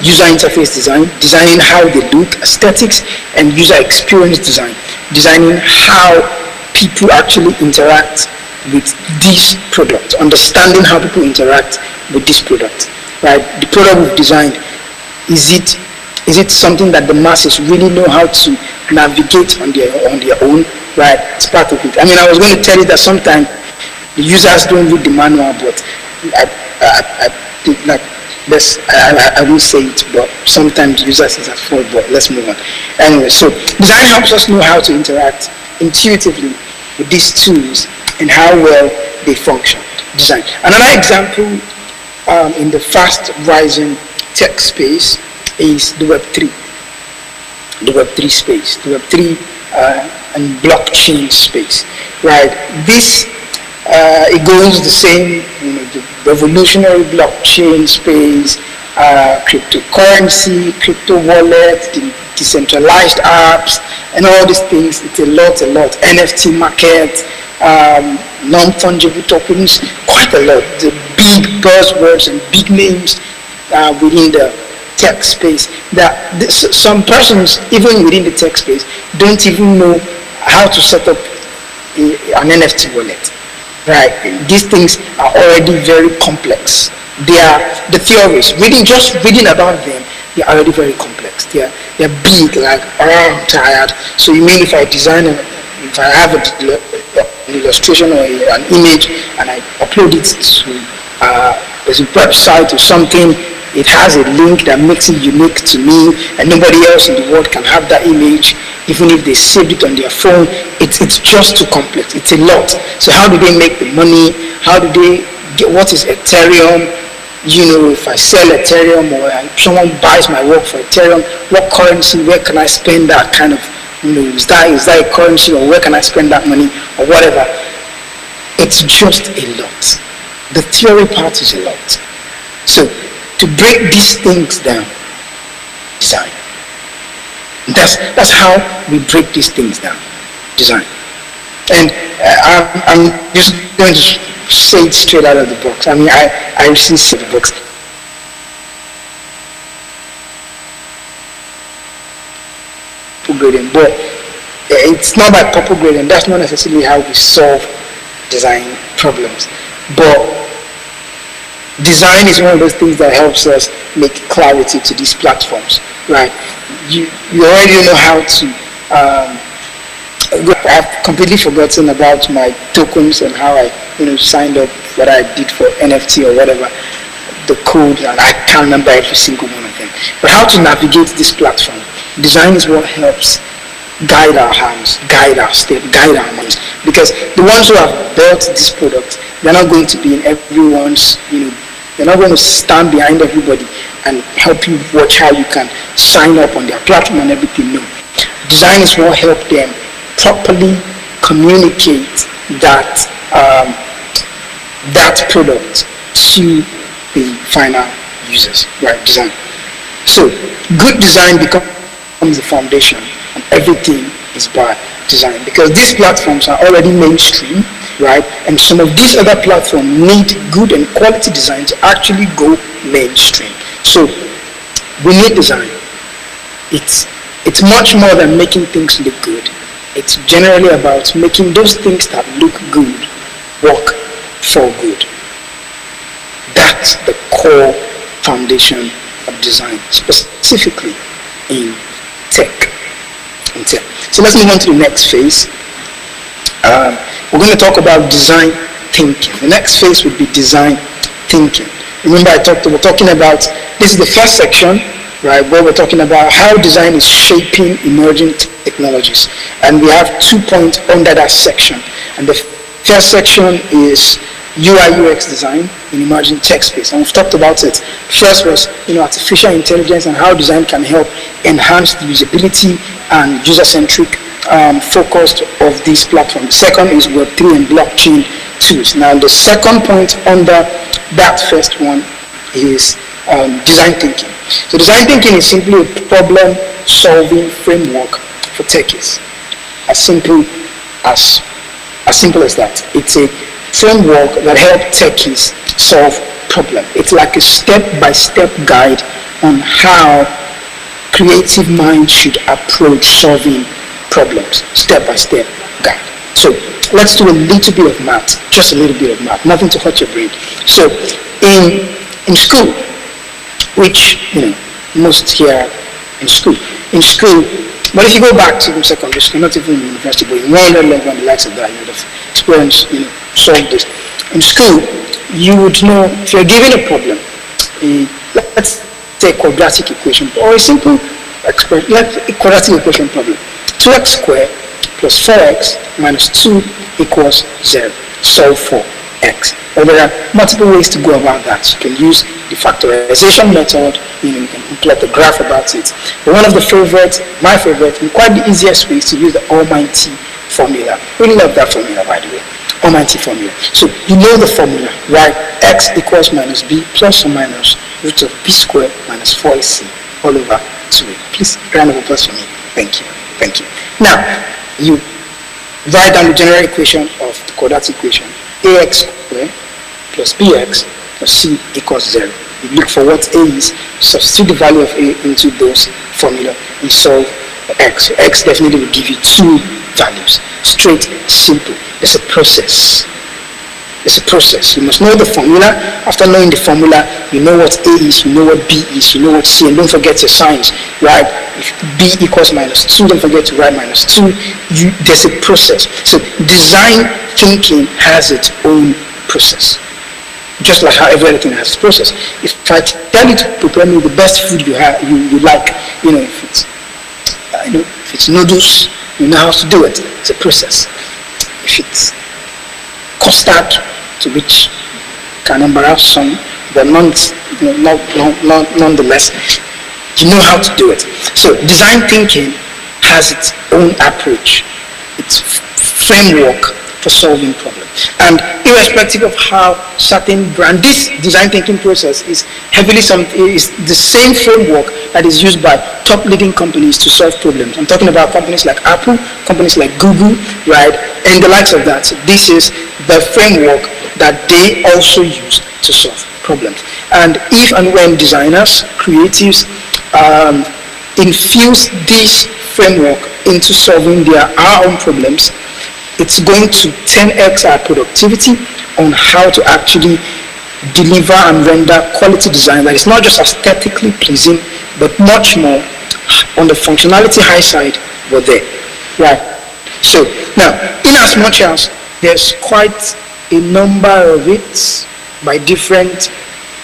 User interface design, designing how they look, aesthetics, and user experience design, designing how people actually interact with this product, understanding how people interact with this product, right? The product we've designed, is it something that the masses really know how to navigate on their own, right? It's part of it. I mean, I was going to tell you that sometimes the users don't read the manual, but I will say it, but sometimes users is at fault, but let's move on. Anyway, so design helps us know how to interact intuitively with these tools and how well they function. Design. Another example in the fast rising tech space is the Web3. The Web3 space, the Web3 and blockchain space, right? This it goes the same, the revolutionary blockchain space, cryptocurrency, crypto wallet, the decentralized apps, and all these things. It's a lot. NFT market, non-fungible tokens, quite a lot. The big buzzwords and big names within the tech space that some persons, even within the tech space, don't even know how to set up an NFT wallet. Right, these things are already very complex. They are the theories. Just reading about them, they are already very complex. They're big. Like, I'm tired. So you mean if I design if I have an illustration or an image and I upload it to a website or something, it has a link that makes it unique to me, and nobody else in the world can have that image, even if they saved it on their phone. It's just too complex. It's a lot. So how do they make the money? How do they get, what is Ethereum? If I sell Ethereum or someone buys my work for Ethereum, what currency, where can I spend that kind of, is that a currency, or where can I spend that money, or whatever? It's just a lot. The theory part is a lot. So to break these things down, design. That's how we break these things down, design. And I'm just going to say it straight out of the box. I mean, I recently see the books. Grading, but it's not by purple grading. That's not necessarily how we solve design problems. But design is one of those things that helps us make clarity to these platforms, right? You already know how to. I've completely forgotten about my tokens and how I, signed up, what I did for NFT or whatever, the code, and I can't remember every single one of them. But how to navigate this platform? Design is what helps guide our hands, guide our step, guide our minds. Because the ones who have built this product, they're not going to be in everyone's, they're not going to stand behind everybody and help you watch how you can sign up on their platform and everything. No. Design is what help them properly communicate that product to the final users, right? Design. So good design becomes the foundation, and everything is by design, because these platforms are already mainstream, right? And some of these other platforms need good and quality design to actually go mainstream. So we need design. It's much more than making things look good. It's generally about making those things that look good work for good. That's the core foundation of design, specifically in tech. So let's move on to the next phase. We're going to talk about design thinking. The next phase would be design thinking. Remember we're talking about, this is the first section, right, where we're talking about how design is shaping emerging technologies. And we have 2 points under that section. And the first section is UI UX design in emerging tech space, and we've talked about it. First was, artificial intelligence and how design can help enhance the usability and user-centric focus of this platform. The second is Web3 and blockchain tools. Now, the second point under that first one is design thinking. So design thinking is simply a problem-solving framework for techies. As simple as that. It's a framework that helps techies solve problems. It's like a step-by-step guide on how creative minds should approach solving problems. Step-by-step guide. So let's do a little bit of math, just a little bit of math, nothing to hurt your brain. So in school, which most here in school, but if you go back to secondary school, not even university, but in 100 level and the likes of that, you would have experienced, solved this. In school, you would know if you're given a problem, let's say a quadratic equation, or a simple like a quadratic equation problem. 2x squared plus 4x minus 2 equals 0. Solve for x. Or there are multiple ways to go about that. You can use the factorization method, you can plot a graph about it. But one of my favorite, and quite the easiest way is to use the almighty formula. Really love that formula, by the way. Almighty formula. So you know the formula, right? X equals minus b plus or minus root of b squared minus 4ac all over 2a. Please, round of applause for me. Thank you. Now, you write down the general equation of the quadratic equation. Ax squared plus bx plus c equals 0. You look for what a is, substitute the value of a into those formula, you solve for x. So x definitely will give you 2 values. Straight, simple. There's a process. You must know the formula. After knowing the formula, you know what a is, you know what b is, you know what c, and don't forget your signs, right? If b equals minus 2, don't forget to write minus 2. There's a process. So design thinking has its own process. Just like how everything has its process. If I tell you to prepare me the best food you like, if it's noodles, you know how to do it. It's a process. If it's custard, to which can embarrass some, but nonetheless, you know how to do it. So design thinking has its own approach, its framework for solving problems. And irrespective of how certain brand, this design thinking process is is the same framework that is used by top leading companies to solve problems. I'm talking about companies like Apple, companies like Google, right, and the likes of that. So this is the framework that they also use to solve problems. And if and when designers, creatives, infuse this framework into solving our own problems, it's going to 10x our productivity on how to actually deliver and render quality design that is not just aesthetically pleasing, but much more on the functionality high side, but there. Right. So now, in as much as there's quite a number of it by different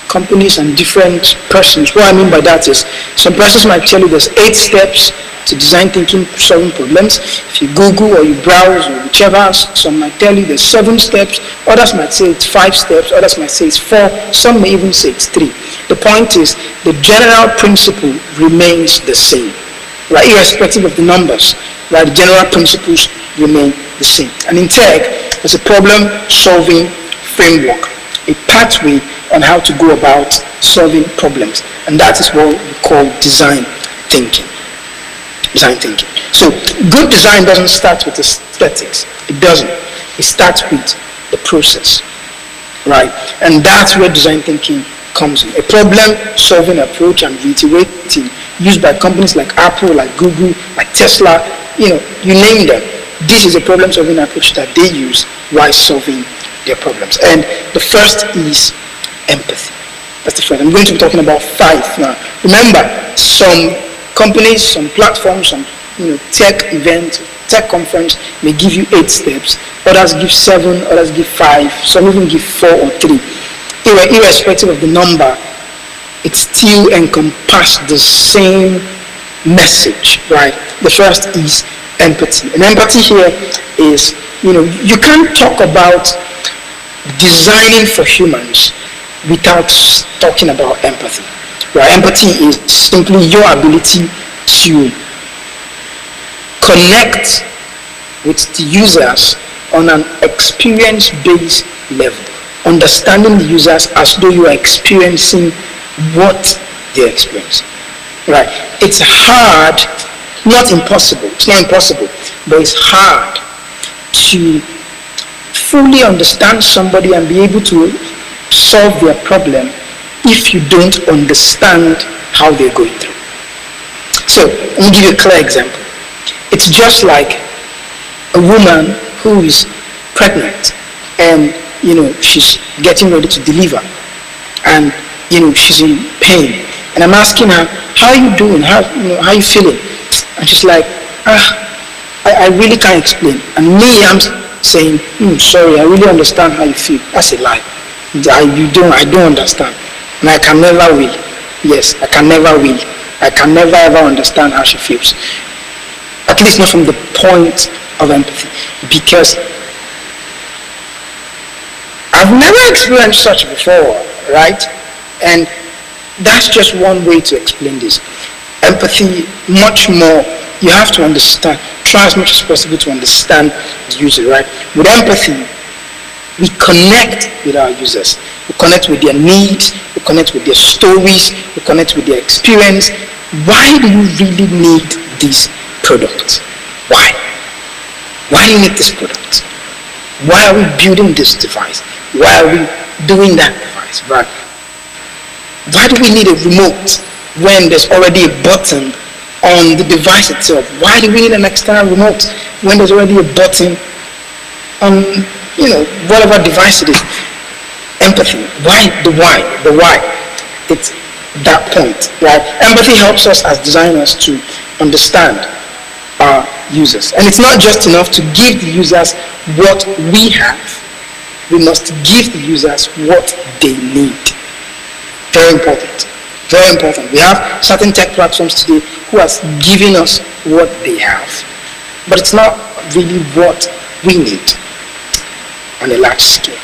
companies and different persons. What I mean by that is, some persons might tell you there's 8 steps to design thinking, solving problems. If you Google or you browse or whichever, some might tell you there's 7 steps, others might say it's 5 steps, others might say it's 4, some may even say it's 3. The point is, the general principle remains the same, right? Irrespective of the numbers, right? The general principles remain the same. And in tech, there's a problem-solving framework, a pathway on how to go about solving problems, and that is what we call design thinking. So good design doesn't start with aesthetics. It doesn't. It starts with the process, right? And that's where design thinking comes in. A problem-solving approach, and reiterating, used by companies like Apple, like Google, like Tesla, you name them. This is a problem-solving approach that they use while solving their problems. And the first is empathy. That's the first. I'm going to be talking about 5 now. Remember, some companies, some platforms, some tech event, tech conference may give you 8 steps. Others give 7, others give 5, some even give 4 or 3. Irrespective of the number, it still encompasses the same message, right? The first is empathy. And empathy here is, you can't talk about designing for humans without talking about empathy. Right? Empathy is simply your ability to connect with the users on an experience-based level, understanding the users as though you are experiencing what they're experiencing. Right? It's hard, not impossible, it's not impossible, but it's hard to fully understand somebody and be able to solve their problem if you don't understand how they're going through. So, let me give you a clear example. It's just like a woman who is pregnant and, she's getting ready to deliver and, she's in pain. And I'm asking her, how are you doing? How are you feeling? And she's like, I really can't explain. And me, I'm saying, sorry, I really understand how you feel. That's a lie. I don't understand. And I can never will. Yes, I can never will. I can never ever understand how she feels. At least not from the point of empathy. Because I've never experienced such before, right? And that's just one way to explain this. Empathy, much more, you have to understand, try as much as possible to understand the user, right? With empathy, we connect with our users. We connect with their needs, we connect with their stories, we connect with their experience. Why do you really need this product? Why? Why do you need this product? Why are we building this device? Why are we doing that device, right? Why do we need a remote when there's already a button on the device itself? Why do we need an external remote when there's already a button on, whatever device it is? Empathy. Why? The why. It's that point, right? Empathy helps us as designers to understand our users. And it's not just enough to give the users what we have. We must give the users what they need. Very important. Very important. We have certain tech platforms today who are giving us what they have, but it's not really what we need on a large scale.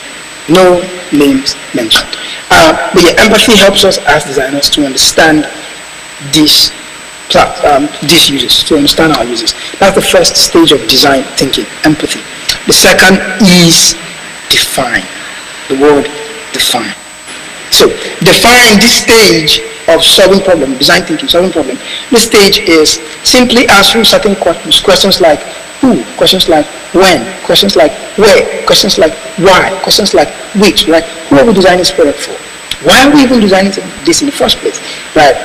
No names mentioned. But yeah, empathy helps us as designers to understand these users, to understand our users. That's the first stage of design thinking, empathy. The second is define. The word define. So define this stage of solving problem, design thinking, solving problem. This stage is simply answering certain questions like who, questions like when, questions like where, questions like why, questions like which, right? Who are we designing this product for? Why are we even designing this in the first place, right?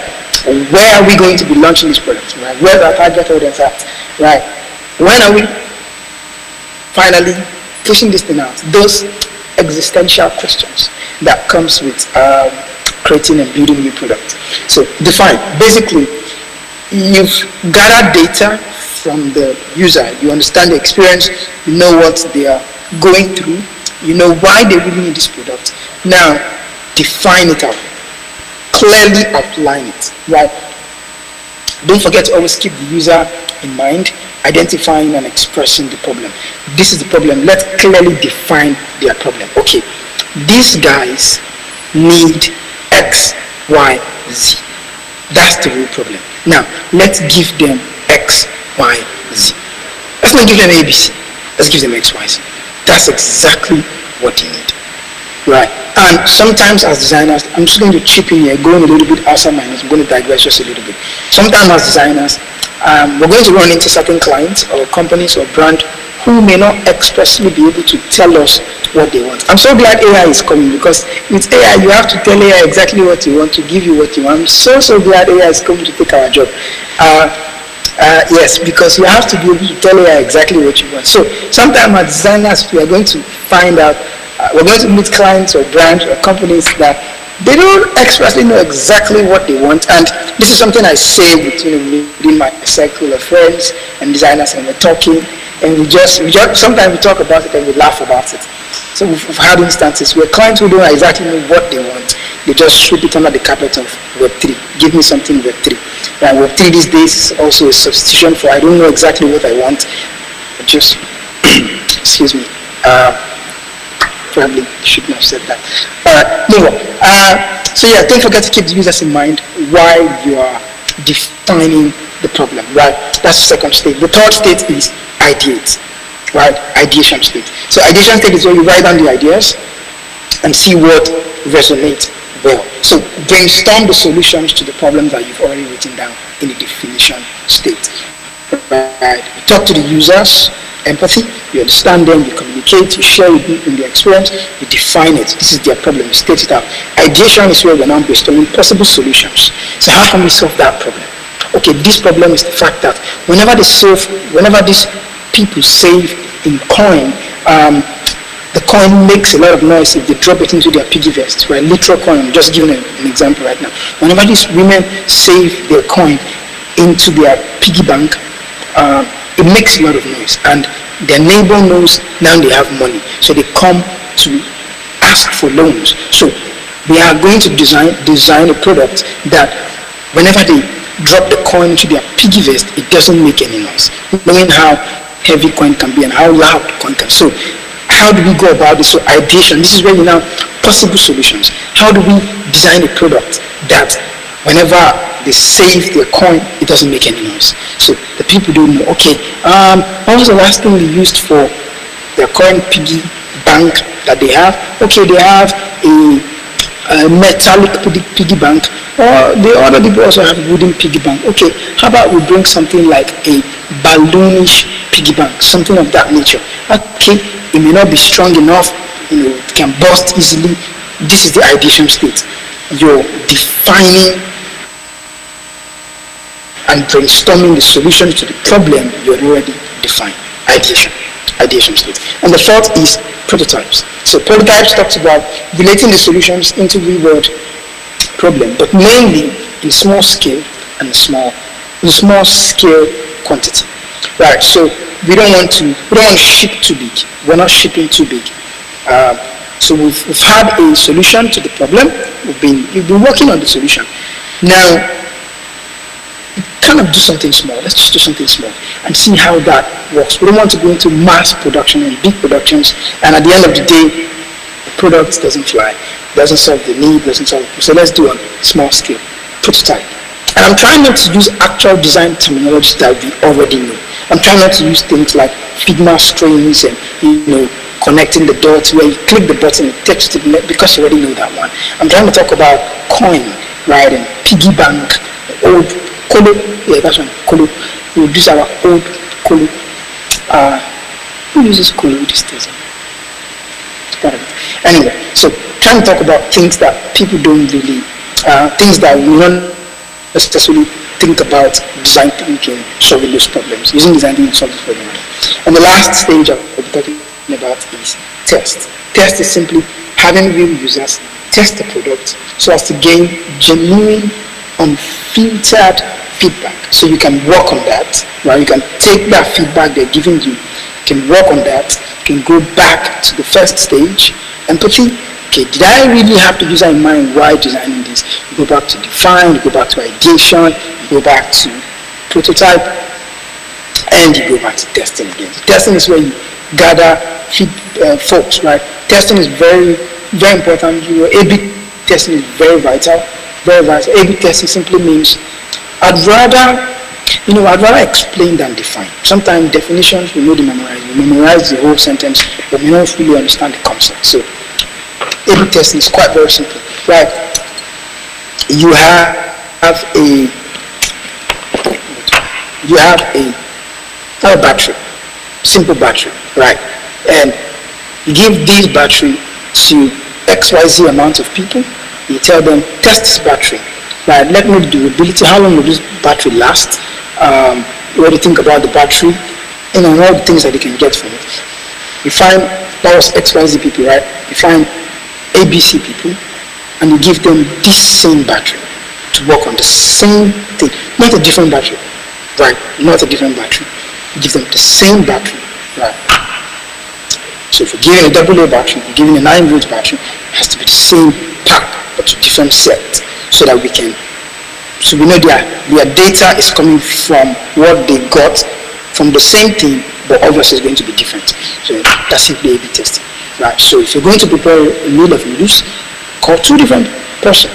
Where are we going to be launching this product, right? Where's our target audience at, right? When are we finally pushing this thing out? Those existential questions that comes with creating and building new products. So define. Basically, you've gathered data from the user. You understand the experience. You know what they are going through. You know why they really need this product. Now, define it out. Clearly outline it, right? Don't forget to always keep the user in mind, identifying and expressing the problem. This is the problem. Let's clearly define their problem. Okay, these guys need X, Y, Z. That's the real problem. Now, let's give them X, Y, Z. Let's not give them ABC. Let's give them X, Y, Z. That's exactly what they need. Right? And sometimes as designers, I'm just going to chip in here, going a little bit outside my notes. I'm going to digress just a little bit. Sometimes as designers, we're going to run into certain clients or companies or brand who may not expressly be able to tell us what they want. I'm so glad AI is coming, because with AI, you have to tell AI exactly what you want to give you what you want. I'm so glad AI is coming to take our job. Yes, because you have to be able to tell AI exactly what you want. So sometimes as designers, we are going to find out, we're going to meet clients or brands or companies that they don't expressly know exactly what they want. And this is something I say with, within my circle of friends and designers, and we're talking, and we just sometimes we talk about it and we laugh about it. So we've had instances where clients who don't exactly know what they want, they just sweep it under the carpet of Web3. Give me something Web3. And Web3 these days is also a substitution for I don't know exactly what I want. Just excuse me. probably shouldn't have said that. Move on. So yeah, don't forget to keep the users in mind while you are defining the problem, right? That's the second stage. The third stage is ideate, right? Ideation stage. So ideation stage is where you write down the ideas and see what resonates well. So brainstorm the solutions to the problems that you've already written down in the definition state. Right? You talk to the users, empathy, you understand them, you communicate, you share with them in the experience, you define it. This is their problem, you state it out. Ideation is where we're now brainstorming possible solutions. So how can we solve that problem? Okay, this problem is the fact that whenever these people save in coin, the coin makes a lot of noise if they drop it into their piggy vest, right? Literal coin. I'm just giving an example right now. Whenever these women save their coin into their piggy bank, it makes a lot of noise, and their neighbor knows now they have money, so they come to ask for loans. So we are going to design a product that whenever they drop the coin into their piggy vest, it doesn't make any noise, knowing how heavy coin can be and how loud coin can. So how do we go about this? So ideation, this is where you now possible solutions. How do we design a product that whenever they save their coin, it doesn't make any noise? So the people don't know, okay, what was the last thing they used for their coin piggy bank that they have? Okay, they have a metallic piggy bank, or the other people also have a wooden piggy bank. Okay, how about we bring something like a balloonish piggy bank, something of that nature. Okay, it may not be strong enough, it can burst easily. This is the ideation state. You're defining and brainstorming the solution to the problem you had already defined. Ideation state. And the fourth is prototypes. So prototypes talks about relating the solutions into real-world problem, but mainly in small scale and small scale quantity. Right. So we don't want to ship too big. We're not shipping too big. So we've had a solution to the problem. We've been working on the solution. Now, kind of do something small. Let's just do something small and see how that works. We don't want to go into mass production and big productions, and at the end of the day, the product doesn't fly, doesn't solve the need, doesn't solve. So let's do a small scale prototype. And I'm trying not to use actual design terminology that we already know. I'm trying not to use things like Figma strings and connecting the dots where you click the button and it takes you to the net, because you already know that one. I'm trying to talk about coin, right, and piggy bank, old Kolo, yeah, that's one, Kolo. We use our old Kolo. Who uses Kolo these days? Anyway, so trying to talk about things that people don't really, things that we don't necessarily think about design thinking, solving those problems, using design thinking to solve those problems. And the last stage of what we're talking about is test. Test is simply having real users test the product so as to gain genuine, unfiltered feedback. So you can work on that, right? You can take that feedback they're giving you, can work on that, can go back to the first stage, empathy. Okay, did I really have the user in mind while designing this? You go back to define, you go back to ideation, you go back to prototype, and you go back to testing again. So testing is where you gather faults, right? Testing is very, very important. A/B testing is very vital. Very vital. A/B testing simply means I'd rather explain than define. Sometimes definitions we know to memorize. We memorize the whole sentence, but we don't really understand the concept. So A/B testing is quite very simple. Right? You have a battery, simple battery, right? And you give this battery to XYZ amount of people. You tell them, test this battery. Right, let me know the durability, how long will this battery last, what do you think about the battery, and all the things that you can get from it. You find, that was XYZ people, right? You find ABC people, and you give them this same battery to work on the same thing, not a different battery, right? Not a different battery. You give them the same battery, right? So if you're giving a AA battery, you're giving a 9-volt battery, it has to be the same pack, but to different sets. So that we know their data is coming from what they got from the same thing, but obviously it's going to be different. So that's simply A/B testing. right? So if you're going to prepare a meal of noodles, call 2 different persons.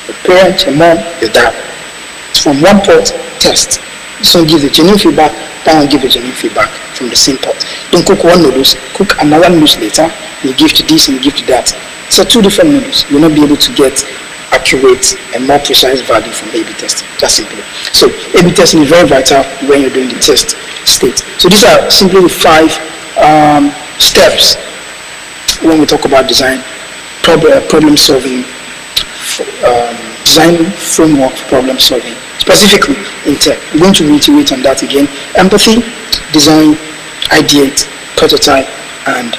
Your parent, your mom, your dad. It's from one pot, test. This one gives a genuine feedback, that one gives a genuine feedback from the same pot. Don't cook one noodles, cook another noodles later, you give to this and you give to that. So 2 different noodles. You'll not be able to get accurate and more precise value from A/B testing. That's simple. So A/B testing is very vital when you're doing the test state. So these are simply the 5 steps when we talk about design, problem solving, design framework for problem solving, specifically in tech. We're going to reiterate on that again. Empathy, design, ideate, prototype, and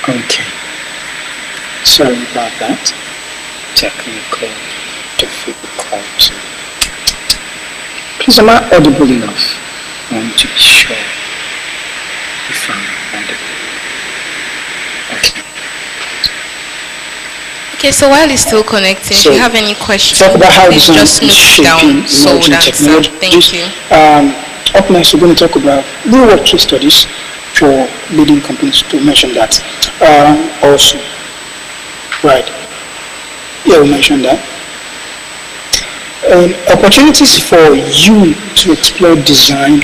okay. Sorry about that. Technical difficulty. Please, am I audible enough? I want to be sure if I'm audible. Okay. Okay, so while it's still connecting, So, if you have any questions, talk about how please design just is note it shaping down so we'll emerging answer. technologies. Thank you. Up next, we're going to talk about real world case studies for leading companies, to mention that also. Right. Yeah, we mentioned that. Opportunities for you to explore design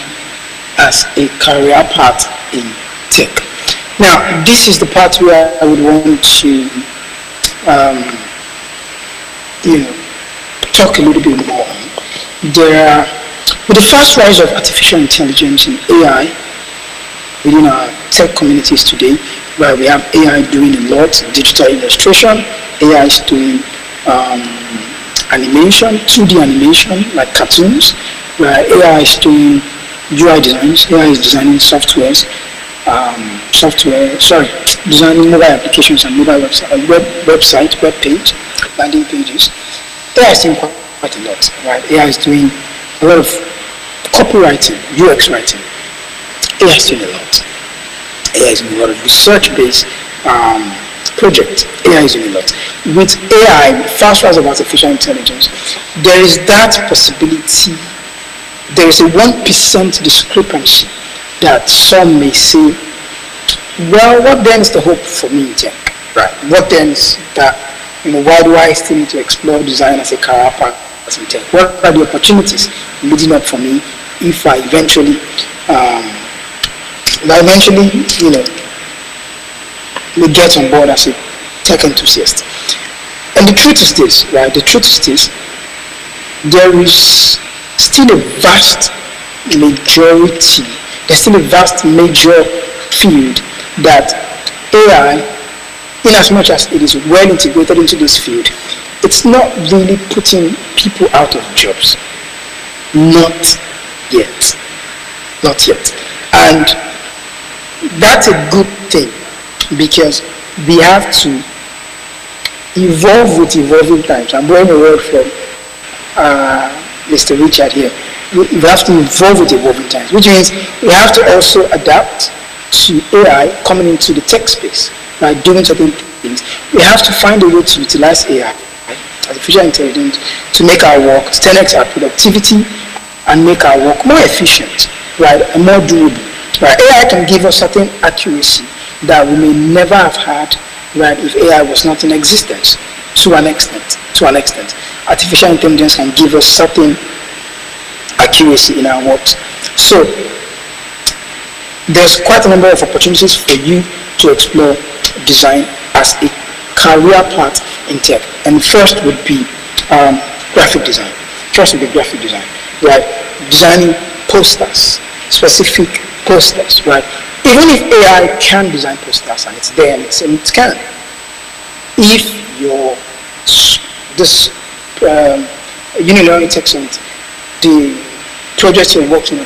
as a career path in tech. Now, this is the part where I would want to, talk a little bit more on. With the fast rise of artificial intelligence and AI within our tech communities today, where we have AI doing a lot, digital illustration, AI is doing animation, 2D animation like cartoons, where AI is doing UI designs, AI is designing designing mobile applications and mobile website, web page, landing pages. AI is doing quite a lot, right? AI is doing a lot of copywriting, UX writing. AI is doing a lot. AI is doing a lot of research-based projects. AI is doing a lot. With AI, fast rise of artificial intelligence, there is that possibility. There is a 1% discrepancy that some may say, well, what then is the hope for me in tech? Right. What then is that, why do I still need to explore design as a career path in tech? What are the opportunities leading up for me if I eventually, will get on board as a tech enthusiast? And the truth is this, right? The truth is this, there is still a vast majority, there's still a vast major field that AI, in as much as it is well integrated into this field, it's not really putting people out of jobs. Not yet. Not yet. And that's a good thing, because we have to evolve with evolving times. I'm borrowing a word from Mr. Richard here. We have to evolve with evolving times, which means we have to also adapt to AI coming into the tech space by doing certain things. We have to find a way to utilize AI, artificial intelligence, to make our work, to 10x our productivity, and make our work more efficient, right, and more doable. Right? AI can give us certain accuracy that we may never have had, right, if AI was not in existence. To an extent, artificial intelligence can give us certain accuracy in our works. So there's quite a number of opportunities for you to explore design as a career path in tech. And first would be graphic design. Right? Designing posters, specific posters, right? Even if AI can design posters and it's there and it can, if this Unilearning Tech Summit, the project you're working on,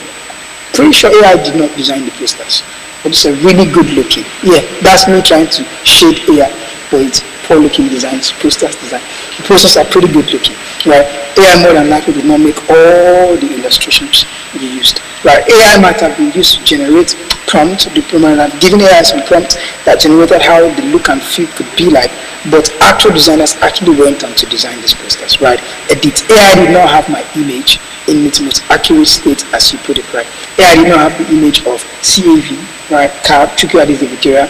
pretty sure AI did not design the posters, but it's a really good looking. Yeah, that's me trying to shade AI, but it's poor looking designs, posters design. The posters are pretty good looking, right? AI more than likely did not make all the illustrations you used, right? AI might have been used to generate prompt, giving AI some prompt that generated how the look and feel could be like, but actual designers actually went on to design these posters, right? Edit. AI did not have my image in its most accurate state, as you put it, right? AI did not have the image of CAV, right? Victoria,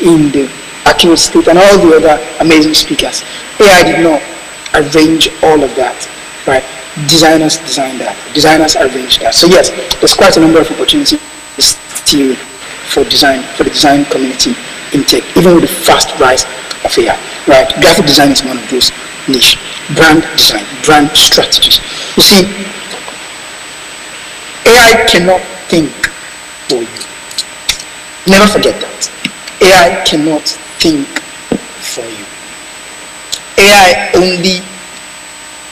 in the accurate state, and all the other amazing speakers. AI did not arrange all of that, right? Designers designed that. Designers arranged that. So yes, there's quite a number of opportunities still for design, for the design community in tech, even with the fast rise of AI, right? Graphic design is one of those niche. Brand design, brand strategies. You see, AI cannot think for you. Never forget that. AI cannot think for you. AI only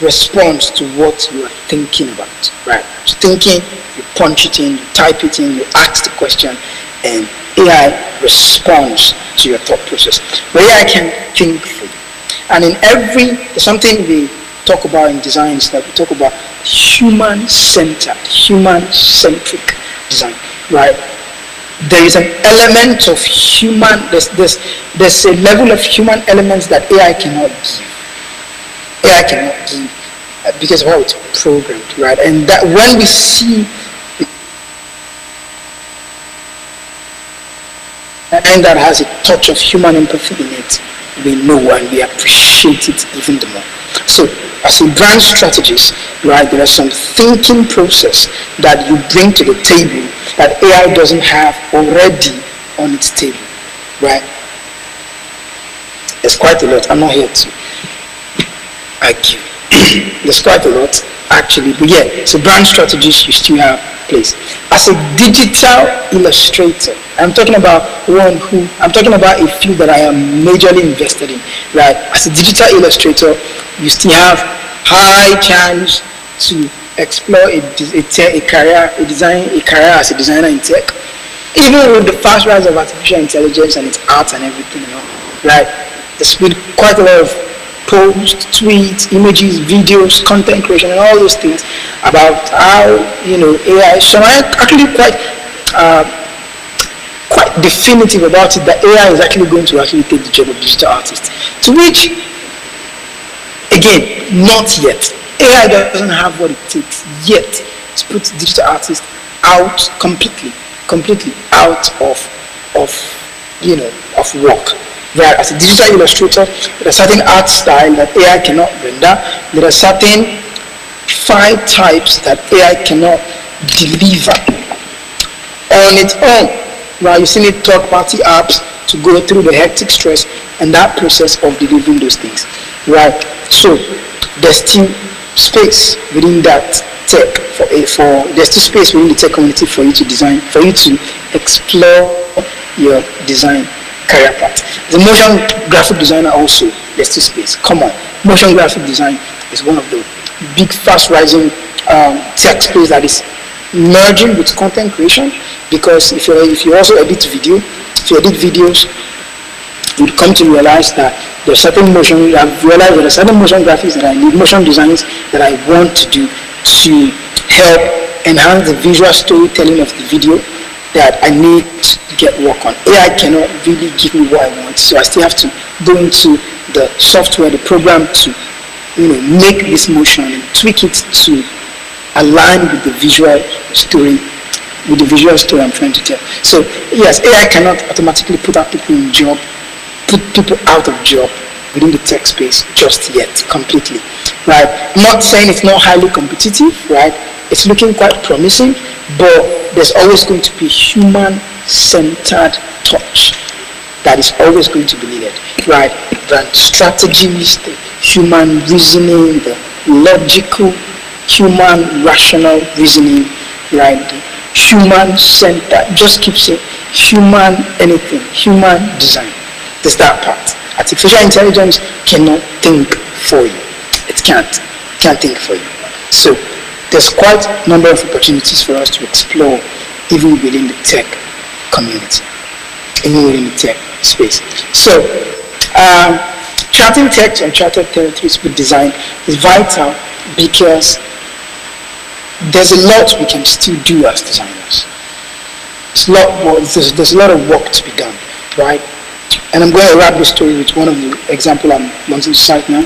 responds to what you are thinking about, right? So thinking, you punch it in, you type it in, you ask the question, and AI responds to your thought process. But AI can think for you. And in there's something we talk about in design is that we talk about human-centered, human-centric design, right? There is an element of human, there's a level of human elements that AI cannot give. AI cannot give because of how it's programmed, right? And that when we see and that has a touch of human empathy in it, we know and we appreciate it even the more. So as a brand strategist, right, there is some thinking process that you bring to the table that AI doesn't have already on its table, right? There's quite a lot. I'm not here to argue. There's quite a lot actually, but yeah, so brand strategies you still have place. As a digital illustrator, I'm talking about a field that I am majorly invested in, right? As a digital illustrator, you still have high chance to explore a career as a designer in tech, even with the fast rise of artificial intelligence and its art and everything, you know, right? There's been quite a lot of posts, tweets, images, videos, content creation, and all those things about how, you know, AI. So I'm actually quite definitive about it that AI is actually going to actually take the job of digital artists. To which, again, not yet. AI doesn't have what it takes yet to put digital artists out completely out of work. Where as a digital illustrator, there are certain art style that AI cannot render. There are certain file types that AI cannot deliver on its own. Right? You still need third-party apps to go through the hectic stress and that process of delivering those things. Right? So there's still space within that tech, for there's still space within the tech community for you to design, for you to explore your design career path. The motion graphic designer also, there's still space. Come on, motion graphic design is one of the big, fast rising tech space that is merging with content creation, because if you also edit video, if you edit videos, you'd come to realize that there's certain motion, I've realized that there are certain motion graphics that I need, motion designs that I want to do to help enhance the visual storytelling of the video that I need to get work on. AI cannot really give me what I want, so I still have to go into the software, the program to make this motion and tweak it to align with the visual story, I'm trying to tell. So yes, AI cannot automatically put people out of job within the tech space just yet, completely, right? I'm not saying it's not highly competitive, right? It's looking quite promising, but there's always going to be human-centered touch that is always going to be needed, right? The strategies, the human reasoning, the logical, human rational reasoning, right? The human-centered, just keep saying human anything, human design. There's that part. Artificial intelligence cannot think for you. It can't think for you. So there's quite a number of opportunities for us to explore even within the tech community, even within the tech space. So charting tech to uncharted territories with design is vital because there's a lot we can still do as designers. There's a lot of work to be done, right? And I'm going to wrap this story with one of the example I'm wanting to cite now.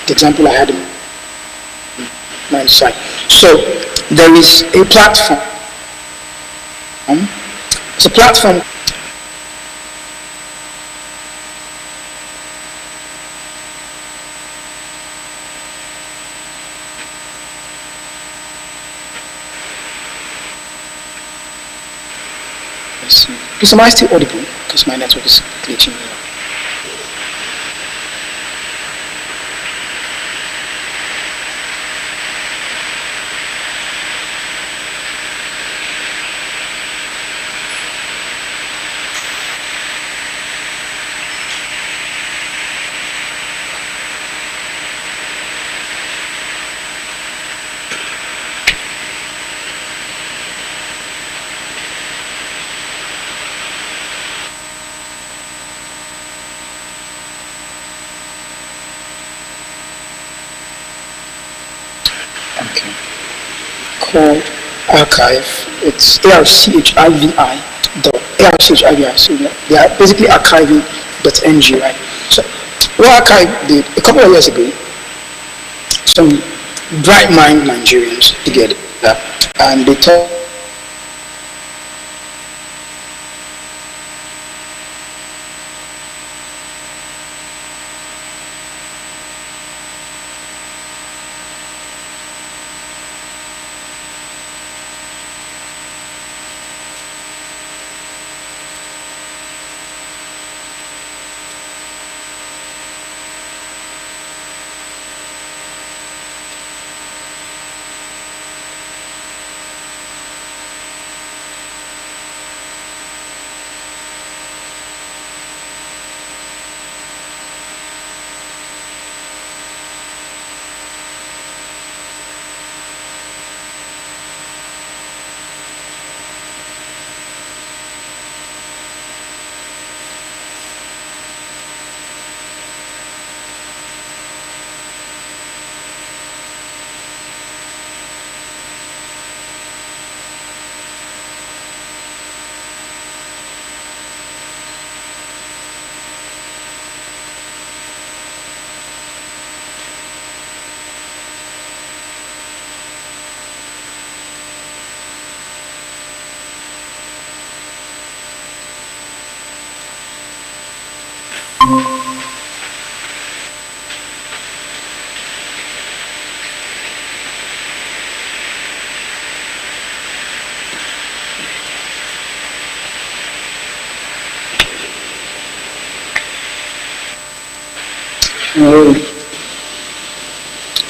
The example I had in my site. So there is a platform. It's a platform. Let's see. Please, am I still audible? Because my network is glitching. Called archive. It's archivi.archivi. So they are basically archiving.ng, right? So what Archive did a couple of years ago, some bright mind Nigerians together, and they thought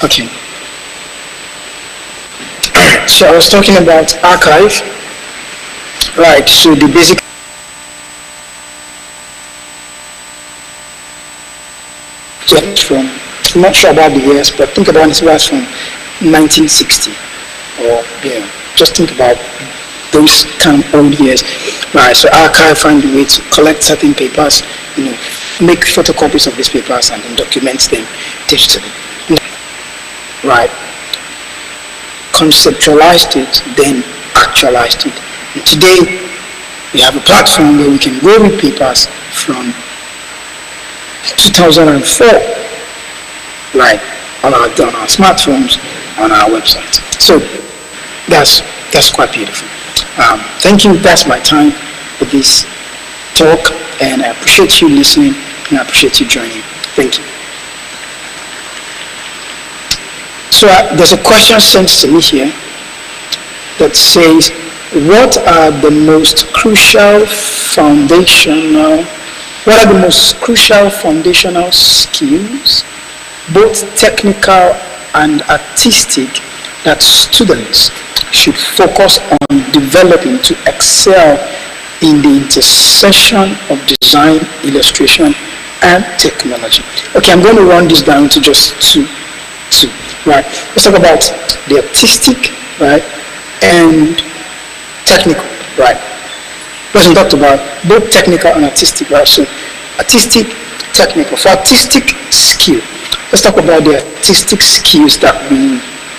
okay. So I was talking about archive. Right, so the basic from, I'm not sure about the years, but think about it was from 1960, or just think about those kind of old years. Right, so archive find a way to collect certain papers, make photocopies of these papers and then document them digitally. Right, conceptualized it, then actualized it. And today, we have a platform where we can go with papers from 2004, right, on our smartphones, on our website. So that's quite beautiful. Thank you. That's my time with this talk, and I appreciate you listening, and I appreciate you joining. Thank you. So there's a question sent to me here that says, what are the most crucial foundational skills, both technical and artistic, that students should focus on developing to excel in the intersection of design, illustration, and technology? Okay, I'm going to run this down to just two. Right, let's talk about the artistic, right, and technical, right. We talked about both technical and artistic, right? So artistic, technical. For artistic skill, let's talk about the artistic skills that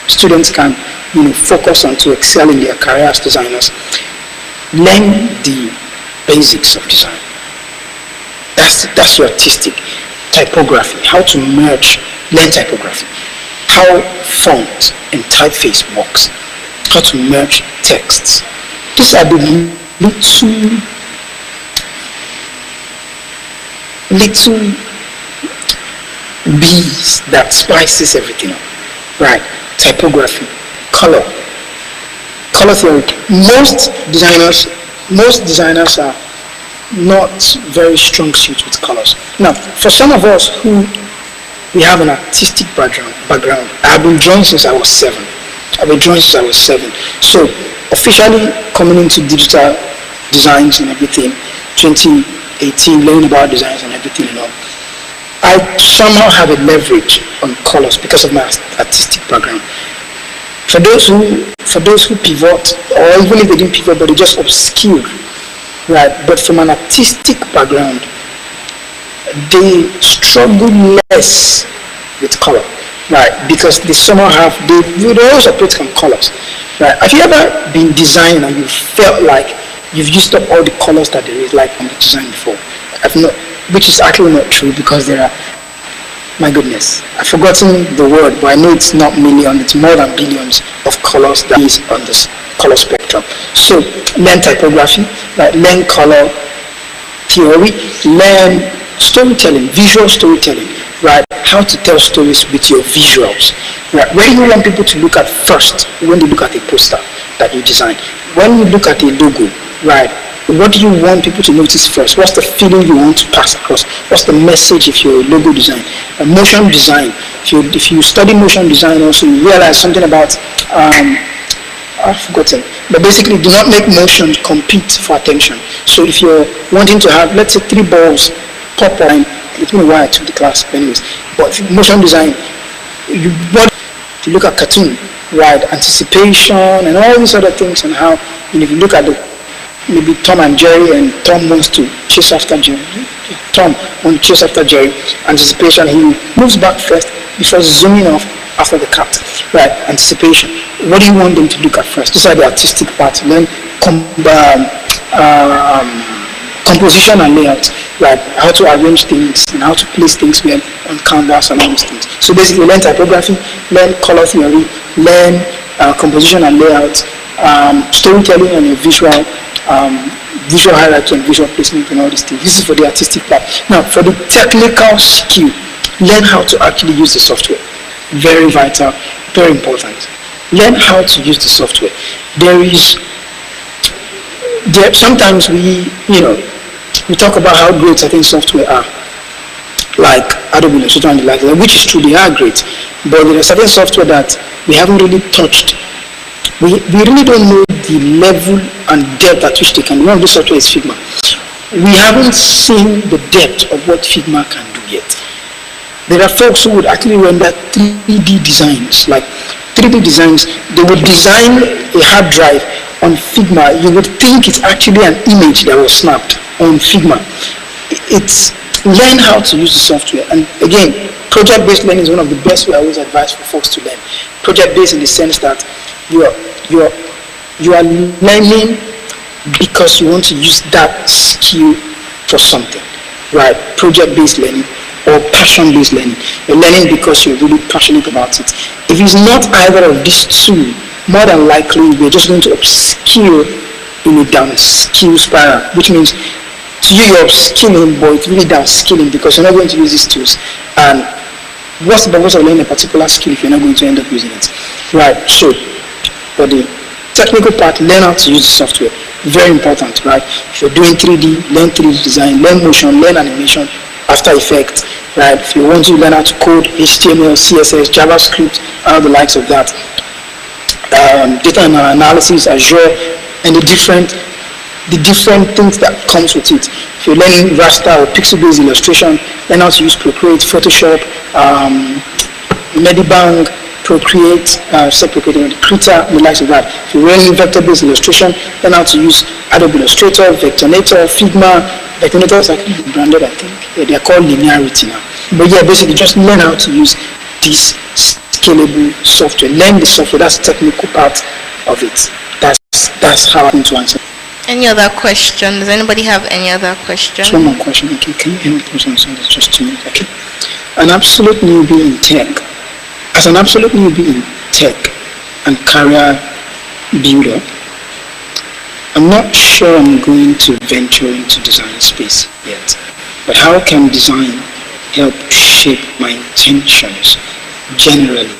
students can focus on to excel in their career as designers. Learn the basics of design. That's your artistic. Typography, how to learn typography, how font and typeface works, how to merge texts. These are the little bees that spices everything up. Right, typography, color theory. Most designers are not very strong suits with colors. Now, for some of us who we have an artistic background, I've been drawing since I was 7. So officially coming into digital designs and everything, 2018, learning about designs and everything and all, I somehow have a leverage on colors because of my artistic background. For those who pivot, or even if they didn't pivot, but they just obscure, right? But from an artistic background, they struggle less with color, right? Because they somehow they always operate from colors, right? Have you ever been designing and you felt like you've used up all the colors that there is like on the design before? Which is actually not true, because there are, my goodness, I've forgotten the word, but I know it's not million, it's more than billions of colors that is on this color spectrum. So learn typography, right? Learn color theory, learn storytelling, visual storytelling, right? How to tell stories with your visuals, right? Where do you want people to look at first when they look at a poster that you design? When you look at a logo, right? What do you want people to notice first? What's the feeling you want to pass across? What's the message if you're a logo design? Motion design. If you study motion design also, you realize something about, I've forgotten. But basically, do not make motion compete for attention. So if you're wanting to have, let's say, 3 balls pop line, it's been a while I took the class, anyways. But motion design, you look at cartoon, right? Anticipation and all these other things, and how, if you look at maybe Tom and Jerry, and Tom wants to chase after Jerry. Tom wants to chase after Jerry. Anticipation, he moves back first before zooming off after the cat. Right, anticipation. What do you want them to look at first? These are the artistic parts. Then composition and layout. Right, how to arrange things and how to place things well on canvas and all these things. So basically, learn typography, learn color theory, learn composition and layout, storytelling and visual hierarchy and visual placement and all these things. This is for the artistic part. Now, for the technical skill, learn how to actually use the software. Very vital, very important. Learn how to use the software. Sometimes we talk about how great certain software are, like Adobe Illustrator and the like, which is true, they are great, but there are certain software that we haven't really touched we really don't know the level and depth at which they can do. One of those software is Figma. We haven't seen the depth of what Figma can do yet. There are folks who would actually render 3D designs, like 3D designs. They would design a hard drive on Figma. You would think it's actually an image that was snapped on Figma. It's learn how to use the software. And again, project-based learning is one of the best way I always advise for folks to learn. Project-based in the sense that you are learning because you want to use that skill for something, right? Project-based learning or passion-based learning. You're learning because you're really passionate about it. If it's not either of these two, more than likely we're just going to upskill in a downskill spiral, which means to you you're upskilling, but it's really downskilling because you're not going to use these tools. And what's the purpose of learning a particular skill if you're not going to end up using it? Right, so for the technical part, learn how to use the software. Very important, right? If you're doing 3D, learn 3D design, learn motion, learn animation, After Effects, right? If you want to learn how to code HTML, CSS, JavaScript, and all the likes of that, data analysis, Azure, and the different things that comes with it. If you're learning raster or pixel-based illustration, learn how to use Procreate, Photoshop, Medibank, Procreate, Krita, and the likes of that. If you're learning vector-based illustration, learn how to use Adobe Illustrator, Vectornator, Figma. Vectornator is actually branded, I think. Yeah, they are called Linearity now. But yeah, basically just learn how to use this scalable software. Learn the software, that's the technical part of it. That's how I'm going to answer. Any other question? Does anybody have any other question? One more question. Okay, can you hear me? It's just 2 minutes. Okay. An absolute newbie in tech. As an absolute newbie in tech and career builder, I'm not sure I'm going to venture into design space yet. But how can design help shape my intentions generally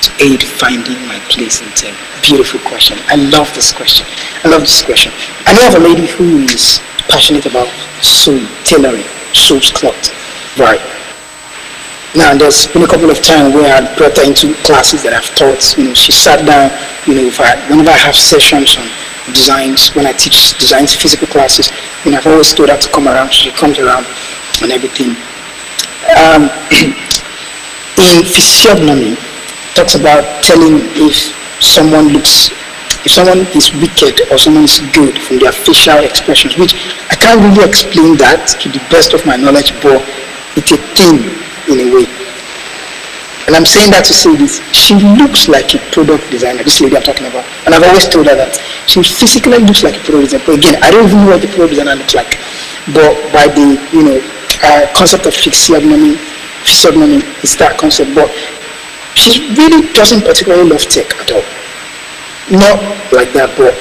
to aid finding my place in tech? Beautiful question. I love this question. I know of a lady who is passionate about sewing, tailoring, sews cloth. Right. Now, there's been a couple of times where I brought her into classes that I've taught. She sat down, whenever I have sessions on designs, when I teach designs physical classes, I've always told her to come around. She comes around and everything. In physiognomy, talks about telling if someone is wicked or someone is good from their facial expressions, which I can't really explain that to the best of my knowledge, but it's a thing in a way. And I'm saying that to say this, she looks like a product designer, this lady I'm talking about. And I've always told her that she physically looks like a product designer. But again, I don't even know what the product designer looks like. But by the concept of physiognomy is that concept. But she really doesn't particularly love tech at all. Not like that, but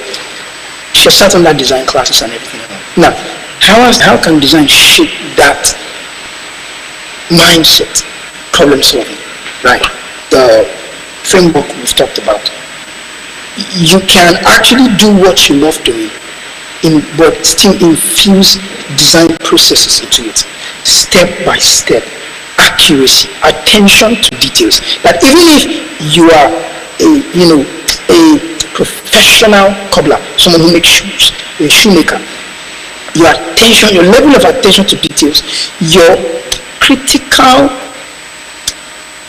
she sat on that design classes and everything. Now, how can design shape that mindset, problem solving, right? The framework we've talked about. You can actually do what you love doing, but still infuse design processes into it, step by step, accuracy, attention to details. That even if you are a professional cobbler, someone who makes shoes, a shoemaker, your level of attention to details, your critical,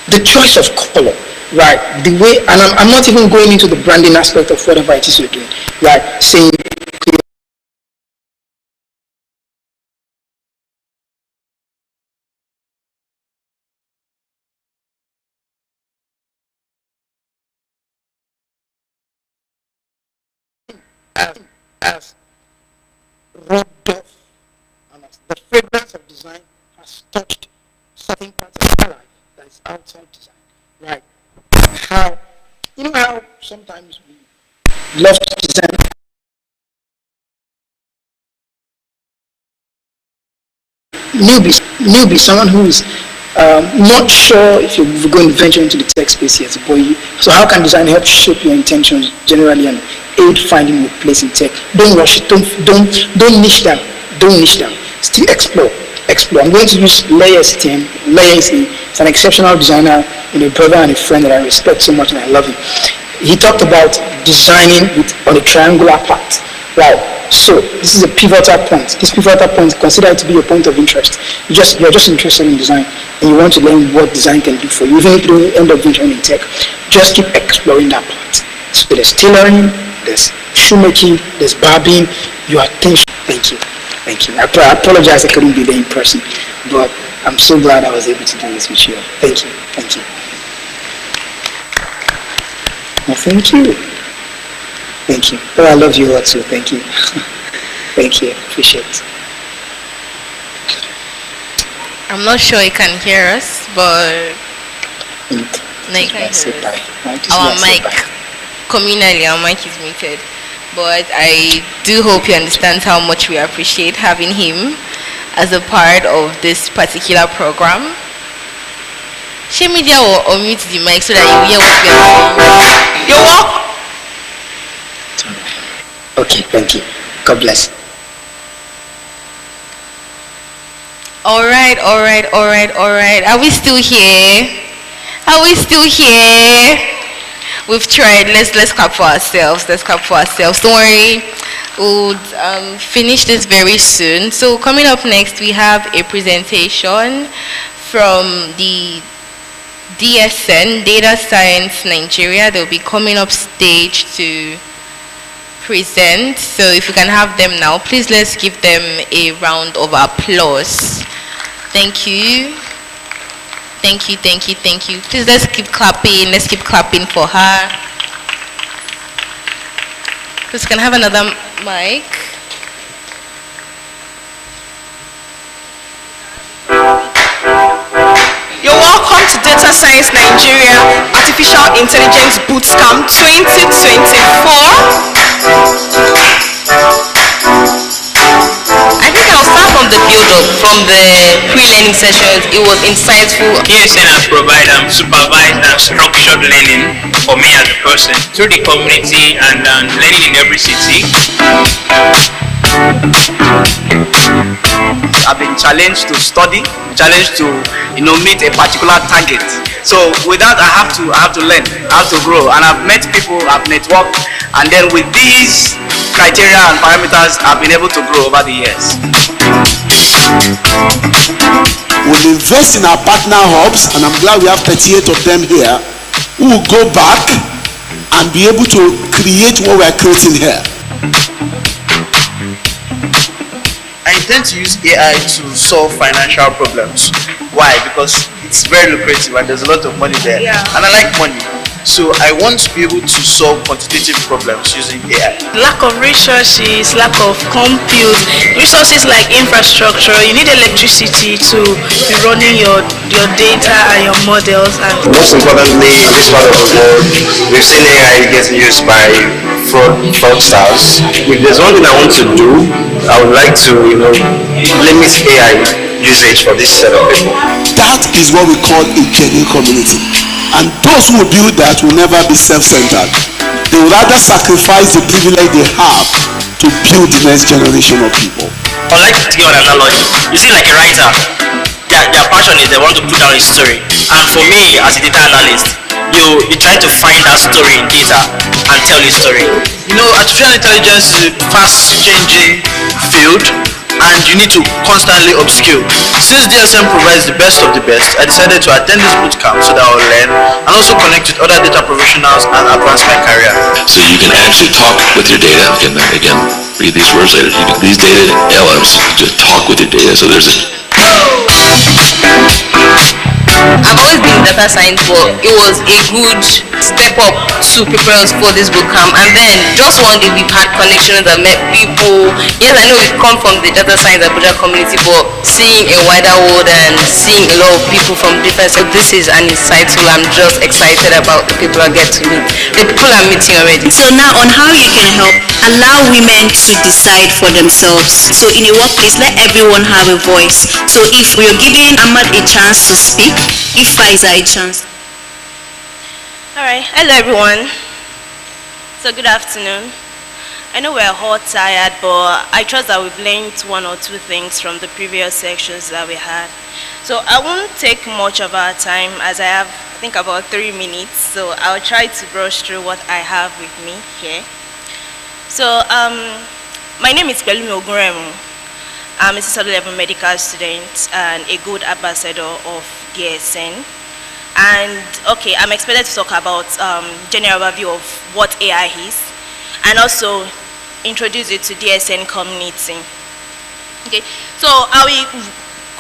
the choice of color, right? The way, and I'm not even going into the branding aspect of whatever it is you're doing, right? Saying, as rubbed off, and as the fragrance of design has touched certain parts of my life that is outside design, right? How sometimes we love to design newbie, someone who is not sure if you're going to venture into the tech space yet, so how can design help shape your intentions generally and aid finding your place in tech? Don't rush it, don't niche down, still explore. I'm going to use Layers team. Layers is an exceptional designer, a brother and a friend that I respect so much and I love him. he talked about designing on a triangular path. Right. So this is a pivotal point. This pivotal point, consider it to be your point of interest. You're just interested in design, and you want to learn what design can do for you. Even if you don't end up venturing in tech, just keep exploring that part. So there's tailoring, there's shoemaking, there's barbing. Your attention. Thank you. Thank you. I apologize I couldn't be there in person, but I'm so glad I was able to do this with you. Thank you. Thank you. Well, thank you. Thank you. Oh, I love you all too. Thank you. Thank you. Appreciate it. I'm not sure you can hear us, but no, you can hear us. Our mic, communally, our mic is muted. But I do hope you understand how much we appreciate having him as a part of this particular program. Share media will unmute the mic so that you hear what we are saying. You're welcome. Okay, thank you. God bless. All right. Are we still here? Are we still here? We've tried. Let's clap for ourselves. Don't worry. We'll finish this very soon. So coming up next, we have a presentation from the DSN, Data Science Nigeria. They'll be coming up stage to present. So if we can have them now, please let's give them a round of applause. Thank you. Please let's keep clapping for her. Please can I have another mic? You're welcome to Data Science Nigeria Artificial Intelligence Bootcamp 2024. I think I'll start from the build-up, from the pre-learning sessions. It was insightful. DSN has provided supervised and structured learning for me as a person through the community and learning in every city. I've been challenged to study, challenged to meet a particular target. So with that, I have to learn, I have to grow, and I've met people, I've networked, and then with these criteria and parameters, I've been able to grow over the years. We'll invest in our partner hubs, and I'm glad we have 38 of them here, who will go back and be able to create what we're creating here. I intend to use AI to solve financial problems. Why? Because it's very lucrative and there's a lot of money there. Yeah. And I like money. So I want to be able to solve quantitative problems using AI. Lack of resources, lack of compute, resources like infrastructure. You need electricity to be running your data and your models. And most importantly, in this part of the world, we've seen AI getting used by fraudsters. If there's one thing I want to do, I would like to limit AI usage for this set of people. That is what we call a genuine community. And those who build that will never be self-centered. They will rather sacrifice the privilege they have to build the next generation of people. I like to give an analogy. You see, like a writer, their passion is they want to put down a story. And for me, as a data analyst, you try to find that story in data and tell the story. Artificial intelligence is a fast-changing field, and you need to constantly upskill. Since DSM provides the best of the best, I decided to attend this bootcamp so that I'll learn and also connect with other data professionals and advance my career. So you can actually talk with your data. Again, read these words later. These data LMs just talk with your data. So there's a I've always been in data science, but it was a good step up to prepare us for this bootcamp. And then just one day we've had connections and met people. Yes, I know we come from the data science Abuja community, but seeing a wider world and seeing a lot of people from different, so this is an insightful. I'm just excited about the people I get to meet. The people I'm meeting already. So now on how you can help allow women to decide for themselves. So in a workplace, let everyone have a voice. So if we're giving Ahmad a chance to speak, give Faiza a chance. All right, hello everyone. So good afternoon. I know we're all tired, but I trust that we've learned one or two things from the previous sections that we had. So I won't take much of our time, as I have, I think, about 3 minutes. So I'll try to brush through what I have with me here. So my name is Pelumi Ogunremu. I'm a Sister Level medical student and a good ambassador of DSN. And okay, I'm expected to talk about general overview of what AI is, and also introduce it to DSN community. Okay, so I will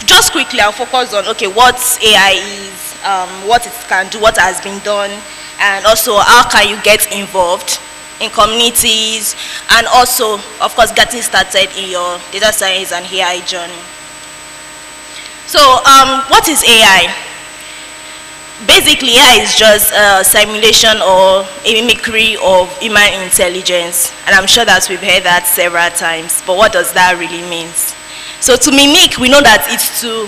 just quickly, I'll focus on okay, what AI is, what it can do, what has been done, and also how can you get involved in communities, and also, of course, getting started in your data science and AI journey. So, what is AI? Basically, AI is just a simulation or a mimicry of human intelligence, and I'm sure that we've heard that several times, but what does that really mean? So to mimic, we know that it's to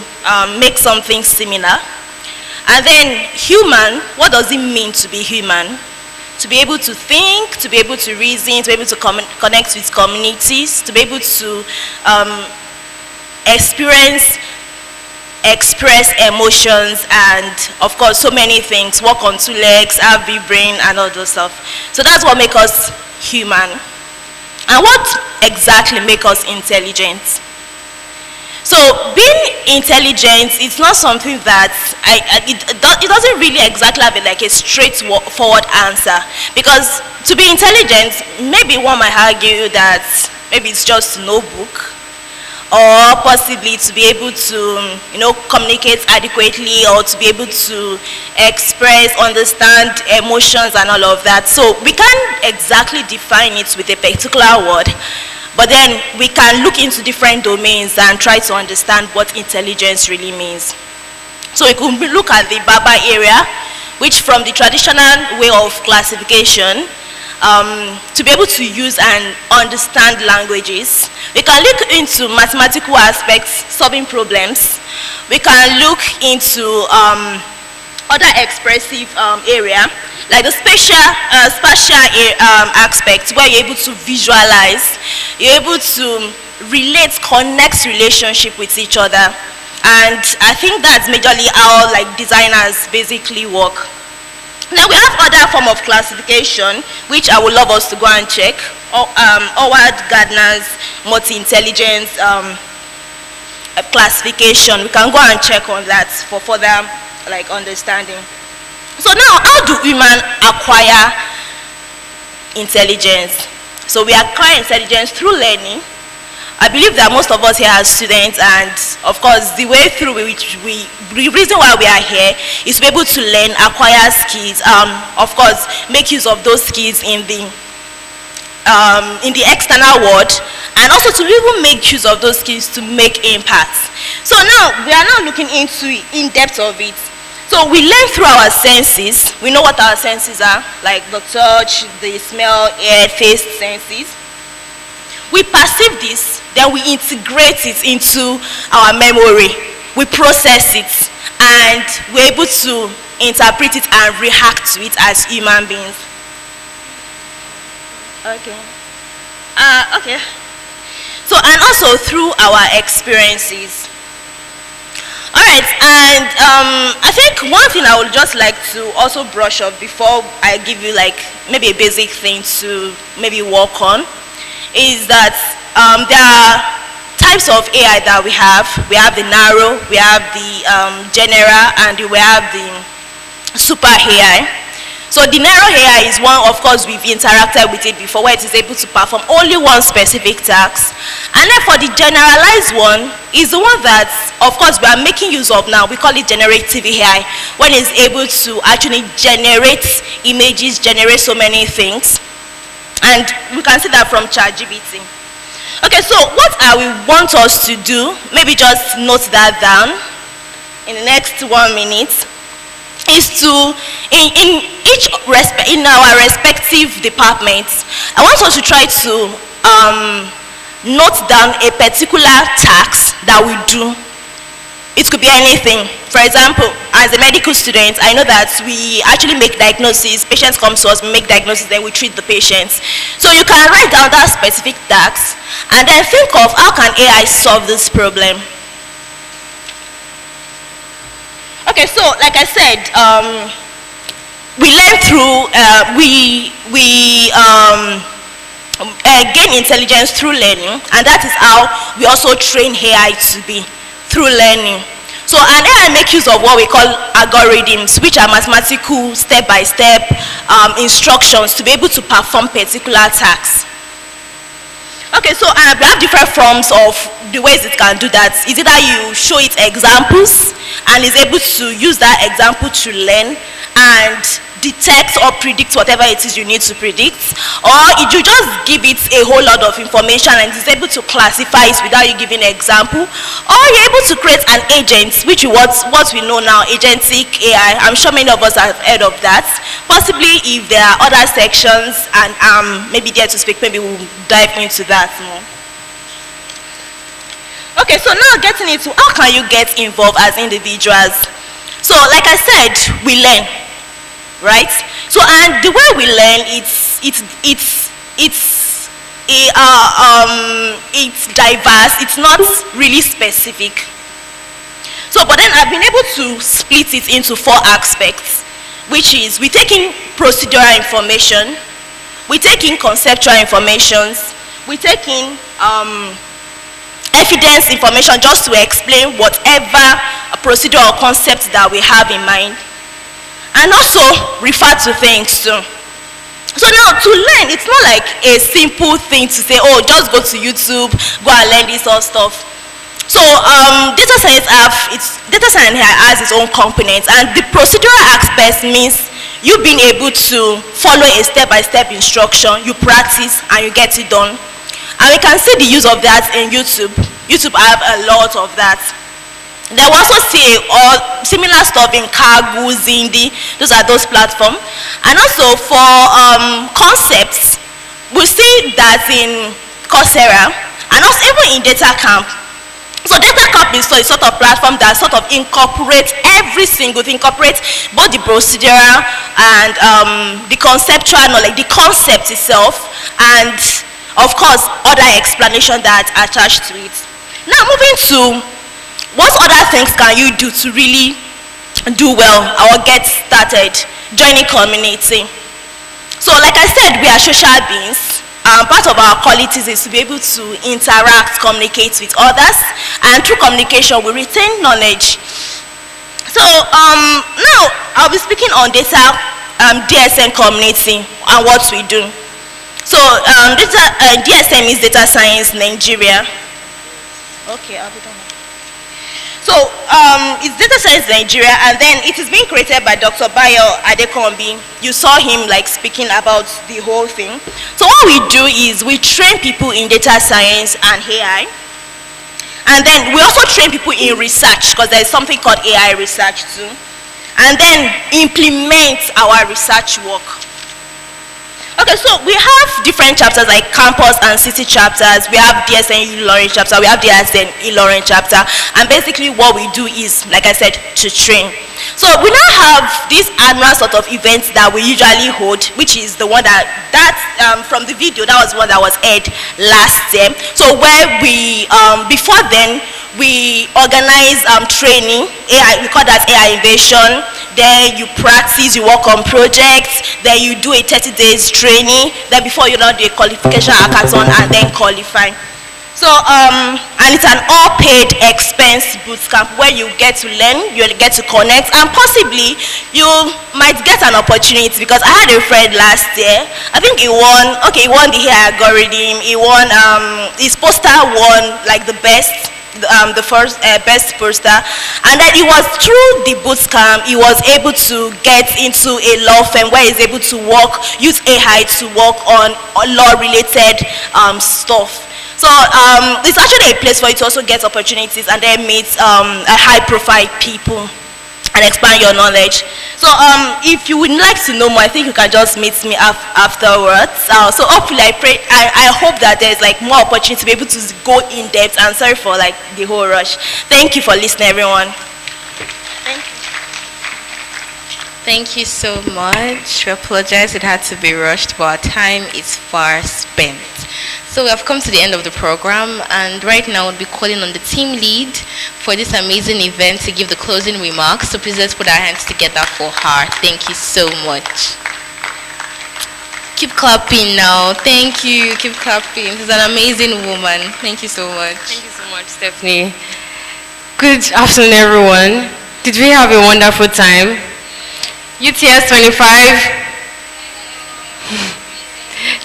make something similar. And then human, what does it mean to be human? To be able to think, to be able to reason, to be able to connect with communities, to be able to express emotions, and of course so many things, walk on 2 legs, have big brain, and all those stuff. So that's what makes us human. And what exactly makes us intelligent? So being intelligent, it's not something that, it doesn't really exactly have like a straightforward answer. Because to be intelligent, maybe one might argue that maybe it's just to know book, or possibly to be able to, communicate adequately, or to be able to express, understand emotions and all of that. So we can't exactly define it with a particular word, but then we can look into different domains and try to understand what intelligence really means. So we could look at the Baba area, which from the traditional way of classification, to be able to use and understand languages. We can look into mathematical aspects, solving problems. We can look into other expressive area, like the spatial aspect, where you're able to visualize, you're able to relate, connect relationship with each other. And I think that's majorly how like designers basically work. Now we have other form of classification, which I would love us to go and check. Howard Gardner's multi-intelligence classification. We can go and check on that for further like understanding. So now, how do humans acquire intelligence? So we acquire intelligence through learning. I believe that most of us here are students, and of course the way through which the reason why we are here is to be able to learn, acquire skills, of course make use of those skills in the external world, and also to even make use of those skills to make impact. So now we are now looking into in depth of it. So we learn through our senses. We know what our senses are, like the touch, the smell, air, taste senses. We perceive this, then we integrate it into our memory. We process it, and we're able to interpret it and react to it as human beings. Okay. Okay. So, and also through our experiences. All right, and I think one thing I would just like to also brush up before I give you like maybe a basic thing to maybe work on is that there are types of AI that we have. We have the narrow, we have the general, and we have the super AI. So the narrow AI is one, of course, we've interacted with it before, where it is able to perform only one specific task. And then for the generalized one, is the one that, of course, we are making use of now. We call it generative AI, when it's able to actually generate images, generate so many things. And we can see that from ChatGPT. Okay, so what I will want us to do, maybe just note that down in the next 1 minute, is to, in our respective departments, I want us to try to note down a particular task that we do it could be anything. For example, as a medical student, I know that we actually make diagnoses. Patients come to us, we make diagnoses, then we treat the patients. So you can write down that specific task and then think of how can AI solve this problem. Okay, so like I said, we learn through, gain intelligence through learning, and that is how we also train AI to be, through learning. So an AI make use of what we call algorithms, which are mathematical step-by-step instructions to be able to perform particular tasks. Okay, so we have different forms of the ways it can do that. Is either you show it examples and is able to use that example to learn and detect or predict whatever it is you need to predict, or if you just give it a whole lot of information and it's able to classify it without you giving an example, or you're able to create an agent, which is what we know now, agentic AI. I'm sure many of us have heard of that. Possibly if there are other sections and maybe there to speak, maybe we'll dive into that more. Okay, so now getting into how can you get involved as individuals. So like I said, we learn. Right? So, and the way we learn, it's diverse, it's not really specific. So, but then I've been able to split it into 4 aspects, which is we take in procedural information, we take in conceptual informations, we take in evidence information just to explain whatever procedure or concept that we have in mind, and also refer to things too. So now to learn, it's not like a simple thing to say, oh, just go to YouTube, go and learn this all stuff. So data science has its own components, and the procedural aspect means you being able to follow a step-by-step instruction, you practice and you get it done. And we can see the use of that in YouTube. YouTube have a lot of that. There will also see similar stuff in Kaggle, Zindi, those are those platforms. And also for concepts, we see that in Coursera, and also even in DataCamp. So DataCamp is a sort of platform that sort of incorporates every single thing, incorporates both the procedural and the conceptual knowledge, the concept itself, and of course other explanation that are attached to it. Now moving to what other things can you do to really do well or get started joining community? So like I said, we are social beings. Part of our qualities is to be able to interact, communicate with others, and through communication we retain knowledge. So now I'll be speaking on data DSN community and what we do. So DSN is Data Science Nigeria. Okay, I'll be done. So it's Data Science Nigeria, and then it is being created by Dr. Bayo Adekombi. You saw him like speaking about the whole thing. So what we do is we train people in data science and AI, and then we also train people in research, because there is something called AI research too, and then implement our research work. Okay, so we have different chapters like campus and city chapters. We have DSN e-learning chapter, we have DSN e-learning chapter, and basically what we do is, like I said, to train. So we now have this annual sort of event that we usually hold, which is the one that from the video, that was one that was aired last year. So where we, before then, we organize training, AI, we call that AI Invasion. Then you practice, you work on projects, then you do a 30 days training, then before you know, do a qualification hackathon and then qualify. So, and it's an all-paid expense bootcamp where you get to learn, you get to connect, and possibly you might get an opportunity, because I had a friend last year, I think he won the AI algorithm, he won, his poster won like the best, the first best poster, and then it was through the bootcamp he was able to get into a law firm where he's able to use AI to work on law-related stuff. So it's actually a place for you to also get opportunities and then meet high-profile people and expand your knowledge. So if you would like to know more, I think you can just meet me afterwards. So hopefully I hope that there's like more opportunity to be able to go in depth, and sorry for like the whole rush. Thank you for listening, everyone. Thank you so much. We apologize it had to be rushed, but our time is far spent. So we have come to the end of the program, and right now we'll be calling on the team lead for this amazing event to give the closing remarks. So please let's put our hands together for her. Thank you so much. Keep clapping now. Thank you. Keep clapping. She's an amazing woman. Thank you so much. Thank you so much, Stephanie. Good afternoon, everyone. Did we have a wonderful time? UTS 25.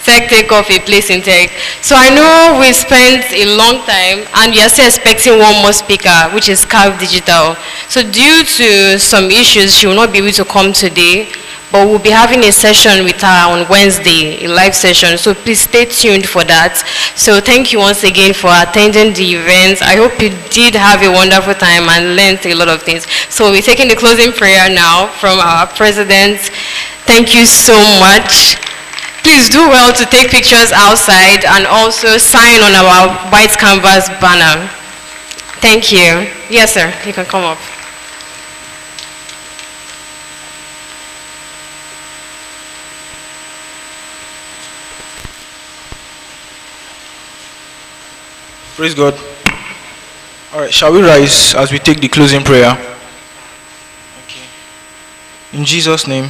Tech take off a place in tech. So I know we spent a long time, and we are still expecting one more speaker, which is Carve Digital. So due to some issues, she will not be able to come today, but we'll be having a session with her on Wednesday, a live session. So please stay tuned for that. So thank you once again for attending the event. I hope you did have a wonderful time and learned a lot of things. So we're taking the closing prayer now from our president. Thank you so much. Please do well to take pictures outside and also sign on our white canvas banner. Thank you. Yes, sir, you can come up. Praise God. All right, shall we rise as we take the closing prayer? Okay. In Jesus' name,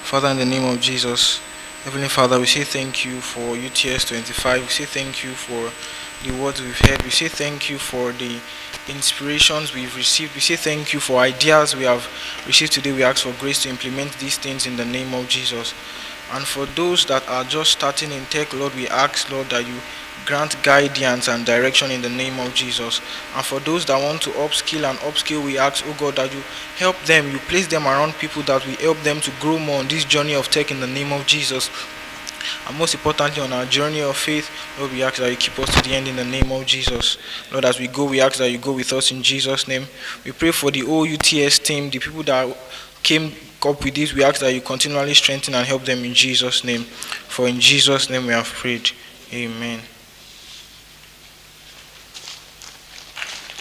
Father, in the name of Jesus, Heavenly Father, we say thank you for UTS 25. We say thank you for the words we've heard. We say thank you for the inspirations we've received. We say thank you for ideas we have received today. We ask for grace to implement these things in the name of Jesus. And for those that are just starting in tech, Lord, we ask, Lord, that you grant guidance and direction in the name of Jesus. And for those that want to upskill, we ask, oh God, that you help them, you place them around people that will help them to grow more on this journey of tech in the name of Jesus. And most importantly, on our journey of faith, Lord, we ask that you keep us to the end in the name of Jesus. Lord, as we go, we ask that you go with us in Jesus' name. We pray for the whole UTS team, the people that came up with this. We ask that you continually strengthen and help them in Jesus' name. For in Jesus' name we have prayed. Amen.